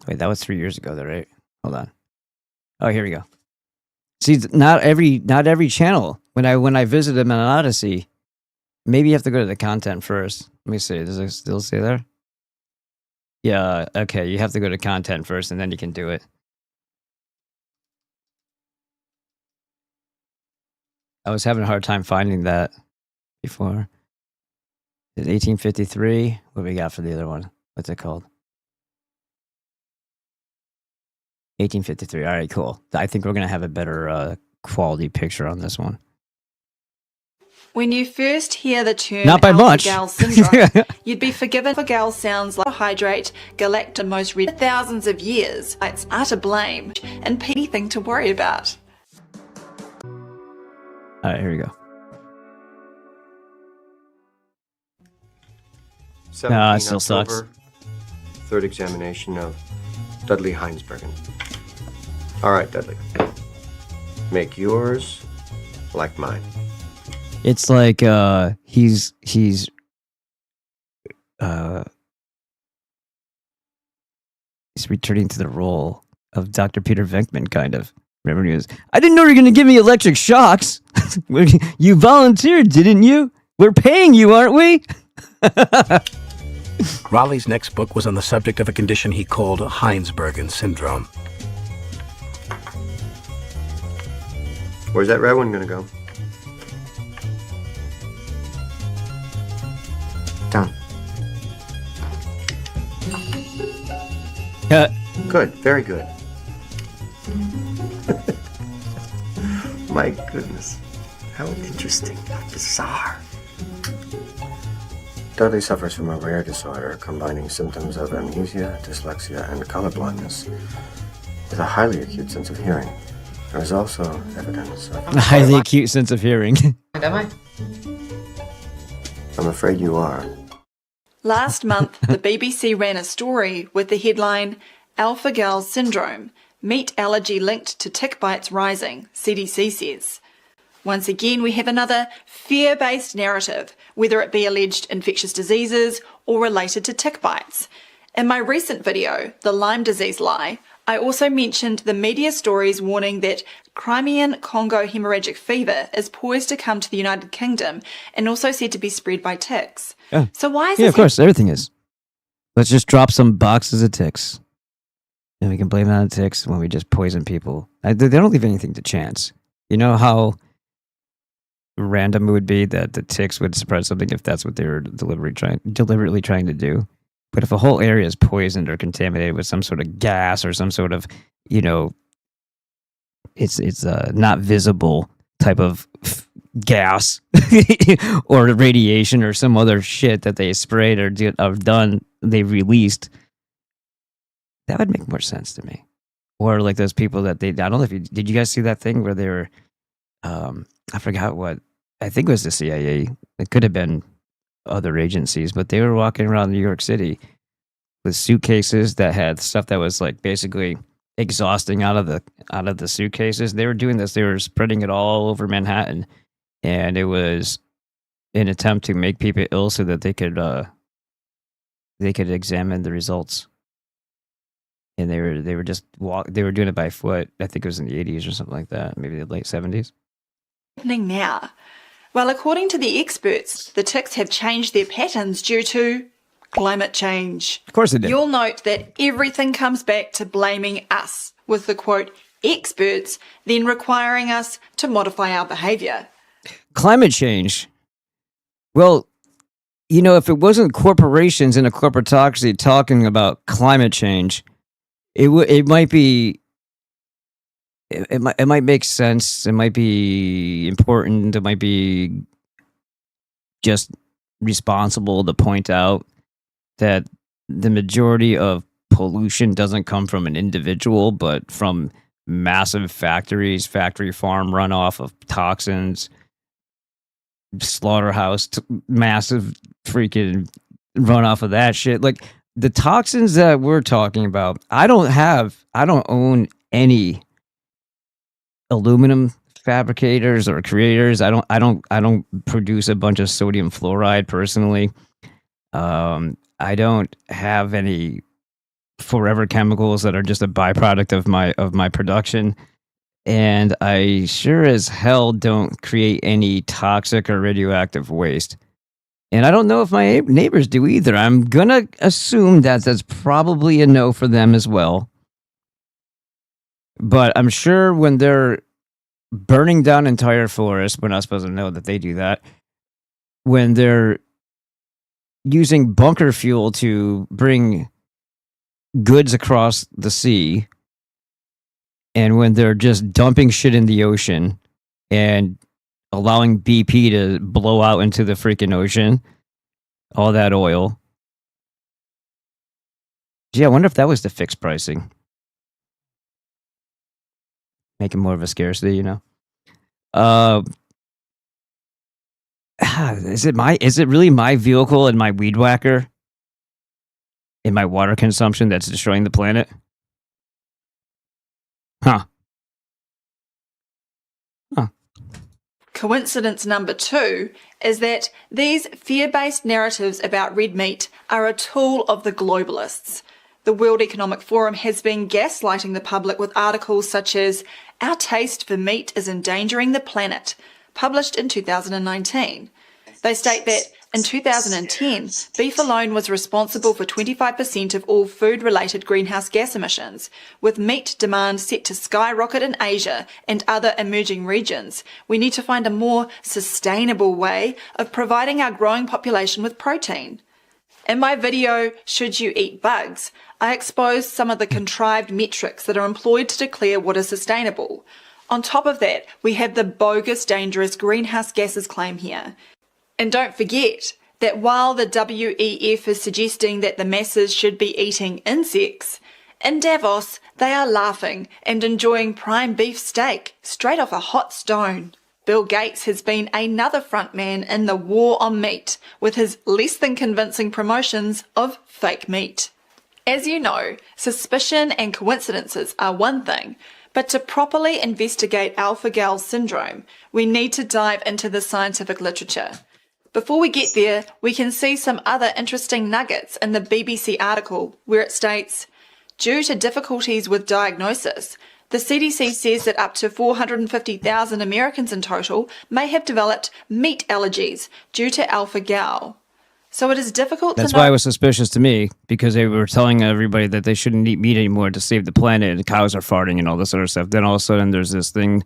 Wait, that was 3 years ago, though, right? Hold on. Oh, here we go. See, not every channel. When I visited them on Odyssey, maybe you have to go to the content first. Let me see. Does it still say there? Yeah, okay. You have to go to content first, and then you can do it. I was having a hard time finding that before. Is it 1853? What do we got for the other one? What's it called? 1853. All right, cool. I think we're going to have a better quality picture on this one. When you first hear the term not by much alpha-gal syndrome, you'd be forgiven. Alpha-gal sounds like carbohydrate, galactose, most read thousands of years. It's are to blame and anything to worry about. All right, here we go. No, it still sucks. Third examination of Dudley Heinsbergen. All right, Dudley. Make yours like mine. It's like he's returning to the role of Dr. Peter Venkman, kind of. Remember he was, I didn't know you were going to give me electric shocks. You volunteered, didn't you? We're paying you, aren't we? Raleigh's next book was on the subject of a condition he called Heinsbergen syndrome. Where's that red one gonna go? Down. Good, very good. My goodness. How interesting, how bizarre. Dudley suffers from a rare disorder combining symptoms of amnesia, dyslexia, and colorblindness with a highly acute sense of hearing. There is also evidence of... A highly acute sense of hearing. Am I? I'm afraid you are. Last month, the BBC ran a story with the headline, Alpha-Gal Syndrome, Meat Allergy Linked to Tick Bites Rising, CDC says. Once again, we have another fear-based narrative, whether it be alleged infectious diseases or related to tick bites. In my recent video, The Lyme Disease Lie, I also mentioned the media stories warning that Crimean Congo hemorrhagic fever is poised to come to the United Kingdom and also said to be spread by ticks. Yeah. So why is Yeah, this... of course, everything is. Let's just drop some boxes of ticks. And we can blame it on the ticks when we just poison people. They don't leave anything to chance. You know how random it would be that the ticks would spread something if that's what they were deliberately trying to do? But if a whole area is poisoned or contaminated with some sort of gas or some sort of, it's not visible type of gas or radiation or some other shit that they sprayed or they released, that would make more sense to me. Or like those people that I don't know if did you guys see that thing where they were, I forgot what, I think it was the CIA. It could have been other agencies, but they were walking around New York City with suitcases that had stuff that was like basically exhausting out of the suitcases. They were doing this. They were spreading it all over Manhattan, and it was an attempt to make people ill so that they could examine the results. And they were doing it by foot. I think it was in the 80s or something like that, maybe the late 70s. Happening now? Well, according to the experts, the ticks have changed their patterns due to climate change. Of course it did. You'll note that everything comes back to blaming us, with the quote, experts then requiring us to modify our behaviour. Climate change. Well, if it wasn't corporations and a corporatocracy talking about climate change, it might be. It might make sense. It might be important. It might be just responsible to point out that the majority of pollution doesn't come from an individual, but from massive factories, factory farm runoff of toxins, slaughterhouse, massive freaking runoff of that shit. Like the toxins that we're talking about, I don't own any aluminum fabricators or creators. I don't produce a bunch of sodium fluoride personally. I don't have any forever chemicals that are just a byproduct of my production, and I sure as hell don't create any toxic or radioactive waste. And I don't know if my neighbors do either. I'm gonna assume that that's probably a no for them as well. But I'm sure when they're burning down entire forests, we're not supposed to know that they do that. When they're using bunker fuel to bring goods across the sea, and when they're just dumping shit in the ocean and allowing BP to blow out into the freaking ocean, all that oil. Gee, I wonder if that was the fixed pricing. Make it more of a scarcity, Is it really my vehicle and my weed whacker and my water consumption that's destroying the planet? Huh. Coincidence number 2 is that these fear-based narratives about red meat are a tool of the globalists. The World Economic Forum has been gaslighting the public with articles such as "Our taste for meat is endangering the planet," published in 2019. They state that in 2010, beef alone was responsible for 25% of all food-related greenhouse gas emissions. With meat demand set to skyrocket in Asia and other emerging regions, we need to find a more sustainable way of providing our growing population with protein. In my video, Should You Eat Bugs?, I exposed some of the contrived metrics that are employed to declare what is sustainable. On top of that, we have the bogus dangerous greenhouse gases claim here. And don't forget that while the WEF is suggesting that the masses should be eating insects, in Davos they are laughing and enjoying prime beef steak straight off a hot stone. Bill Gates has been another frontman in the war on meat with his less than convincing promotions of fake meat. As you know, suspicion and coincidences are one thing, but to properly investigate alpha-gal syndrome, we need to dive into the scientific literature. Before we get there, we can see some other interesting nuggets in the BBC article where it states, due to difficulties with diagnosis, the CDC says that up to 450,000 Americans in total may have developed meat allergies due to alpha-gal. So it is difficult to know. That's why it was suspicious to me, because they were telling everybody that they shouldn't eat meat anymore to save the planet, and cows are farting and all this other stuff. Then all of a sudden there's this thing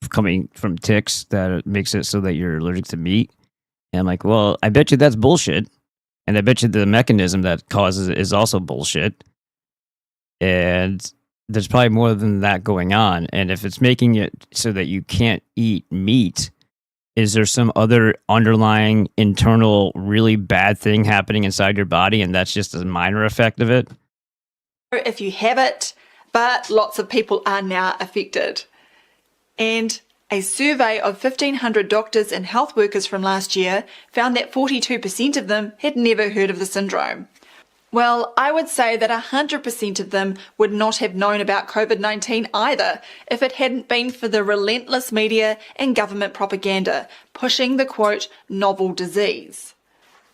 coming from ticks that makes it so that you're allergic to meat. And I'm like, well, I bet you that's bullshit. And I bet you the mechanism that causes it is also bullshit. And there's probably more than that going on. And if it's making it so that you can't eat meat, is there some other underlying internal really bad thing happening inside your body, and that's just a minor effect of it? If you have it, but lots of people are now affected. And a survey of 1,500 doctors and health workers from last year found that 42% of them had never heard of the syndrome. Well, I would say that 100% of them would not have known about COVID-19 either if it hadn't been for the relentless media and government propaganda pushing the, quote, novel disease.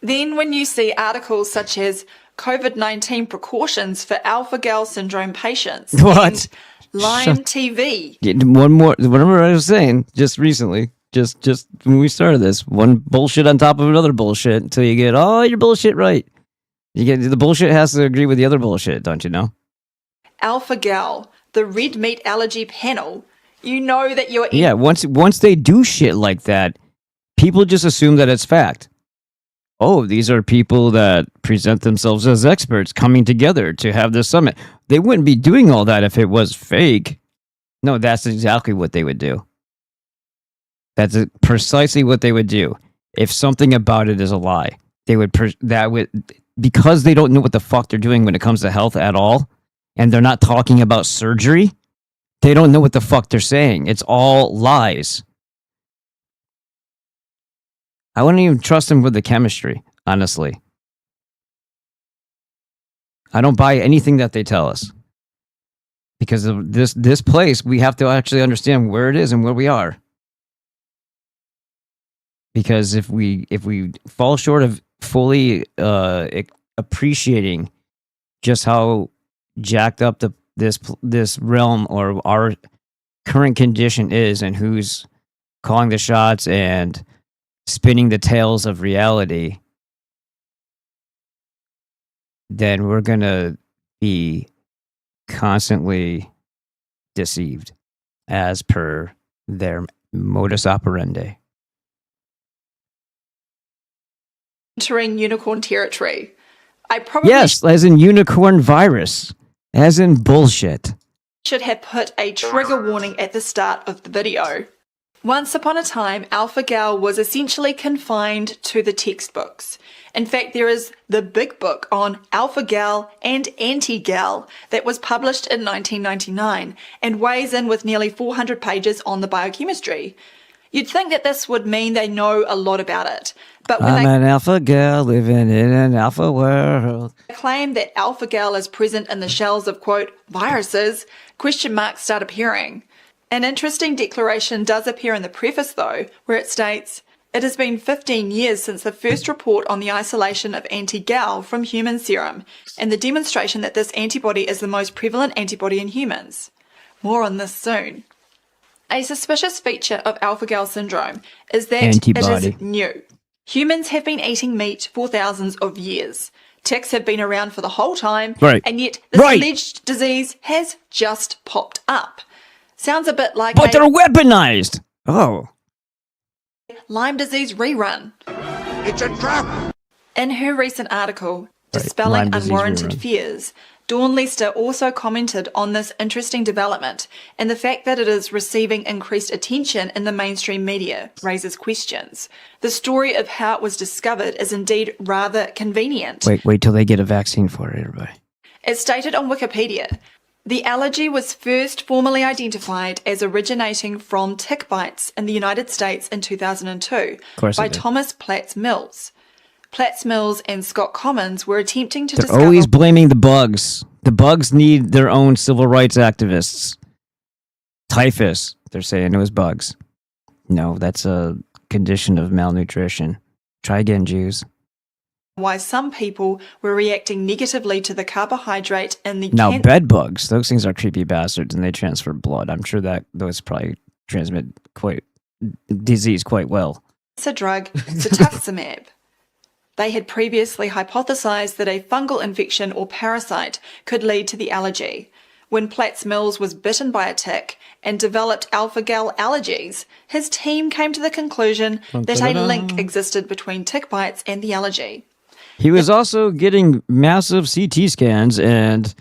Then when you see articles such as COVID-19 precautions for alpha-gal syndrome patients What? and Lyme TV. One more, whatever I was saying just recently, just when we started this, one bullshit on top of another bullshit until you get all your bullshit right. You get the bullshit has to agree with the other bullshit, don't you know? Alpha-gal, the red meat allergy panel. You know that you're... Yeah, once they do shit like that, people just assume that it's fact. Oh, these are people that present themselves as experts coming together to have this summit. They wouldn't be doing all that if it was fake. No, that's exactly what they would do. That's precisely what they would do. If something about it is a lie, they would because they don't know what the fuck they're doing when it comes to health at all, and they're not talking about surgery, they don't know what the fuck they're saying. It's all lies. I wouldn't even trust them with the chemistry, honestly. I don't buy anything that they tell us. Because of this place, we have to actually understand where it is and where we are. Because if we fall short of fully appreciating just how jacked up this realm or our current condition is, and who's calling the shots and spinning the tales of reality, then we're gonna be constantly deceived as per their modus operandi. Entering unicorn territory. I probably Yes, as in unicorn virus, as in bullshit. should have put a trigger warning at the start of the video. Once upon a time, alpha-gal was essentially confined to the textbooks. In fact, there is the big book on alpha-gal and anti-gal that was published in 1999 and weighs in with nearly 400 pages on the biochemistry. You'd think that this would mean they know a lot about it, but when I'm they an alpha girl living in an alpha world. claim that alpha-gal is present in the shells of, quote, viruses, question marks start appearing. An interesting declaration does appear in the preface, though, where it states, "It has been 15 years since the first report on the isolation of anti-gal from human serum and the demonstration that this antibody is the most prevalent antibody in humans. More on this soon." A suspicious feature of alpha-gal syndrome is that Antibody. it is new. Humans have been eating meat for thousands of years. Ticks have been around for the whole time, Right. and yet this Right. alleged disease has just popped up. Sounds a bit like But a they're weaponized. Oh. Lyme disease rerun. It's a trap! In her recent article, Right, Dispelling Lyme disease Unwarranted rerun. Fears, Dawn Lester also commented on this interesting development, and the fact that it is receiving increased attention in the mainstream media raises questions. The story of how it was discovered is indeed rather convenient. Wait till they get a vaccine for it, everybody. As stated on Wikipedia, the allergy was first formally identified as originating from tick bites in the United States in 2002 course by it did. Thomas Platts Mills. Platts Mills and Scott Commons were attempting to They're discover... always blaming the bugs. The bugs need their own civil rights activists. Typhus, they're saying it was bugs. No, that's a condition of malnutrition. Try again, Jews. why some people were reacting negatively to the carbohydrate in the Now, bed bugs, those things are creepy bastards and they transfer blood. I'm sure that those probably transmit disease quite well. cancer drug cetuximab. They had previously hypothesized that a fungal infection or parasite could lead to the allergy. When Platts Mills was bitten by a tick and developed alpha-gal allergies, his team came to the conclusion that a link existed between tick bites and the allergy. He was also getting massive CT scans and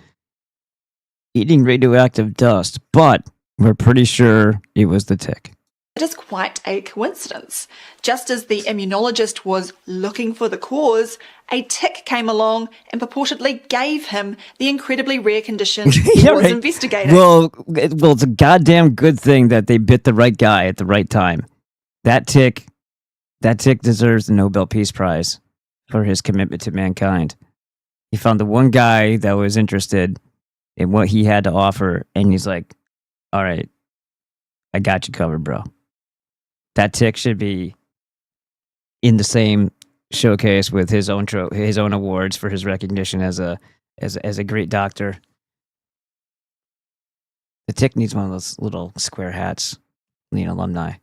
eating radioactive dust, but we're pretty sure it was the tick. It is quite a coincidence. Just as the immunologist was looking for the cause, a tick came along and purportedly gave him the incredibly rare condition he Yeah, was right. investigating. Well, it's a goddamn good thing that they bit the right guy at the right time. That tick deserves the Nobel Peace Prize for his commitment to mankind. He found the one guy that was interested in what he had to offer, and he's like, all right, I got you covered, bro. That tick should be in the same showcase with his own awards for his recognition as a great doctor. The tick needs one of those little square hats, alumni.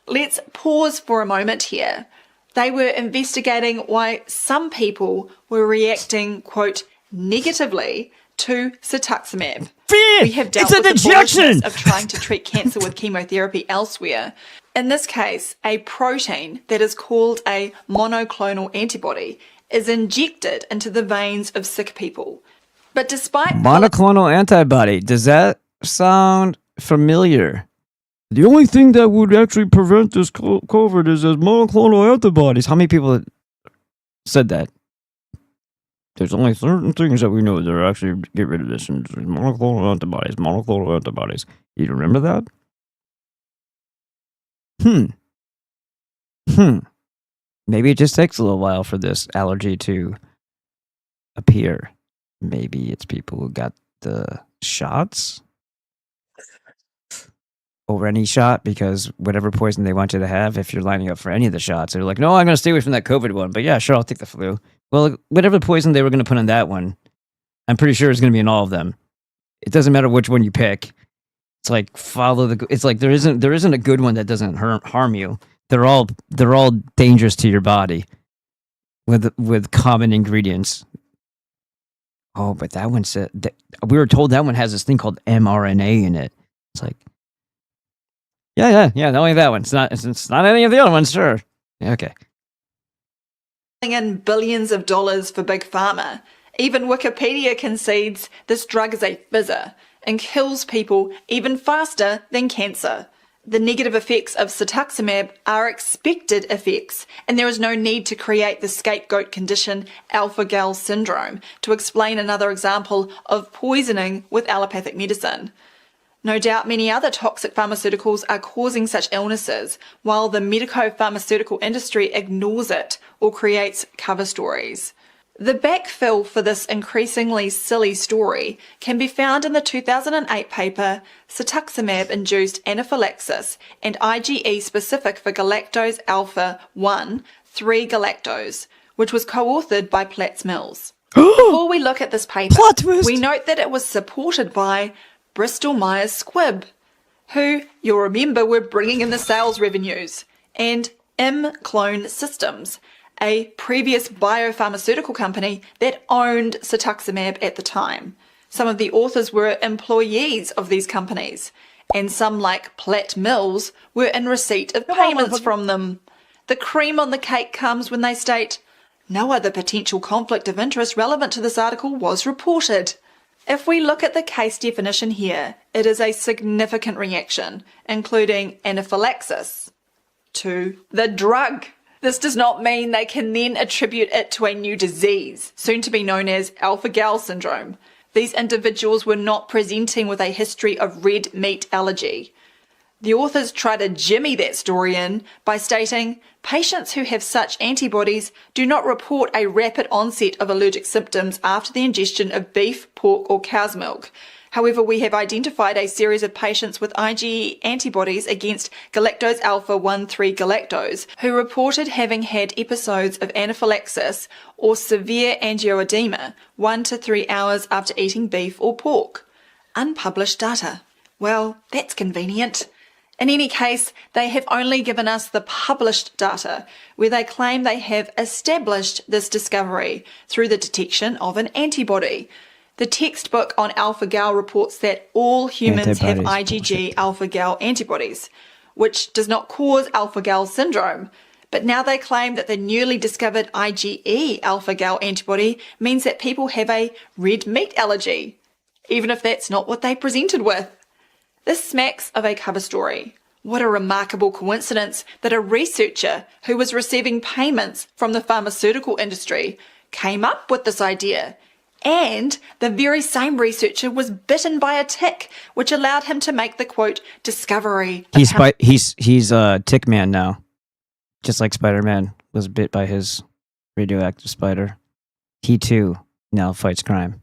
Let's pause for a moment here. They were investigating why some people were reacting, quote, negatively to cetuximab. We have dealt It's an with the injection! bullishness of trying to treat cancer with chemotherapy elsewhere. In this case, a protein that is called a monoclonal antibody is injected into the veins of sick people. But despite Monoclonal antibody. Does that sound familiar? The only thing that would actually prevent this COVID is as monoclonal antibodies. How many people said that? There's only certain things that we know that are actually get rid of this. And monoclonal antibodies, monoclonal antibodies. You remember that? Maybe it just takes a little while for this allergy to appear. Maybe it's people who got the shots over any shot, because whatever poison they want you to have, if you're lining up for any of the shots, they're like, no, I'm going to stay away from that COVID one. But yeah, sure, I'll take the flu. Well, whatever poison they were going to put on that one, I'm pretty sure it's going to be in all of them. It doesn't matter which one you pick. It's like it's like there isn't a good one that doesn't harm you. They're all dangerous to your body with common ingredients. Oh, but that one said we were told that one has this thing called mRNA in it. It's like, yeah. Only that one. It's not any of the other ones. Sure. Yeah, okay. in billions of dollars for Big Pharma. Even Wikipedia concedes this drug is a fizzer and kills people even faster than cancer. The negative effects of cetuximab are expected effects, and there is no need to create the scapegoat condition alpha-gal syndrome to explain another example of poisoning with allopathic medicine. No doubt many other toxic pharmaceuticals are causing such illnesses, while the medico-pharmaceutical industry ignores it or creates cover stories. The backfill for this increasingly silly story can be found in the 2008 paper Cetuximab-Induced Anaphylaxis and IgE Specific for Galactose Alpha 1, 3-galactose, which was co-authored by Platts-Mills. Before we look at this paper, we note that it was supported by Bristol-Myers Squibb, who, you'll remember, were bringing in the sales revenues, and Clone Systems, a previous biopharmaceutical company that owned cetuximab at the time. Some of the authors were employees of these companies, and some, like Platt-Mills, were in receipt of payments from them. The cream on the cake comes when they state, "No other potential conflict of interest relevant to this article was reported." If we look at the case definition here, it is a significant reaction, including anaphylaxis to the drug. This does not mean they can then attribute it to a new disease, soon to be known as alpha-gal syndrome. These individuals were not presenting with a history of red meat allergy. The authors try to jimmy that story in by stating, patients who have such antibodies do not report a rapid onset of allergic symptoms after the ingestion of beef, pork, or cow's milk. However, we have identified a series of patients with IgE antibodies against galactose alpha 1,3-galactose who reported having had episodes of anaphylaxis or severe angioedema 1 to 3 hours after eating beef or pork. Unpublished data. Well, that's convenient. In any case, they have only given us the published data, where they claim they have established this discovery through the detection of an antibody. The textbook on alpha-gal reports that all humans have IgG alpha-gal antibodies, which does not cause alpha-gal syndrome. But now they claim that the newly discovered IgE alpha-gal antibody means that people have a red meat allergy, even if that's not what they presented with. This smacks of a cover story. What a remarkable coincidence that a researcher who was receiving payments from the pharmaceutical industry came up with this idea. And the very same researcher was bitten by a tick, which allowed him to make the, quote, discovery. He's a tick man now. Just like Spider-Man was bit by his radioactive spider. He, too, now fights crime.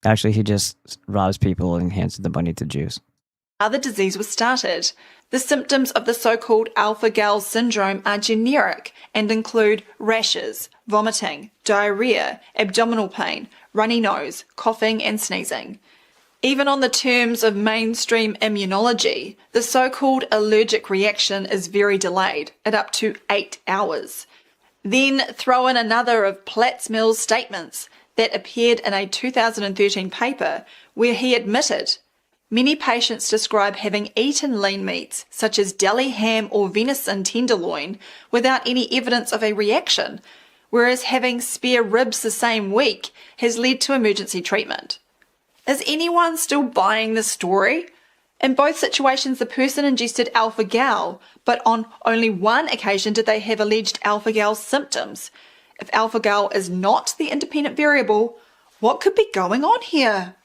Actually, he just robs people and hands the money to Jews. How the disease was started. The symptoms of the so-called alpha-gal syndrome are generic and include rashes, vomiting, diarrhea, abdominal pain, runny nose, coughing and sneezing. Even on the terms of mainstream immunology, the so-called allergic reaction is very delayed, at up to 8 hours. Then throw in another of Platts-Mills' statements that appeared in a 2013 paper where he admitted many patients describe having eaten lean meats, such as deli ham or venison tenderloin, without any evidence of a reaction, whereas having spare ribs the same week has led to emergency treatment. Is anyone still buying this story? In both situations, the person ingested alpha-gal, but on only one occasion did they have alleged alpha-gal symptoms. If alpha-gal is not the independent variable, what could be going on here?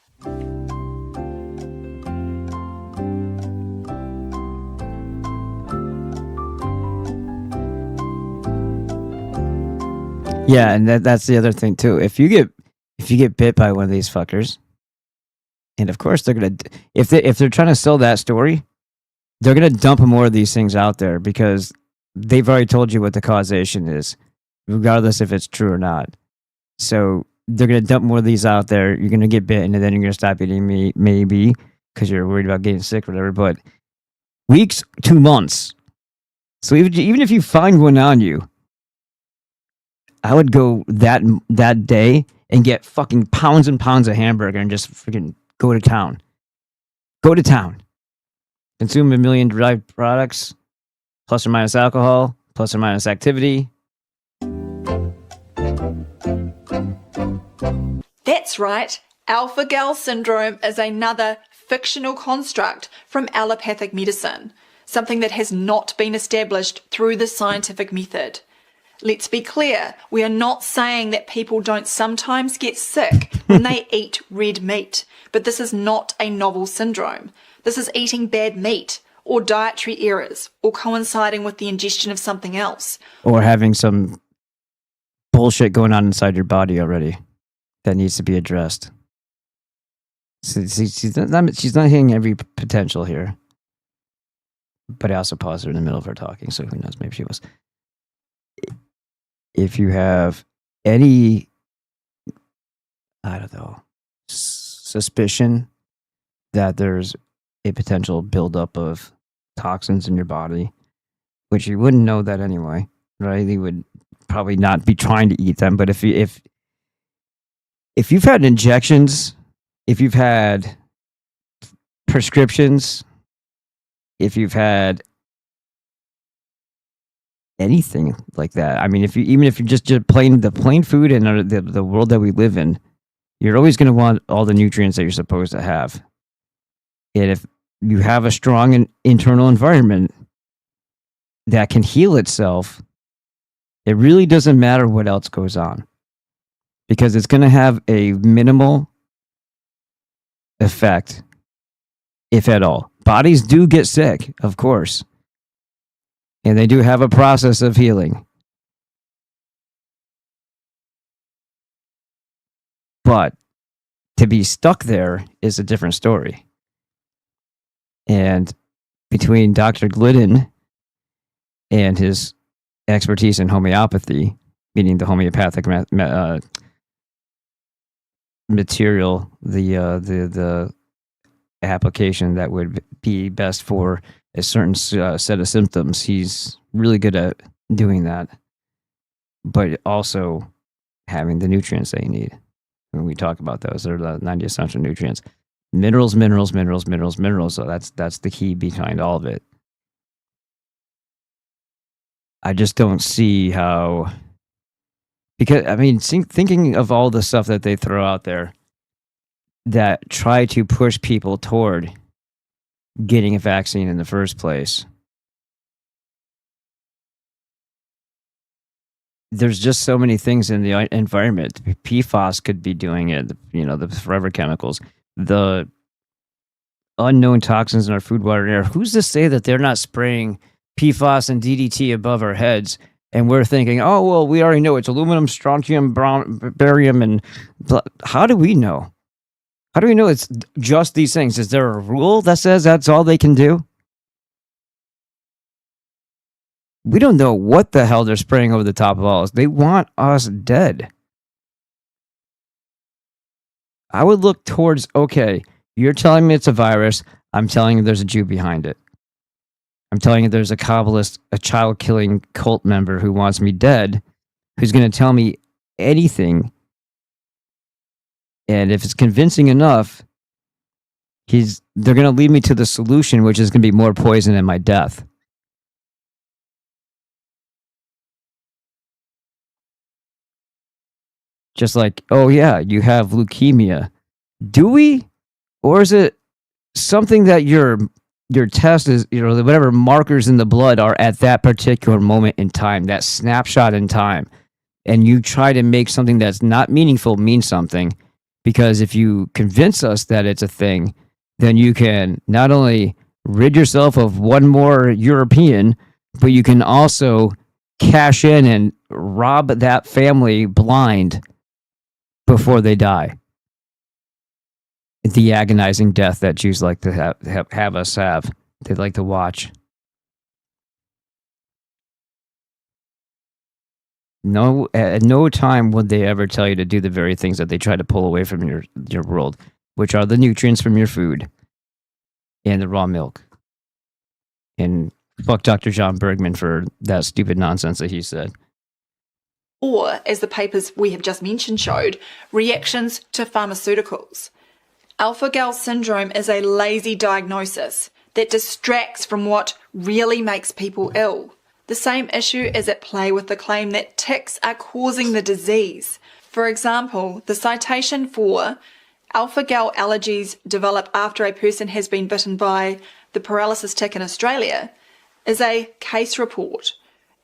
Yeah, and that's the other thing too. If you get bit by one of these fuckers, and of course they're gonna, if they're trying to sell that story, they're gonna dump more of these things out there because they've already told you what the causation is, regardless if it's true or not. So they're gonna dump more of these out there. You're gonna get bitten, and then you're gonna stop eating meat, maybe because you're worried about getting sick or whatever. But weeks to months. So even if you find one on you, I would go that day and get fucking pounds and pounds of hamburger and just freaking go to town. Go to town. Consume 1 million derived products, plus or minus alcohol, plus or minus activity. That's right. Alpha-gal syndrome is another fictional construct from allopathic medicine, something that has not been established through the scientific method. Let's be clear, we are not saying that people don't sometimes get sick when they eat red meat, but this is not a novel syndrome. This is eating bad meat, or dietary errors, or coinciding with the ingestion of something else. Or having some bullshit going on inside your body already that needs to be addressed. She's not hitting every potential here. But I also paused her in the middle of her talking, so who knows, maybe she was. If you have any, I don't know, suspicion that there's a potential buildup of toxins in your body, which you wouldn't know that anyway, right? You would probably not be trying to eat them. But if you've had injections, if you've had prescriptions, if you've had anything like that, I mean, even if you're just plain food in the world that we live in, you're always going to want all the nutrients that you're supposed to have. And if you have a strong internal environment that can heal itself, it really doesn't matter what else goes on, because it's going to have a minimal effect, if at all. Bodies do get sick, of course, and they do have a process of healing. But to be stuck there is a different story. And between Dr. Glidden and his expertise in homeopathy, meaning the homeopathic material, the application that would be best for a certain set of symptoms, he's really good at doing that, but also having the nutrients that you need. When we talk about those, they're the 90 essential nutrients. Minerals. So that's the key behind all of it. I just don't see how, because I mean, thinking of all the stuff that they throw out there that try to push people toward getting a vaccine in the first place, there's just so many things in the environment. PFAS could be doing it, the forever chemicals, the unknown toxins in our food, water, and air. Who's to say that they're not spraying PFAS and DDT above our heads, and we're thinking, oh, well, we already know it's aluminum, strontium, barium, and how do we know? How do we know it's just these things? Is there a rule that says that's all they can do? We don't know what the hell they're spraying over the top of all this. They want us dead. I would look towards, okay, you're telling me it's a virus. I'm telling you there's a Jew behind it. I'm telling you there's a Kabbalist, a child-killing cult member who wants me dead, who's going to tell me anything. And if it's convincing enough, they're going to lead me to the solution, which is going to be more poison and my death. Just like, oh yeah, you have leukemia. Do we? Or is it something that your test is, whatever markers in the blood are at that particular moment in time, that snapshot in time, and you try to make something that's not meaningful mean something? Because if you convince us that it's a thing, then you can not only rid yourself of one more European, but you can also cash in and rob that family blind before they die. The agonizing death that Jews like to have us have. They like to watch. No, at no time would they ever tell you to do the very things that they try to pull away from your world, which are the nutrients from your food and the raw milk. And fuck Dr. John Bergman for that stupid nonsense that he said. Or, as the papers we have just mentioned showed, reactions to pharmaceuticals. Alpha-Gal syndrome is a lazy diagnosis that distracts from what really makes people ill. The same issue is at play with the claim that ticks are causing the disease. For example, the citation for alpha-gal allergies develop after a person has been bitten by the paralysis tick in Australia is a case report.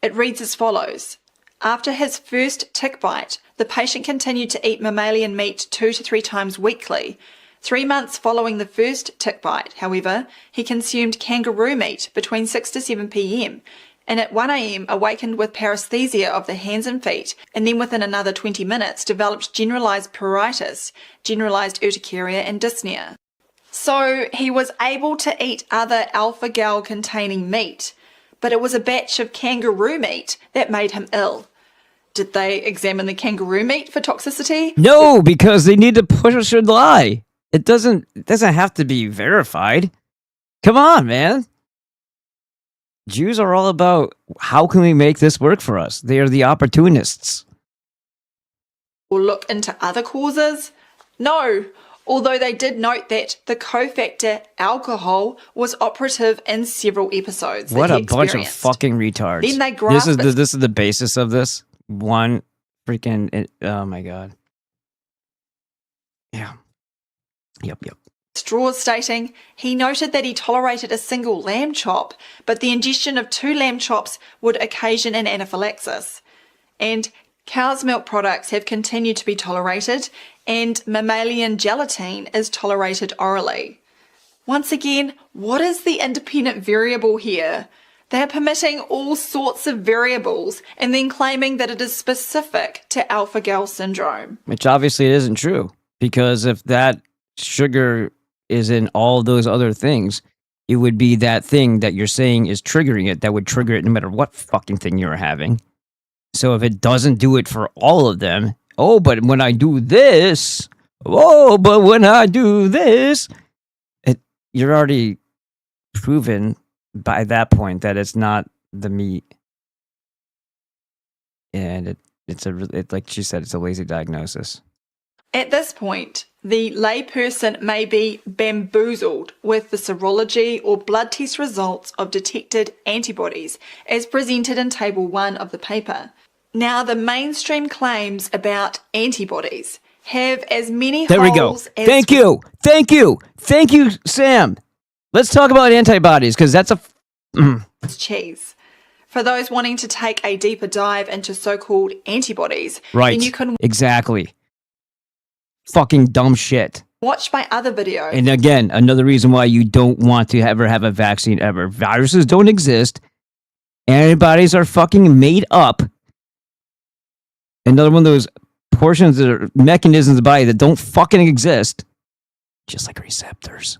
It reads as follows. After his first tick bite, the patient continued to eat mammalian meat 2 to 3 times weekly. 3 months following the first tick bite, however, he consumed kangaroo meat between 6 to 7 p.m. and at 1 a.m. awakened with paresthesia of the hands and feet, and then within another 20 minutes developed generalized pruritus, generalized urticaria and dyspnea. So he was able to eat other alpha-gal containing meat, but it was a batch of kangaroo meat that made him ill. Did they examine the kangaroo meat for toxicity? No, because they need to push or lie. It doesn't have to be verified. Come on, man. Jews are all about how can we make this work for us? They are the opportunists. Or look into other causes? No, although they did note that the cofactor alcohol was operative in several episodes. What that a he bunch of experienced. fucking retards. Then they grasp this is the basis of this. One freaking oh my god. Yeah. Yep. straws, stating he noted that he tolerated a single lamb chop, but the ingestion of 2 lamb chops would occasion an anaphylaxis. And cow's milk products have continued to be tolerated, and mammalian gelatine is tolerated orally. Once again, what is the independent variable here? They're permitting all sorts of variables and then claiming that it is specific to alpha-gal syndrome. Which obviously isn't true, because if that sugar is in all those other things, it would be that thing that you're saying is triggering it that would trigger it no matter what fucking thing you're having. So if it doesn't do it for all of them, oh, but when I do this, you're already proven by that point that it's not the meat. And it's like she said, it's a lazy diagnosis. At this point, the layperson may be bamboozled with the serology or blood test results of detected antibodies as presented in Table 1 of the paper. Now, the mainstream claims about antibodies have as many There we go. holes as... Thank you, Sam. Let's talk about antibodies, because that's a... cheese. For those wanting to take a deeper dive into so-called antibodies, Right, then you can exactly. Fucking dumb shit. watch my other video. And again, another reason why you don't want to ever have a vaccine ever. Viruses don't exist. Antibodies are fucking made up. Another one of those portions that are mechanisms of the body that don't fucking exist. Just like receptors.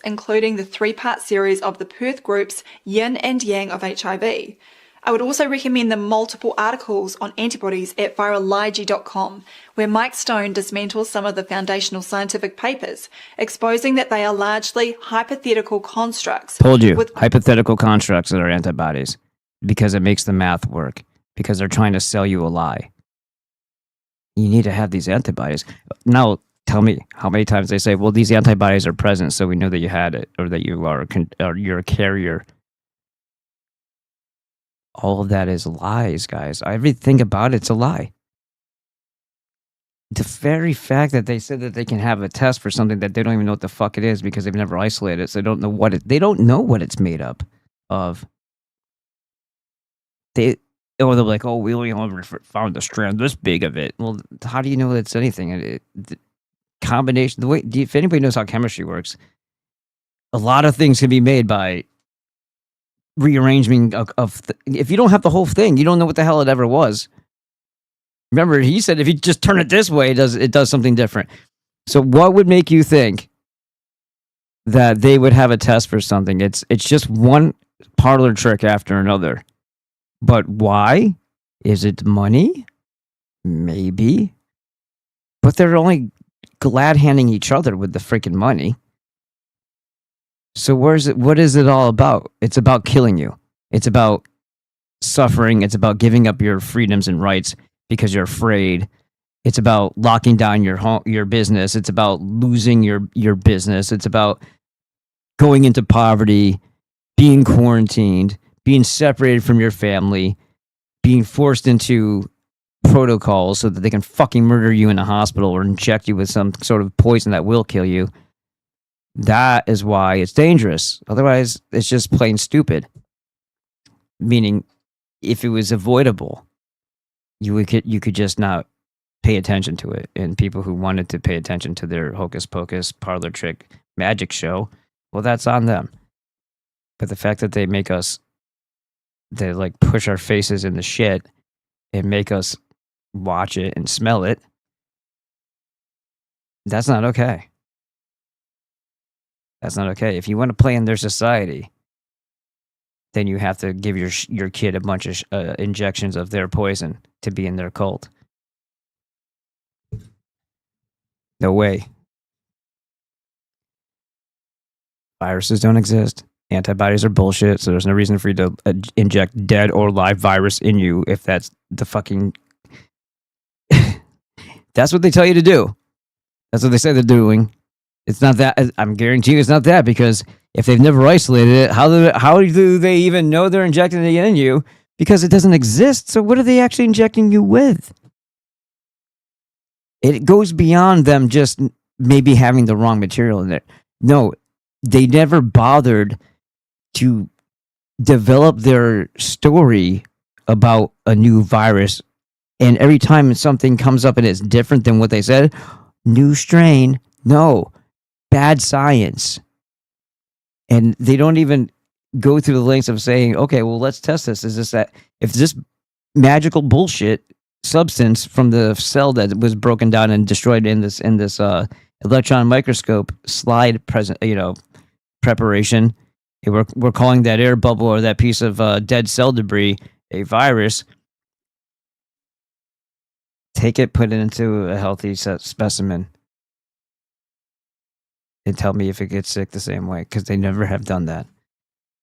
Including the 3-part series of the Perth Group's Yin and Yang of HIV. I would also recommend the multiple articles on antibodies at virology.com, where Mike Stone dismantles some of the foundational scientific papers, exposing that they are largely hypothetical constructs. Told you, hypothetical constructs that are antibodies, because it makes the math work, because they're trying to sell you a lie. You need to have these antibodies. Now, tell me how many times they say, well, these antibodies are present, so we know that you had it, or that you are or you're a carrier. All of that is lies, guys. Everything about it's a lie. The very fact that they said that they can have a test for something that they don't even know what the fuck it is because they've never isolated it, so they don't know what it's made up of. They're like, oh, we only ever found a strand this big of it. Well, how do you know it's anything? The combination, if anybody knows how chemistry works, a lot of things can be made by rearranging if you don't have the whole thing, you don't know what the hell it ever was. Remember, he said if you just turn it this way, it does something different. So what would make you think that they would have a test for something? It's just one parlor trick after another. But why? Is it money? Maybe. But they're only glad handing each other with the freaking money. So what is it all about? It's about killing you. It's about suffering. It's about giving up your freedoms and rights because you're afraid. It's about locking down your business. It's about losing your business. It's about going into poverty, being quarantined, being separated from your family, being forced into protocols so that they can fucking murder you in a hospital or inject you with some sort of poison that will kill you. That is why it's dangerous. Otherwise, it's just plain stupid. Meaning, if it was avoidable, you could just not pay attention to it. And people who wanted to pay attention to their hocus pocus parlor trick magic show, well, that's on them. But the fact that they make us, they like push our faces in the shit and make us watch it and smell it, that's not okay. That's not okay. If you want to play in their society, then you have to give your kid a bunch of injections of their poison to be in their cult. No way. Viruses don't exist. Antibodies are bullshit, so there's no reason for you to inject dead or live virus in you if that's the fucking... That's what they tell you to do. That's what they say they're doing. It's not that. I'm guaranteeing it's not that, because if they've never isolated it, how do they even know they're injecting it in you? Because it doesn't exist. So what are they actually injecting you with? It goes beyond them just maybe having the wrong material in it. No, they never bothered to develop their story about a new virus. And every time something comes up and it's different than what they said, new strain, no, bad science. And they don't even go through the lengths of saying, okay, well, let's test this. Is this that? If this magical bullshit substance from the cell that was broken down and destroyed in this electron microscope slide preparation, we're calling that air bubble or that piece of dead cell debris a virus. Take it, put it into a healthy specimen, and tell me if it gets sick the same way, because they never have done that.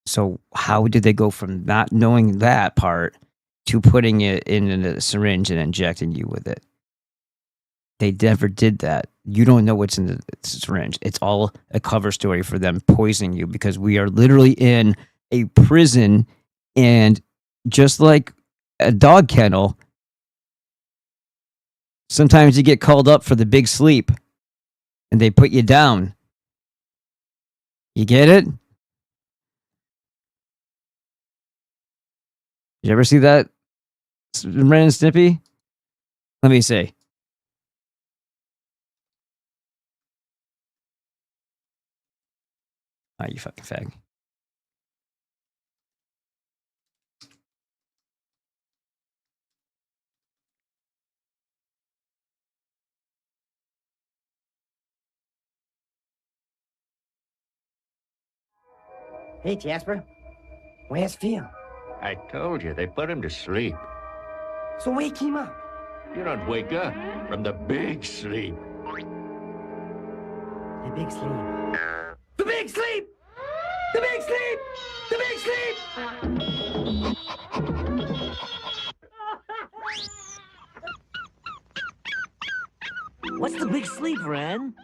So how did they go from not knowing that part to putting it in a syringe and injecting you with it? They never did that. You don't know what's in the syringe. It's all a cover story for them poisoning you, because we are literally in a prison, and just like a dog kennel, sometimes you get called up for the big sleep and they put you down. You get it? Did you ever see that, Ren and Stimpy? Let me see. Ah, you fucking fag. Hey, Jasper. Where's Phil? I told you, they put him to sleep. So wake him up. You don't wake up from the big sleep. The big sleep. The big sleep! The big sleep! The big sleep! What's the big sleep, Ren?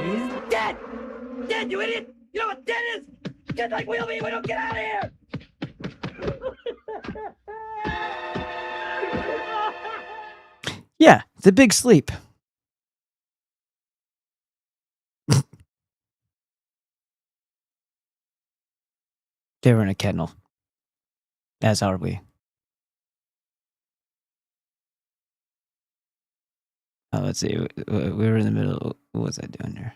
He's dead! Dead, you idiot! You know what dead is? Just like we'll be, we don't get out of here! Yeah, the big sleep. They were in a kennel. As are we. Let's see. We were in the middle. What was I doing here?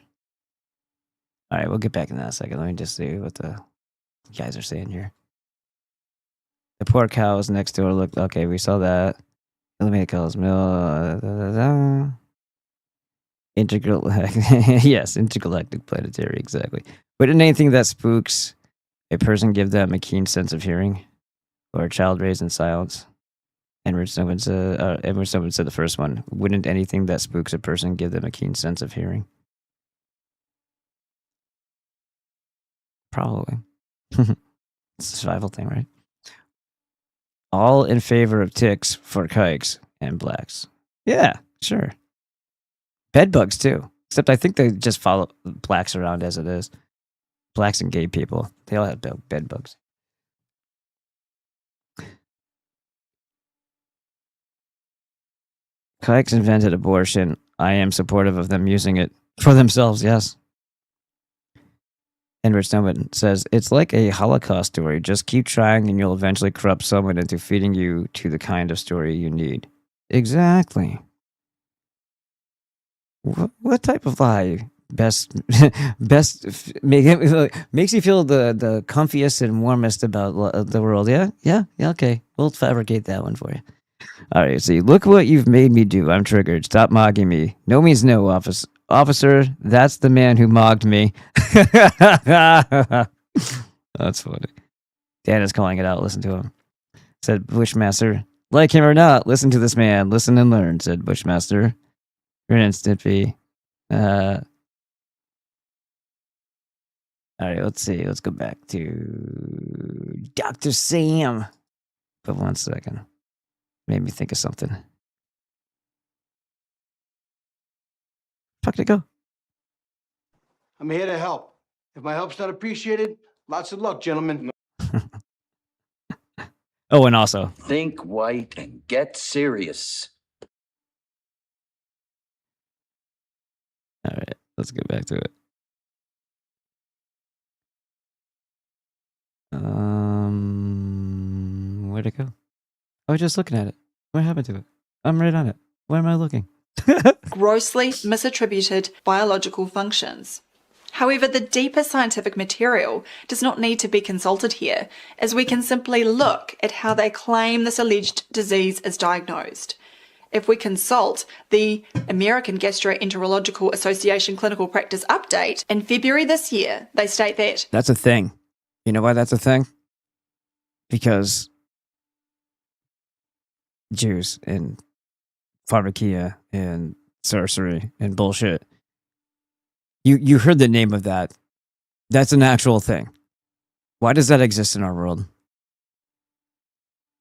All right, we'll get back in that in a second. Let me just see what the guys are saying here. The poor cows next door look okay. We saw that. Eliminate cows mill. Integral. Yes, intergalactic planetary. Exactly. Wouldn't anything that spooks a person give them a keen sense of hearing, or a child raised in silence? And someone said the first one. Wouldn't anything that spooks a person give them a keen sense of hearing? Probably. It's a survival thing, right? All in favor of ticks for kikes and blacks. Yeah, sure. Bed bugs too. Except I think they just follow blacks around as it is. Blacks and gay people. They all have bed bugs. Kikes invented abortion. I am supportive of them using it for themselves, yes. Edward Snowden says, it's like a Holocaust story. Just keep trying and you'll eventually corrupt someone into feeding you to the kind of story you need. Exactly. What type of lie makes you feel the comfiest and warmest about the world? Yeah, okay. We'll fabricate that one for you. All right, see, look what you've made me do. I'm triggered. Stop mocking me. No means no, officer. That's the man who mocked me. That's funny. Dan is calling it out. Listen to him. Said Bushmaster. Like him or not, listen to this man. Listen and learn, said Bushmaster. For an instant fee. All right, let's see. Let's go back to Dr. Sam. But 1 second. Made me think of something. Fuck did it go? I'm here to help. If my help's not appreciated, lots of luck, gentlemen. Oh, and also, Think white and get serious. all right, let's get back to it. Where'd it go? I was just looking at it. What happened to it? I'm right on it. Where am I looking? Grossly misattributed biological functions. However, the deeper scientific material does not need to be consulted here, as we can simply look at how they claim this alleged disease is diagnosed. If we consult the American Gastroenterological Association Clinical Practice Update in February this year, they state that That's a thing. You know why that's a thing? Because Jews and pharmakia and sorcery and bullshit. You heard the name of that. That's an actual thing. Why does that exist in our world?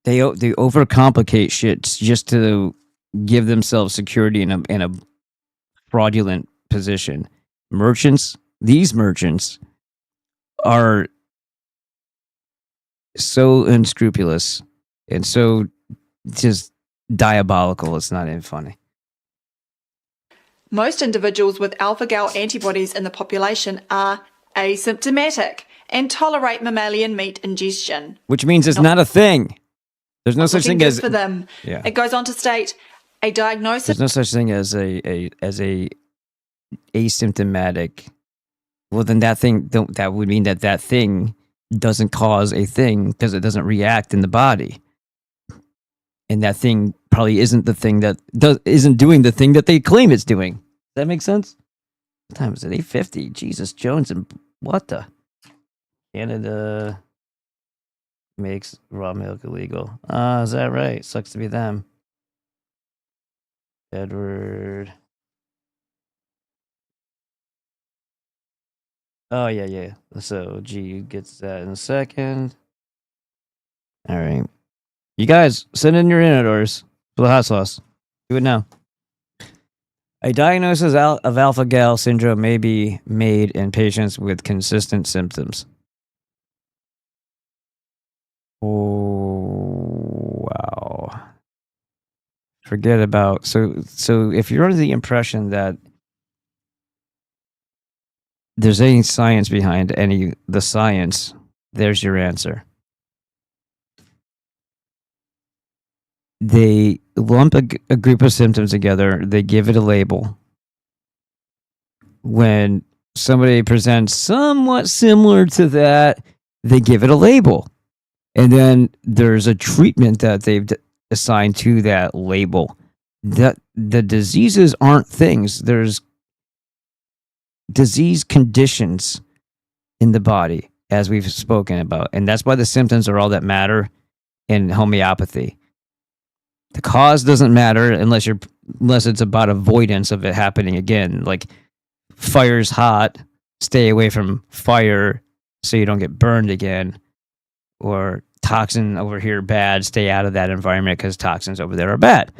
They overcomplicate shit just to give themselves security in a fraudulent position. These merchants are so unscrupulous and so just diabolical. It's not even funny. most individuals with alpha-gal antibodies in the population are asymptomatic and tolerate mammalian meat ingestion. Which means it's not a thing. There's no such thing as for them. Yeah. It goes on to state a diagnosis. There's no such thing as a asymptomatic. Well, then that would mean that thing doesn't cause a thing because it doesn't react in the body, and that thing probably isn't the thing that isn't doing the thing that they claim it's doing. Does that make sense? What time is it? 8:50. Jesus Jones and what the? Canada makes raw milk illegal. Is that right? Sucks to be them. Edward. Oh, yeah. So, G gets that in a second. All right. You guys, send in your inodors for the hot sauce. Do it now. A diagnosis of alpha-gal syndrome may be made in patients with consistent symptoms. Oh, wow. Forget about... So if you're under the impression that there's any science behind the science, there's your answer. They lump a group of symptoms together. They give it a label. When somebody presents somewhat similar to that, they give it a label. And then there's a treatment that they've assigned to that label. The diseases aren't things. There's disease conditions in the body, as we've spoken about. And that's why the symptoms are all that matter in homeopathy. The cause doesn't matter unless it's about avoidance of it happening again. Like, fire's hot, stay away from fire so you don't get burned again. Or toxin over here bad, stay out of that environment because toxins over there are bad.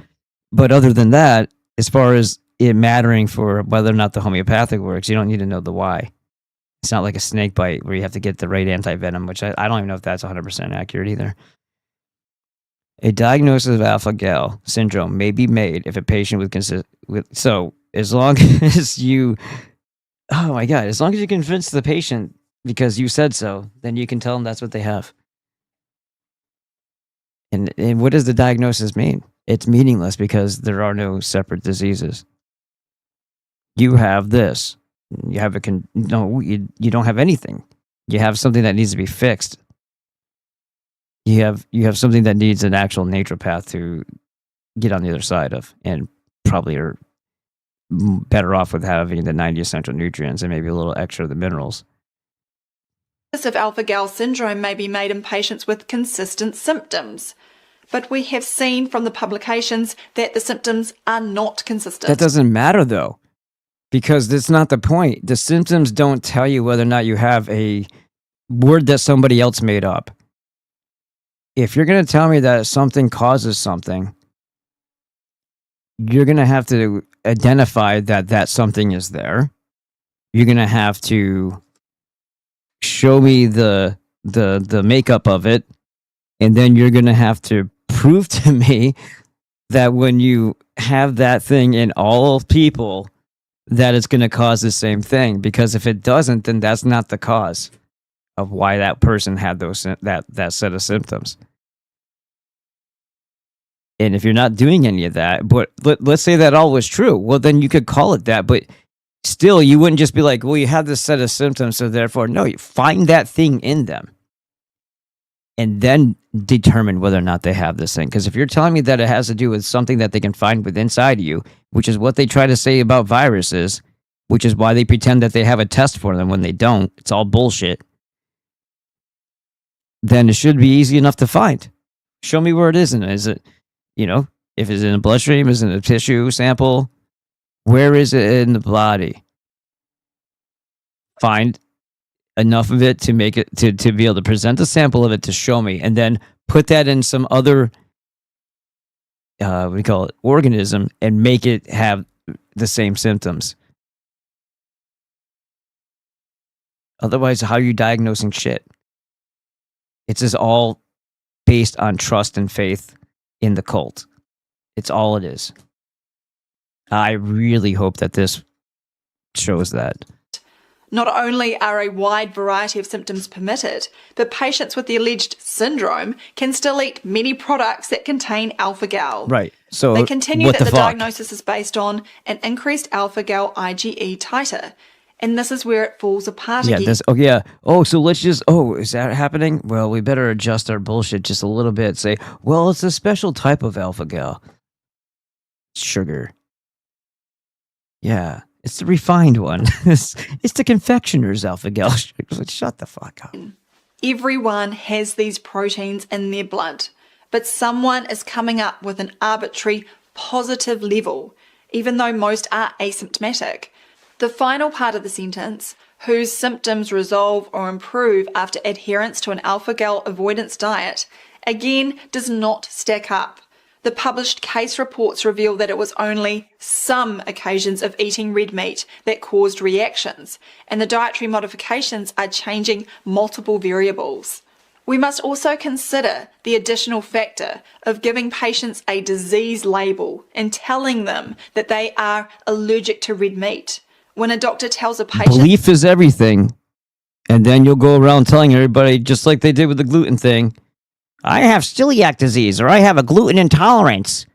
But other than that, as far as it mattering for whether or not the homeopathic works, you don't need to know the why. It's not like a snake bite where you have to get the right anti-venom, which I don't even know if that's 100% accurate either. A diagnosis of alpha-gal syndrome may be made if a patient so as long as you, oh my God, as long as you convince the patient because you said so, then you can tell them that's what they have. And what does the diagnosis mean? It's meaningless because there are no separate diseases. You have this. You have no, you don't have anything. You have something that needs to be fixed. You have something that needs an actual naturopath to get on the other side of, and probably are better off with having the 90 essential nutrients and maybe a little extra of the minerals. Of alpha-gal syndrome may be made in patients with consistent symptoms, but we have seen from the publications that the symptoms are not consistent. That doesn't matter though, because that's not the point. The symptoms don't tell you whether or not you have a word that somebody else made up. If you're going to tell me that something causes something, you're going to have to identify that something is there. You're going to have to show me the makeup of it, and then you're going to have to prove to me that when you have that thing in all people, that it's going to cause the same thing. Because if it doesn't, then that's not the cause of why that person had that set of symptoms. And if you're not doing any of that, but let's say that all was true, well, then you could call it that. But still, you wouldn't just be like, well, you have this set of symptoms, so therefore, no, you find that thing in them and then determine whether or not they have this thing. Because if you're telling me that it has to do with something that they can find within inside of you, which is what they try to say about viruses, which is why they pretend that they have a test for them when they don't, it's all bullshit, then it should be easy enough to find. Show me where it is. And is it, if it's in the bloodstream, is it in a tissue sample? Where is it in the body? Find enough of it to make it to be able to present a sample of it to show me, and then put that in some other organism and make it have the same symptoms. Otherwise, how are you diagnosing shit? It's just all based on trust and faith in the cult. It's all it is. I really hope that this shows that. Not only are a wide variety of symptoms permitted, but patients with the alleged syndrome can still eat many products that contain alpha-gal. Right. So they continue what that the fuck? diagnosis is based on an increased alpha-gal IgE titer. And this is where it falls apart again. So let's just, is that happening? Well, we better adjust our bullshit just a little bit. Say, well, it's a special type of alpha-gal. Sugar. Yeah. It's the refined one. It's the confectioner's alpha-gal. Shut the fuck up. Everyone has these proteins in their blood, but someone is coming up with an arbitrary positive level, even though most are asymptomatic. The final part of the sentence, whose symptoms resolve or improve after adherence to an alpha-gal avoidance diet, again does not stack up. The published case reports reveal that it was only some occasions of eating red meat that caused reactions, and the dietary modifications are changing multiple variables. We must also consider the additional factor of giving patients a disease label and telling them that they are allergic to red meat. When a doctor tells a patient... Belief is everything. And then you'll go around telling everybody, just like they did with the gluten thing, I have celiac disease, or I have a gluten intolerance.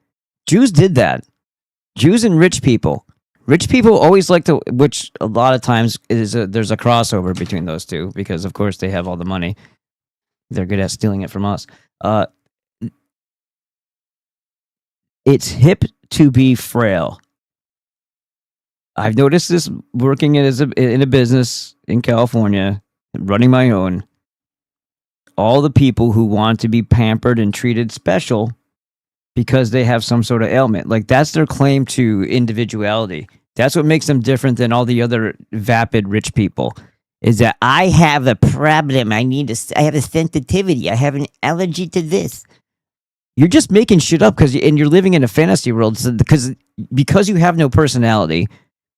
Jews did that. Jews and rich people. Rich people always like to, which a lot of times there's a crossover between those two, because of course they have all the money. They're good at stealing it from us. It's hip to be frail. I've noticed this working in a business in California, running my own. All the people who want to be pampered and treated special because they have some sort of ailment. Like, that's their claim to individuality. That's what makes them different than all the other vapid rich people, is that I have a problem. I have a sensitivity. I have an allergy to this. You're just making shit up and you're living in a fantasy world because you have no personality,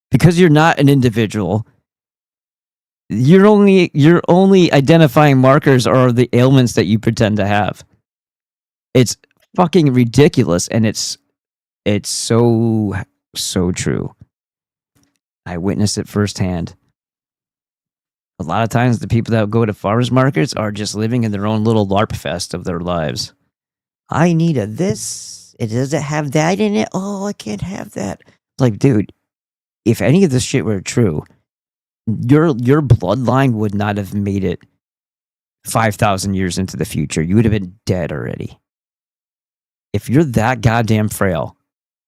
because you're not an individual. Your only identifying markers are the ailments that you pretend to have. It's fucking ridiculous, and it's so true. I witnessed it firsthand. A lot of times the people that go to farmers markets are just living in their own little LARP fest of their lives. I need a this. It doesn't have that in it. Oh, I can't have that. Like, dude, if any of this shit were true, your bloodline would not have made it 5,000 years into the future. You would have been dead already. If you're that goddamn frail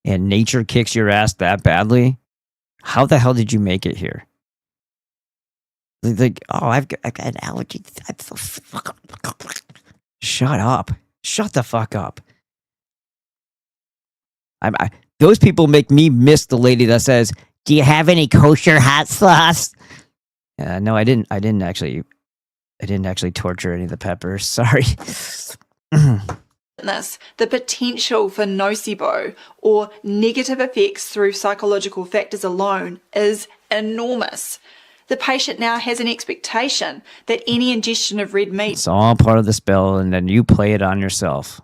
and nature kicks your ass that badly, how the hell did you make it here? Like, oh, I've got an allergy. Shut up. Shut the fuck up. Those people make me miss the lady that says, "Do you have any kosher hot sauce?" No, I didn't actually torture any of the peppers. Sorry. The potential for nocebo or negative effects through psychological factors alone is enormous. The patient now has an expectation that any ingestion of red meat It's all part of the spell, and then you play it on yourself.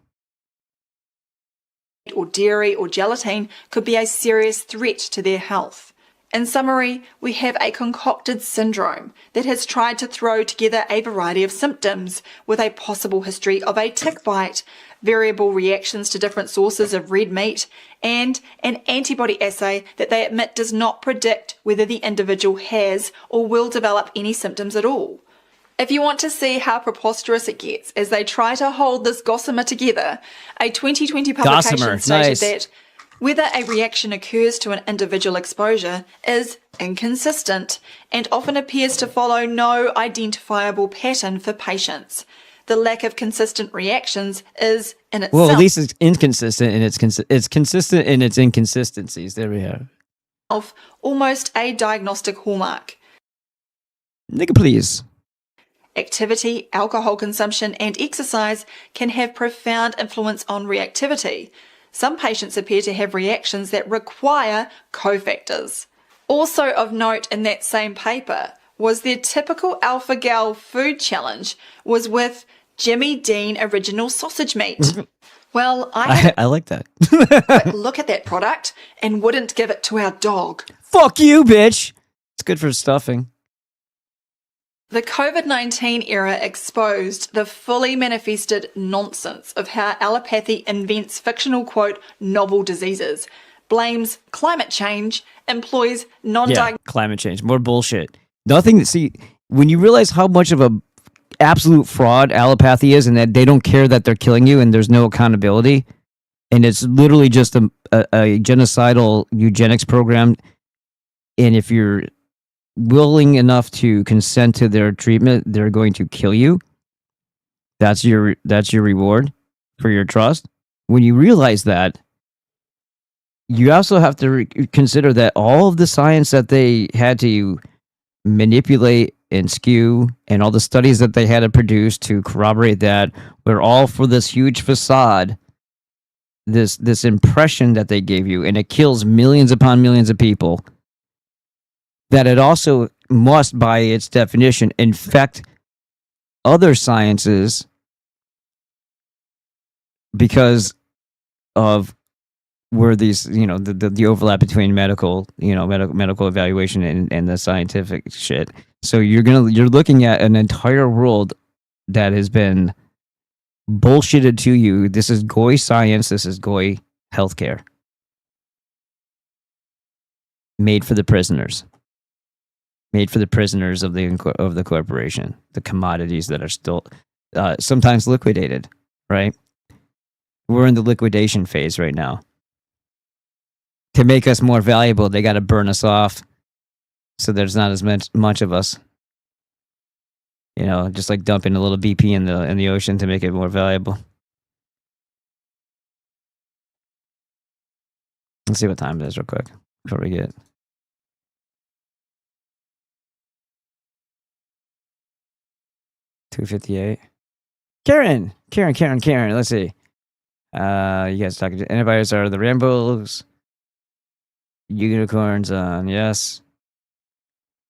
or dairy or gelatin could be a serious threat to their health. In summary, we have a concocted syndrome that has tried to throw together a variety of symptoms with a possible history of a tick bite, variable reactions to different sources of red meat, and an antibody assay that they admit does not predict whether the individual has or will develop any symptoms at all. If you want to see how preposterous it gets as they try to hold this gossamer together, a 2020 publication stated that whether a reaction occurs to an individual exposure is inconsistent and often appears to follow no identifiable pattern for patients. The lack of consistent reactions is in itself. Well, at least it's inconsistent and it's consistent in its inconsistencies. There we have. Almost a diagnostic hallmark. Nigga, please. Activity, alcohol consumption, and exercise can have profound influence on reactivity. Some patients appear to have reactions that require cofactors. Also of note in that same paper was their typical Alpha Gal food challenge was with Jimmy Dean original sausage meat. Well, I like that. look at that product and wouldn't give it to our dog. Fuck you, bitch. It's good for stuffing. The COVID-19 era exposed the fully manifested nonsense of how allopathy invents fictional, quote, novel diseases, blames climate change, employs non-diagnostic... Yeah, climate change. More bullshit. Nothing to see... When you realize how much of a absolute fraud allopathy is and that they don't care that they're killing you and there's no accountability, and it's literally just a genocidal eugenics program, and if you're willing enough to consent to their treatment, they're going to kill you. That's your reward for your trust. When you realize that, you also have to consider that all of the science that they had to manipulate and skew and all the studies that they had to produce to corroborate that were all for this huge facade, this impression that they gave you, and it kills millions upon millions of people. That it also must, by its definition, infect other sciences because of where these, the overlap between medical evaluation and the scientific shit. So you're looking at an entire world that has been bullshitted to you. This is goy science. This is goy healthcare. Made for the prisoners. Made for the prisoners of the corporation, the commodities that are still sometimes liquidated, right? We're in the liquidation phase right now. To make us more valuable, they got to burn us off, so there's not as much of us. Just like dumping a little BP in the ocean to make it more valuable. Let's see what time it is real quick before we get. $2:58. Karen. Let's see. You guys talking to antibiotics are the Rambos. Unicorns on, yes.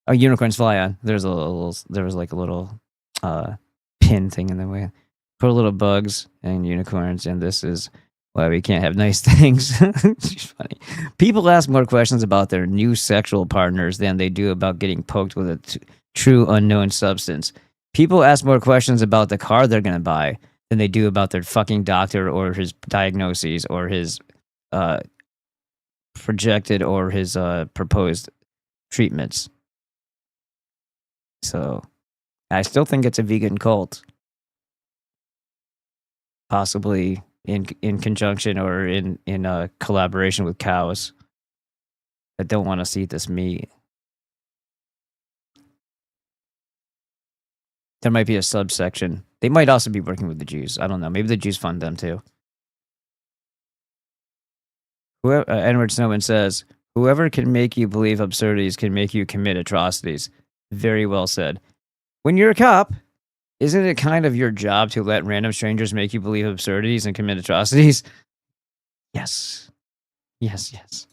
Oh, unicorns fly on. There was like a little pin thing in the way. Put a little bugs and unicorns, and this is why we can't have nice things. It's funny. People ask more questions about their new sexual partners than they do about getting poked with true unknown substance. People ask more questions about the car they're going to buy than they do about their fucking doctor or his diagnoses or his projected or his proposed treatments. So I still think it's a vegan cult. Possibly in conjunction or in collaboration with cows that don't want us to eat this meat. There might be a subsection. They might also be working with the Jews. I don't know. Maybe the Jews fund them too. Edward Snowden says, whoever can make you believe absurdities can make you commit atrocities. Very well said. When you're a cop, isn't it kind of your job to let random strangers make you believe absurdities and commit atrocities? Yes. Yes, yes.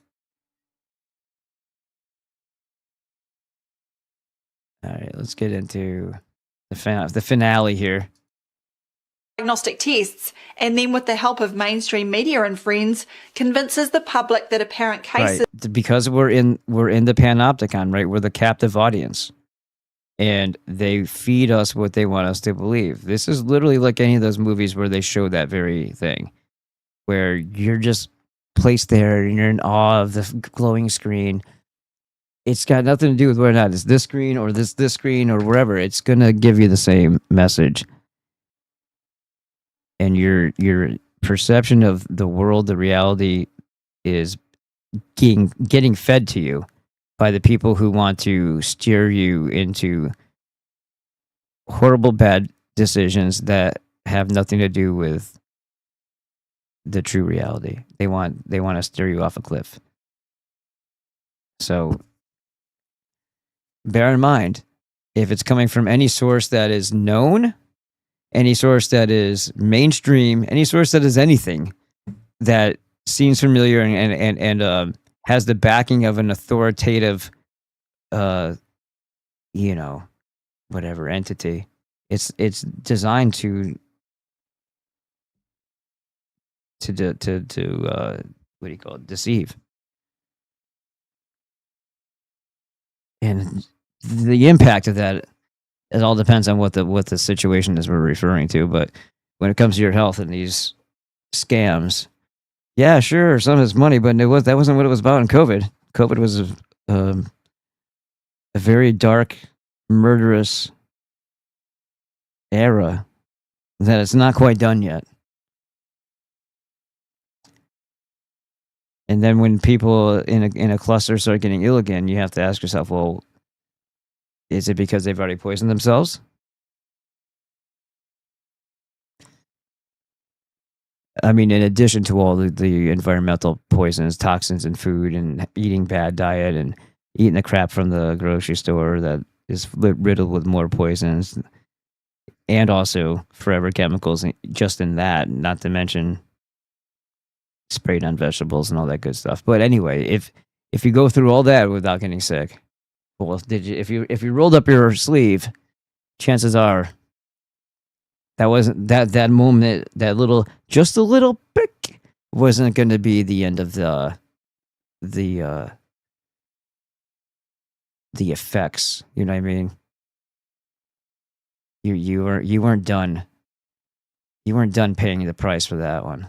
All right, let's get into the finale here. Diagnostic tests, and then with the help of mainstream media and friends, convinces the public that apparent cases... Right. Because we're in the panopticon, right? We're the captive audience. And they feed us what they want us to believe. This is literally like any of those movies where they show that very thing. Where you're just placed there and you're in awe of the glowing screen. It's got nothing to do with whether or not it's this screen or this screen or wherever. It's going to give you the same message. And your perception of the world, the reality, is getting fed to you by the people who want to steer you into horrible, bad decisions that have nothing to do with the true reality. They want to steer you off a cliff. So bear in mind, if it's coming from any source that is known, any source that is mainstream, any source that is anything that seems familiar and has the backing of an authoritative, whatever entity, it's designed to what do you call it? Deceive. And the impact of that, it all depends on what the situation is we're referring to. But when it comes to your health and these scams, yeah, sure, some of it's money, but that wasn't what it was about in COVID. COVID was a very dark, murderous era that it's not quite done yet. And then when people in a cluster start getting ill again, you have to ask yourself, well, is it because they've already poisoned themselves? I mean, in addition to all the environmental poisons, toxins in food, and eating bad diet, and eating the crap from the grocery store that is riddled with more poisons, and also forever chemicals just in that, not to mention sprayed on vegetables and all that good stuff. But anyway, if you go through all that without getting sick, well, if you rolled up your sleeve, chances are that wasn't that moment, just a little prick wasn't going to be the end of the effects. You know what I mean? You weren't done. You weren't done paying the price for that one.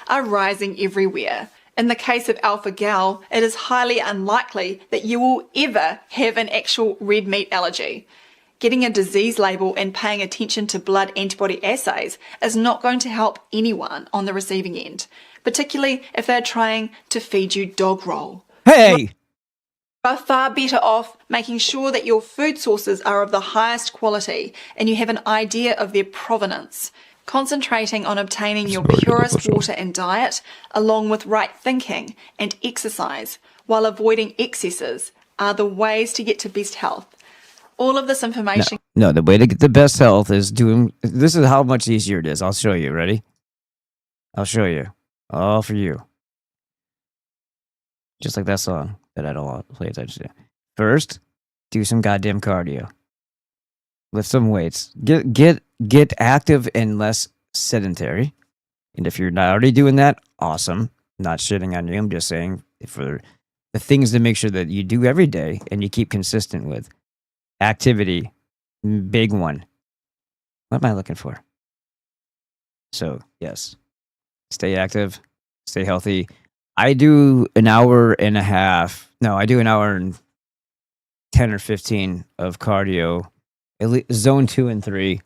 Are rising everywhere. In the case of alpha-gal, it is highly unlikely that you will ever have an actual red meat allergy. Getting a disease label and paying attention to blood antibody assays is not going to help anyone on the receiving end, particularly if they're trying to feed you dog roll. Hey! You are far better off making sure that your food sources are of the highest quality and you have an idea of their provenance. Concentrating on obtaining your purest water and diet, along with right thinking and exercise, while avoiding excesses, are the ways to get to best health. All of this information... No, the way to get the best health is doing... This is how much easier it is. I'll show you. Ready? I'll show you. All for you. Just like that song that I don't want to play attention to. First, do some goddamn cardio. Lift some weights. Get active and less sedentary. And if you're not already doing that, awesome. Not shitting on you. I'm just saying for the things to make sure that you do every day and you keep consistent with. Activity, big one. What am I looking for? So, yes, stay active, stay healthy. I do an hour and a half. No, I do an hour and 10 or 15 of cardio, at least zone 2 and 3,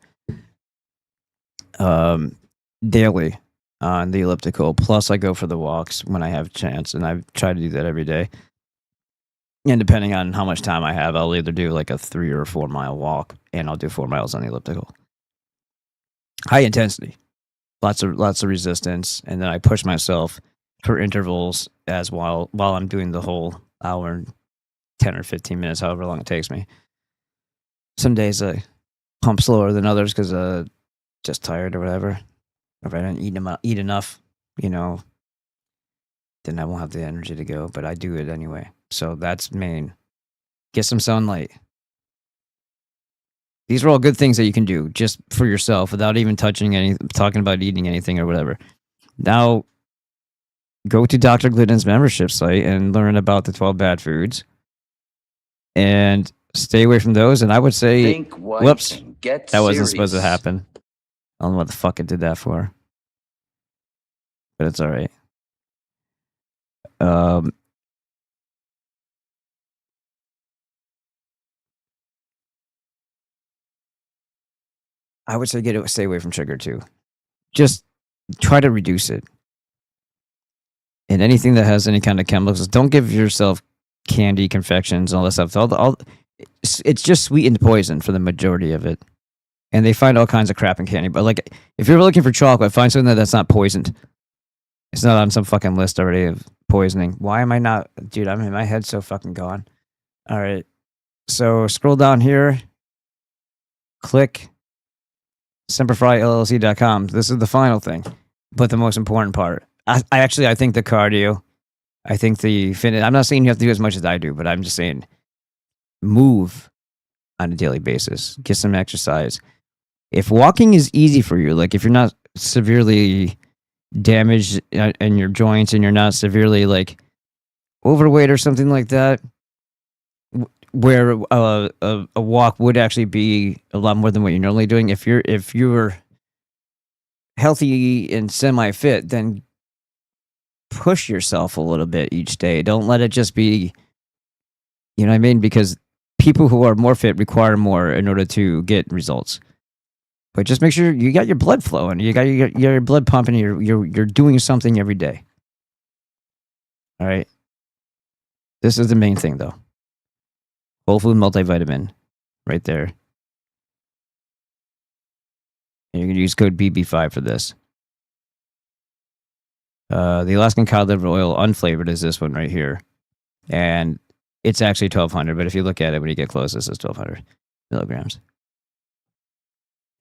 daily on the elliptical. Plus, I go for the walks when I have a chance, and I try to do that every day. And depending on how much time I have, I'll either do like a 3 or 4 mile walk, and I'll do 4 miles on the elliptical. High intensity, lots of resistance, and then I push myself for intervals as while I'm doing the whole hour and 10 or 15 minutes, however long it takes me. Some days I pump slower than others because just tired or whatever. If I don't eat enough, then I won't have the energy to go. But I do it anyway. So that's main. Get some sunlight. These are all good things that you can do just for yourself without even talking about eating anything or whatever. Now, go to Dr. Glidden's membership site and learn about the 12 bad foods. And stay away from those. And I would say, Think white whoops, and get that wasn't serious. supposed to happen. I don't know what the fuck it did that for. But it's all right. I would say stay away from sugar too. Just try to reduce it. And anything that has any kind of chemicals, don't give yourself candy, confections, all that stuff. It's just sweetened poison for the majority of it. And they find all kinds of crap in candy. But like, if you're looking for chocolate, find something that's not poisoned. It's not on some fucking list already of poisoning. Why am I not? Dude, my head's so fucking gone. All right. So scroll down here. Click SemperFryLLC.com. This is the final thing, but the most important part. I think the cardio, I think the fitness. I'm not saying you have to do as much as I do, but I'm just saying move on a daily basis. Get some exercise. If walking is easy for you, like if you're not severely damaged in your joints and you're not severely like overweight or something like that, where a walk would actually be a lot more than what you're normally doing. If you're healthy and semi-fit, then push yourself a little bit each day. Don't let it just be, you know what I mean? Because people who are more fit require more in order to get results. But just make sure you got your blood flowing, you got your blood pumping, you're doing something every day. All right. This is the main thing, though. Whole food multivitamin, right there. And you're gonna use code BB5 for this. The Alaskan cod liver oil unflavored is this one right here, and it's actually 1,200. But if you look at it when you get close, this is 1,200 milligrams.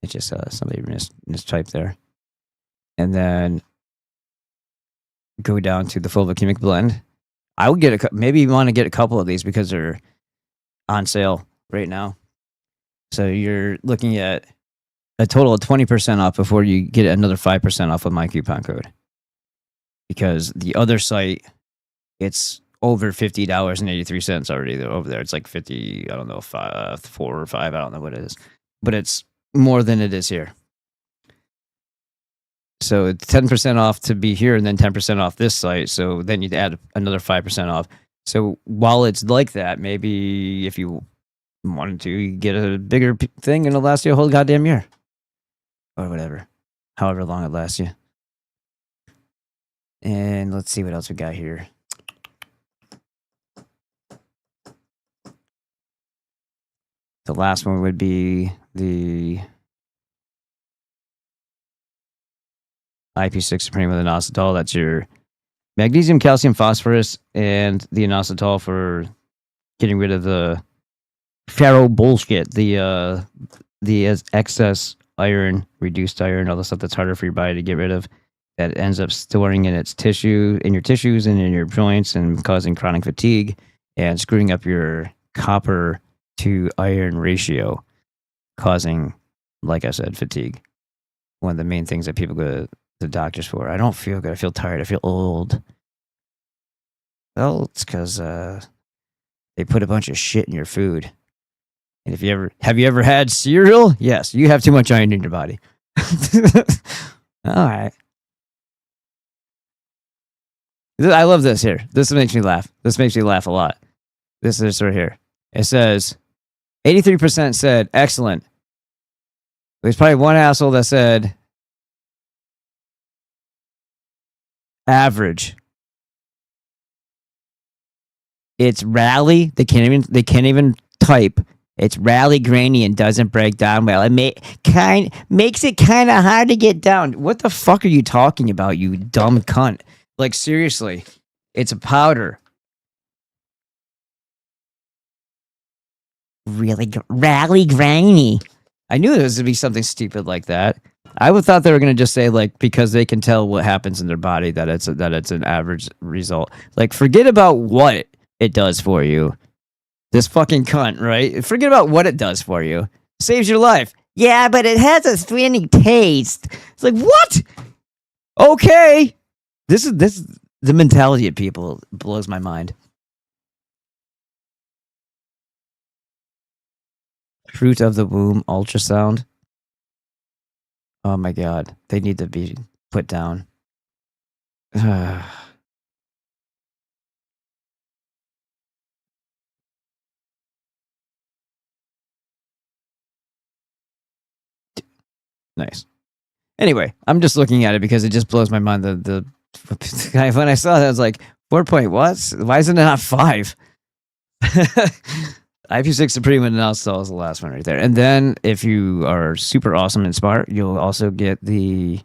It's just somebody mistyped there. And then go down to the Fulvic-Humic blend. I would get maybe you want to get a couple of these because they're on sale right now. So you're looking at a total of 20% off before you get another 5% off of my coupon code. Because the other site, it's over $50.83 already over there. It's like 50, I don't know, 4 or 5, I don't know what it is. But it's more than it is here. So it's 10% off to be here and then 10% off this site. So then you'd add another 5% off. So while it's like that, maybe if you wanted to, you get a bigger thing and it'll last you a whole goddamn year. Or whatever. However long it lasts you. And let's see what else we got here. The last one would be the IP6 Supreme with inositol. That's your magnesium, calcium, phosphorus, and the inositol for getting rid of the ferro bullshit, the excess iron, reduced iron, all the stuff that's harder for your body to get rid of, that ends up storing in its tissue, in your tissues and in your joints, and causing chronic fatigue and screwing up your copper to iron ratio, causing, like I said, fatigue. One of the main things that people go to the doctors for. I don't feel good. I feel tired. I feel old. Well, it's because they put a bunch of shit in your food. And have you ever had cereal? Yes, you have too much iron in your body. All right. I love this here. This makes me laugh. This makes me laugh a lot. This is right here. It says 83% said excellent. There's probably one asshole that said average. It's rally. They can't even type. It's rally grainy and doesn't break down well. It makes it kind of hard to get down. What the fuck are you talking about, you dumb cunt? Like, seriously, it's a powder. Really, rally grainy. I knew there was going to be something stupid like that. I would thought they were going to just say, like, because they can tell what happens in their body, that it's an average result. Like, forget about what it does for you. This fucking cunt, right? Forget about what it does for you. Saves your life. Yeah, but it has a funny taste. It's like, what? Okay. This is the mentality of people blows my mind. Fruit of the womb ultrasound. Oh my god. They need to be put down. Nice. Anyway, I'm just looking at it because it just blows my mind. The guy, when I saw that, I was like, 4 point what? Why isn't it not 5? IP6 Supreme and Inositol is the last one right there. And then if you are super awesome and smart, you'll also get the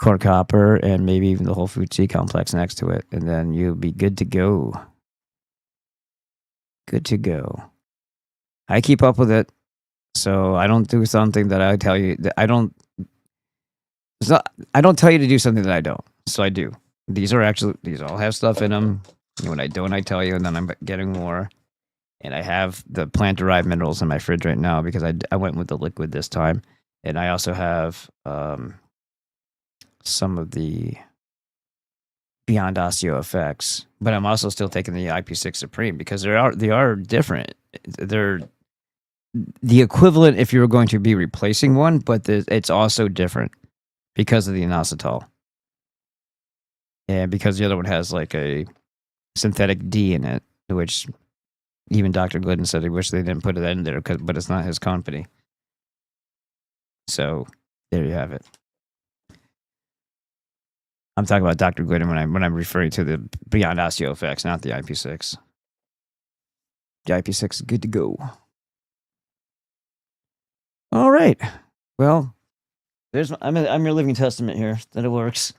core copper and maybe even the whole food C complex next to it. And then you'll be good to go. Good to go. I keep up with it. So I don't do something that I tell you that I don't tell you to do something that I don't. So I do. These all have stuff in them. When I don't, I tell you, and then I'm getting more. And I have the plant-derived minerals in my fridge right now because I went with the liquid this time. And I also have some of the Beyond Osteo effects. But I'm also still taking the IP6 Supreme because they are different. They're the equivalent if you were going to be replacing one, but it's also different because of the inositol. And because the other one has like a synthetic D in it, which even Dr. Glidden said he wished they didn't put it in there, but it's not his company. So there you have it. I'm talking about Dr. Glidden when I'm referring to the Beyond Osteo effects, not the IP6. The IP6 is good to go. All right. Well, I'm your living testament here that it works.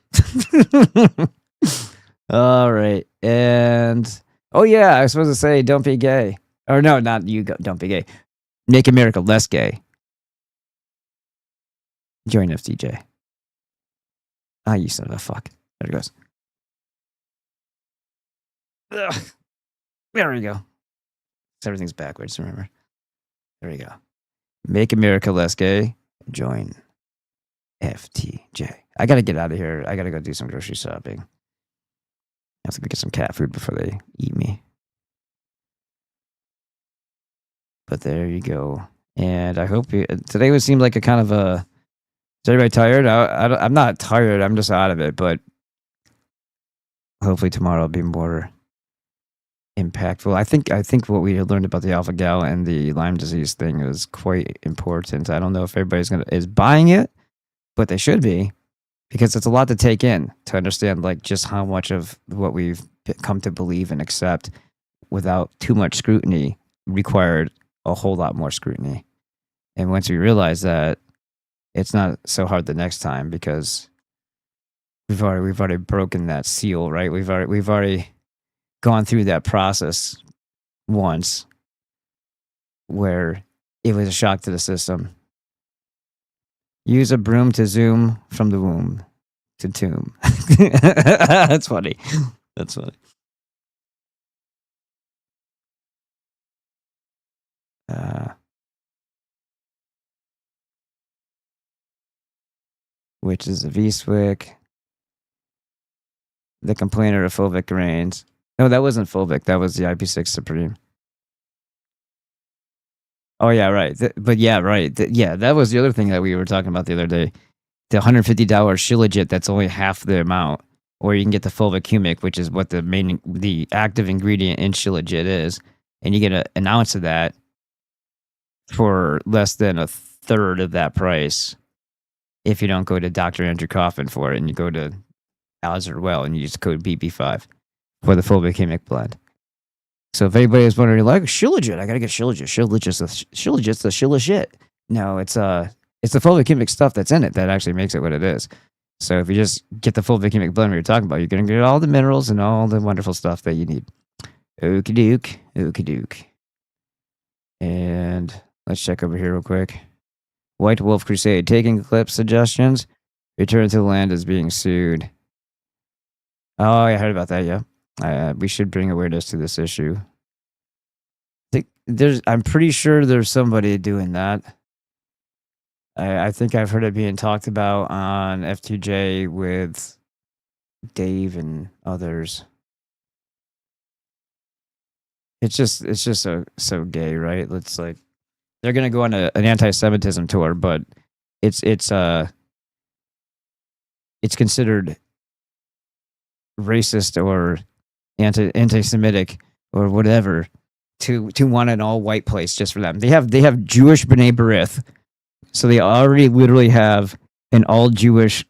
All right. And oh yeah, I was supposed to say don't be gay. Or no, not you don't be gay. Make America less gay. Join FTJ. Ah, you son of a fuck. There it goes. Ugh. There we go. Everything's backwards, remember? There we go. Make America less gay. Join FTJ. I gotta get out of here. I gotta go do some grocery shopping. I have to go get some cat food before they eat me. But there you go. And I hope today would seem like a kind of a. Is everybody tired? I'm not tired. I'm just out of it. But hopefully tomorrow will be more impactful. I think what we learned about the alpha gal and the Lyme disease thing is quite important. I don't know if everybody's is buying it, but they should be, because it's a lot to take in to understand like just how much of what we've come to believe and accept without too much scrutiny required a whole lot more scrutiny. And once we realize that, it's not so hard the next time because we've already broken that seal, right? We've already gone through that process once where it was a shock to the system. Use a broom to zoom from the womb to tomb. That's funny. That's funny. Which is a V-Swick. The complainer of Fulvic grains. No, that wasn't Fulvic. That was the IP6 Supreme. Oh, yeah, right. But yeah, right. Yeah, that was the other thing that we were talking about the other day. The $150 Shilajit, that's only half the amount. Or you can get the Fulvic-Humic, which is what the active ingredient in Shilajit is. And you get an ounce of that for less than a third of that price if you don't go to Dr. Andrew Coffin for it and you go to Azure Well and you use code BB5 for the Fulvic-Humic blend. So if anybody is wondering, like, Shilajit, I gotta get Shilajit. Shilajit's the Shilajit. No, it's the Fulvic-Humic stuff that's in it that actually makes it what it is. So if you just get the Fulvic-Humic blend we were talking about, you're gonna get all the minerals and all the wonderful stuff that you need. Okie doke, okie doke. And let's check over here real quick. White Wolf Crusade taking clip suggestions. Return to the Land is being sued. Oh, I heard about that. Yeah, we should bring awareness to this issue. I'm pretty sure there's somebody doing that. I think I've heard it being talked about on FTJ with Dave and others. It's just so gay, right? It's like they're gonna go on an anti-Semitism tour, but it's considered racist or anti-Semitic or whatever to want an all-white place just for them. They have Jewish B'nai B'rith, so they already literally have an all-Jewish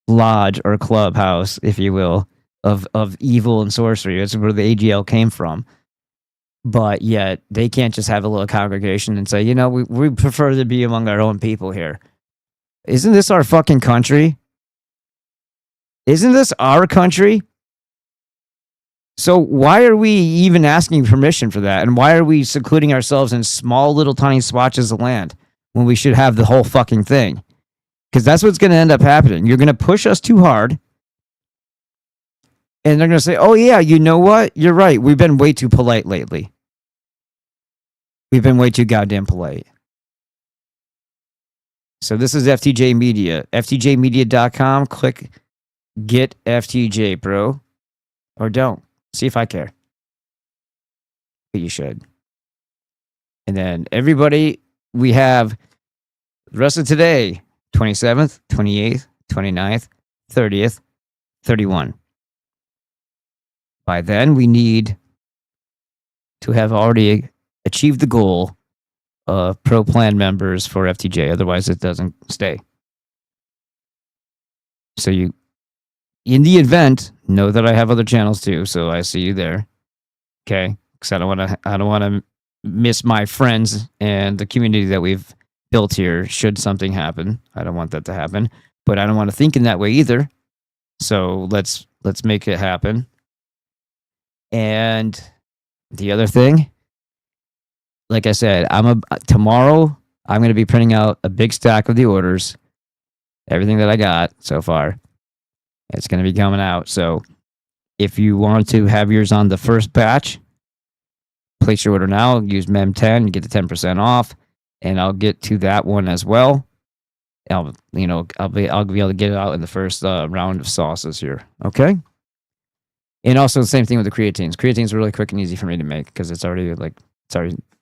lodge or clubhouse, if you will, of evil and sorcery. That's where the AGL came from. But yet they can't just have a little congregation and say, you know, we prefer to be among our own people here. Isn't this our fucking country? Isn't this our country? So why are we even asking permission for that? And why are we secluding ourselves in small little tiny swatches of land when we should have the whole fucking thing? Because that's what's going to end up happening. You're going to push us too hard. And they're going to say, oh yeah, you know what? You're right. We've been way too polite lately. We've been way too goddamn polite. So this is FTJ Media. FTJmedia.com. Click Get FTJ, bro. Or don't. See if I care. But you should. And then everybody, we have the rest of today, 27th, 28th, 29th, 30th, 31. By then, we need to have already achieved the goal of pro plan members for FTJ. Otherwise, it doesn't stay. So you, in the event, know that I have other channels too. So I see you there. Okay. Because I don't want to miss my friends and the community that we've built here should something happen. I don't want that to happen. But I don't want to think in that way either. So let's make it happen. And the other thing, like I said, tomorrow I'm going to be printing out a big stack of the orders, everything that I got so far. It's going to be coming out. So if you want to have yours on the first batch, place your order now. Use MEM10 and get the 10% off, and I'll get to that one as well. I'll be able to get it out in the first round of sauces here. Okay. And also the same thing with the creatines. Creatines are really quick and easy for me to make because it's already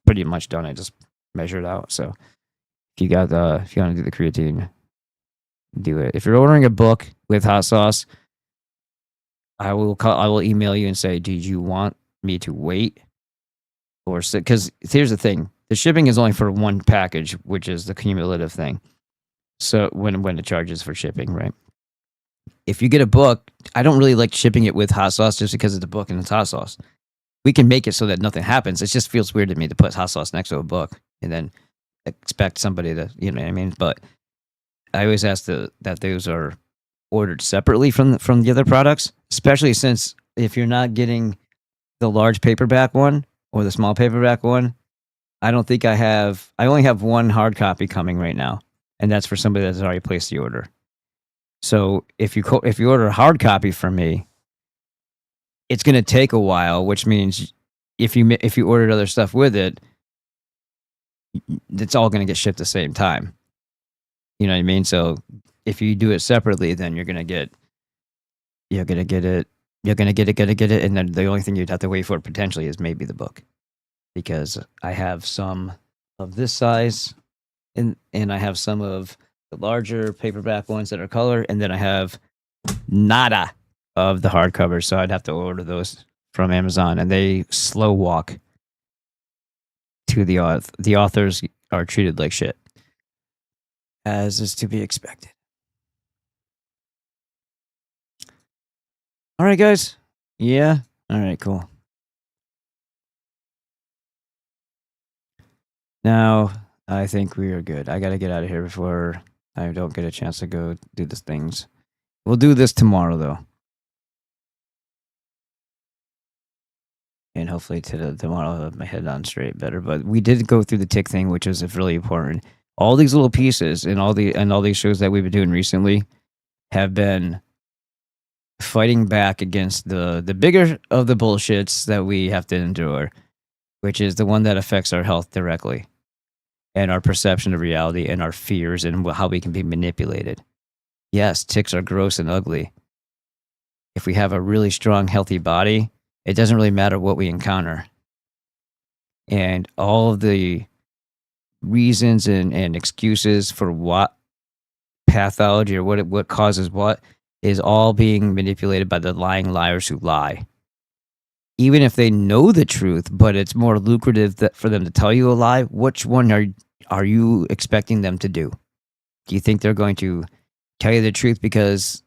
pretty much done. I just measure it out. So if you want to do the creatine, do it. If you're ordering a book with hot sauce, I will email you and say, did you want me to wait? Or because here's the thing, the shipping is only for one package, which is the cumulative thing. So when it charges for shipping, right? If you get a book, I don't really like shipping it with hot sauce just because it's a book and it's hot sauce. We can make it so that nothing happens. It just feels weird to me to put hot sauce next to a book and then expect somebody to, you know what I mean? But I always ask that those are ordered separately from the other products, especially since if you're not getting the large paperback one or the small paperback one, I only have one hard copy coming right now, and that's for somebody that's already placed the order. So if you order a hard copy from me, it's going to take a while, which means if you ordered other stuff with it, it's all going to get shipped the same time. You know what I mean? So if you do it separately, then you're going to get you're gonna get it. You're gonna get it, and then the only thing you'd have to wait for potentially is maybe the book, because I have some of this size, and I have some of the larger paperback ones that are color, and then I have nada of the hardcovers. So I'd have to order those from Amazon, and they slow walk to the author. The authors are treated like shit, as is to be expected. All right, guys. Yeah. All right, cool. Now, I think we are good. I got to get out of here before I don't get a chance to go do the things. We'll do this tomorrow, though. And hopefully tomorrow I'll have my head on straight better. But we did go through the tick thing, which is really important. All these little pieces and all these shows that we've been doing recently have been fighting back against the bigger of the bullshits that we have to endure, which is the one that affects our health directly and our perception of reality and our fears and how we can be manipulated. Yes, ticks are gross and ugly. If we have a really strong, healthy body, it doesn't really matter what we encounter. And all of the reasons and excuses for what pathology or what causes what is all being manipulated by the lying liars who lie. Even if they know the truth, but it's more lucrative for them to tell you a lie, which one are you expecting them to do? Do you think they're going to tell you the truth because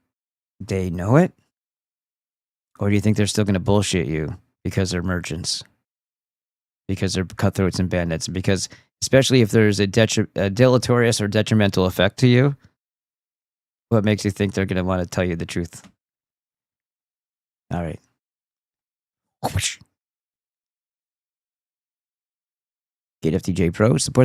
they know it? Or do you think they're still going to bullshit you because they're merchants? Because they're cutthroats and bandits? Because especially if there's a deleterious or detrimental effect to you, what makes you think they're going to want to tell you the truth? All right. Get FTJ Pro. Support the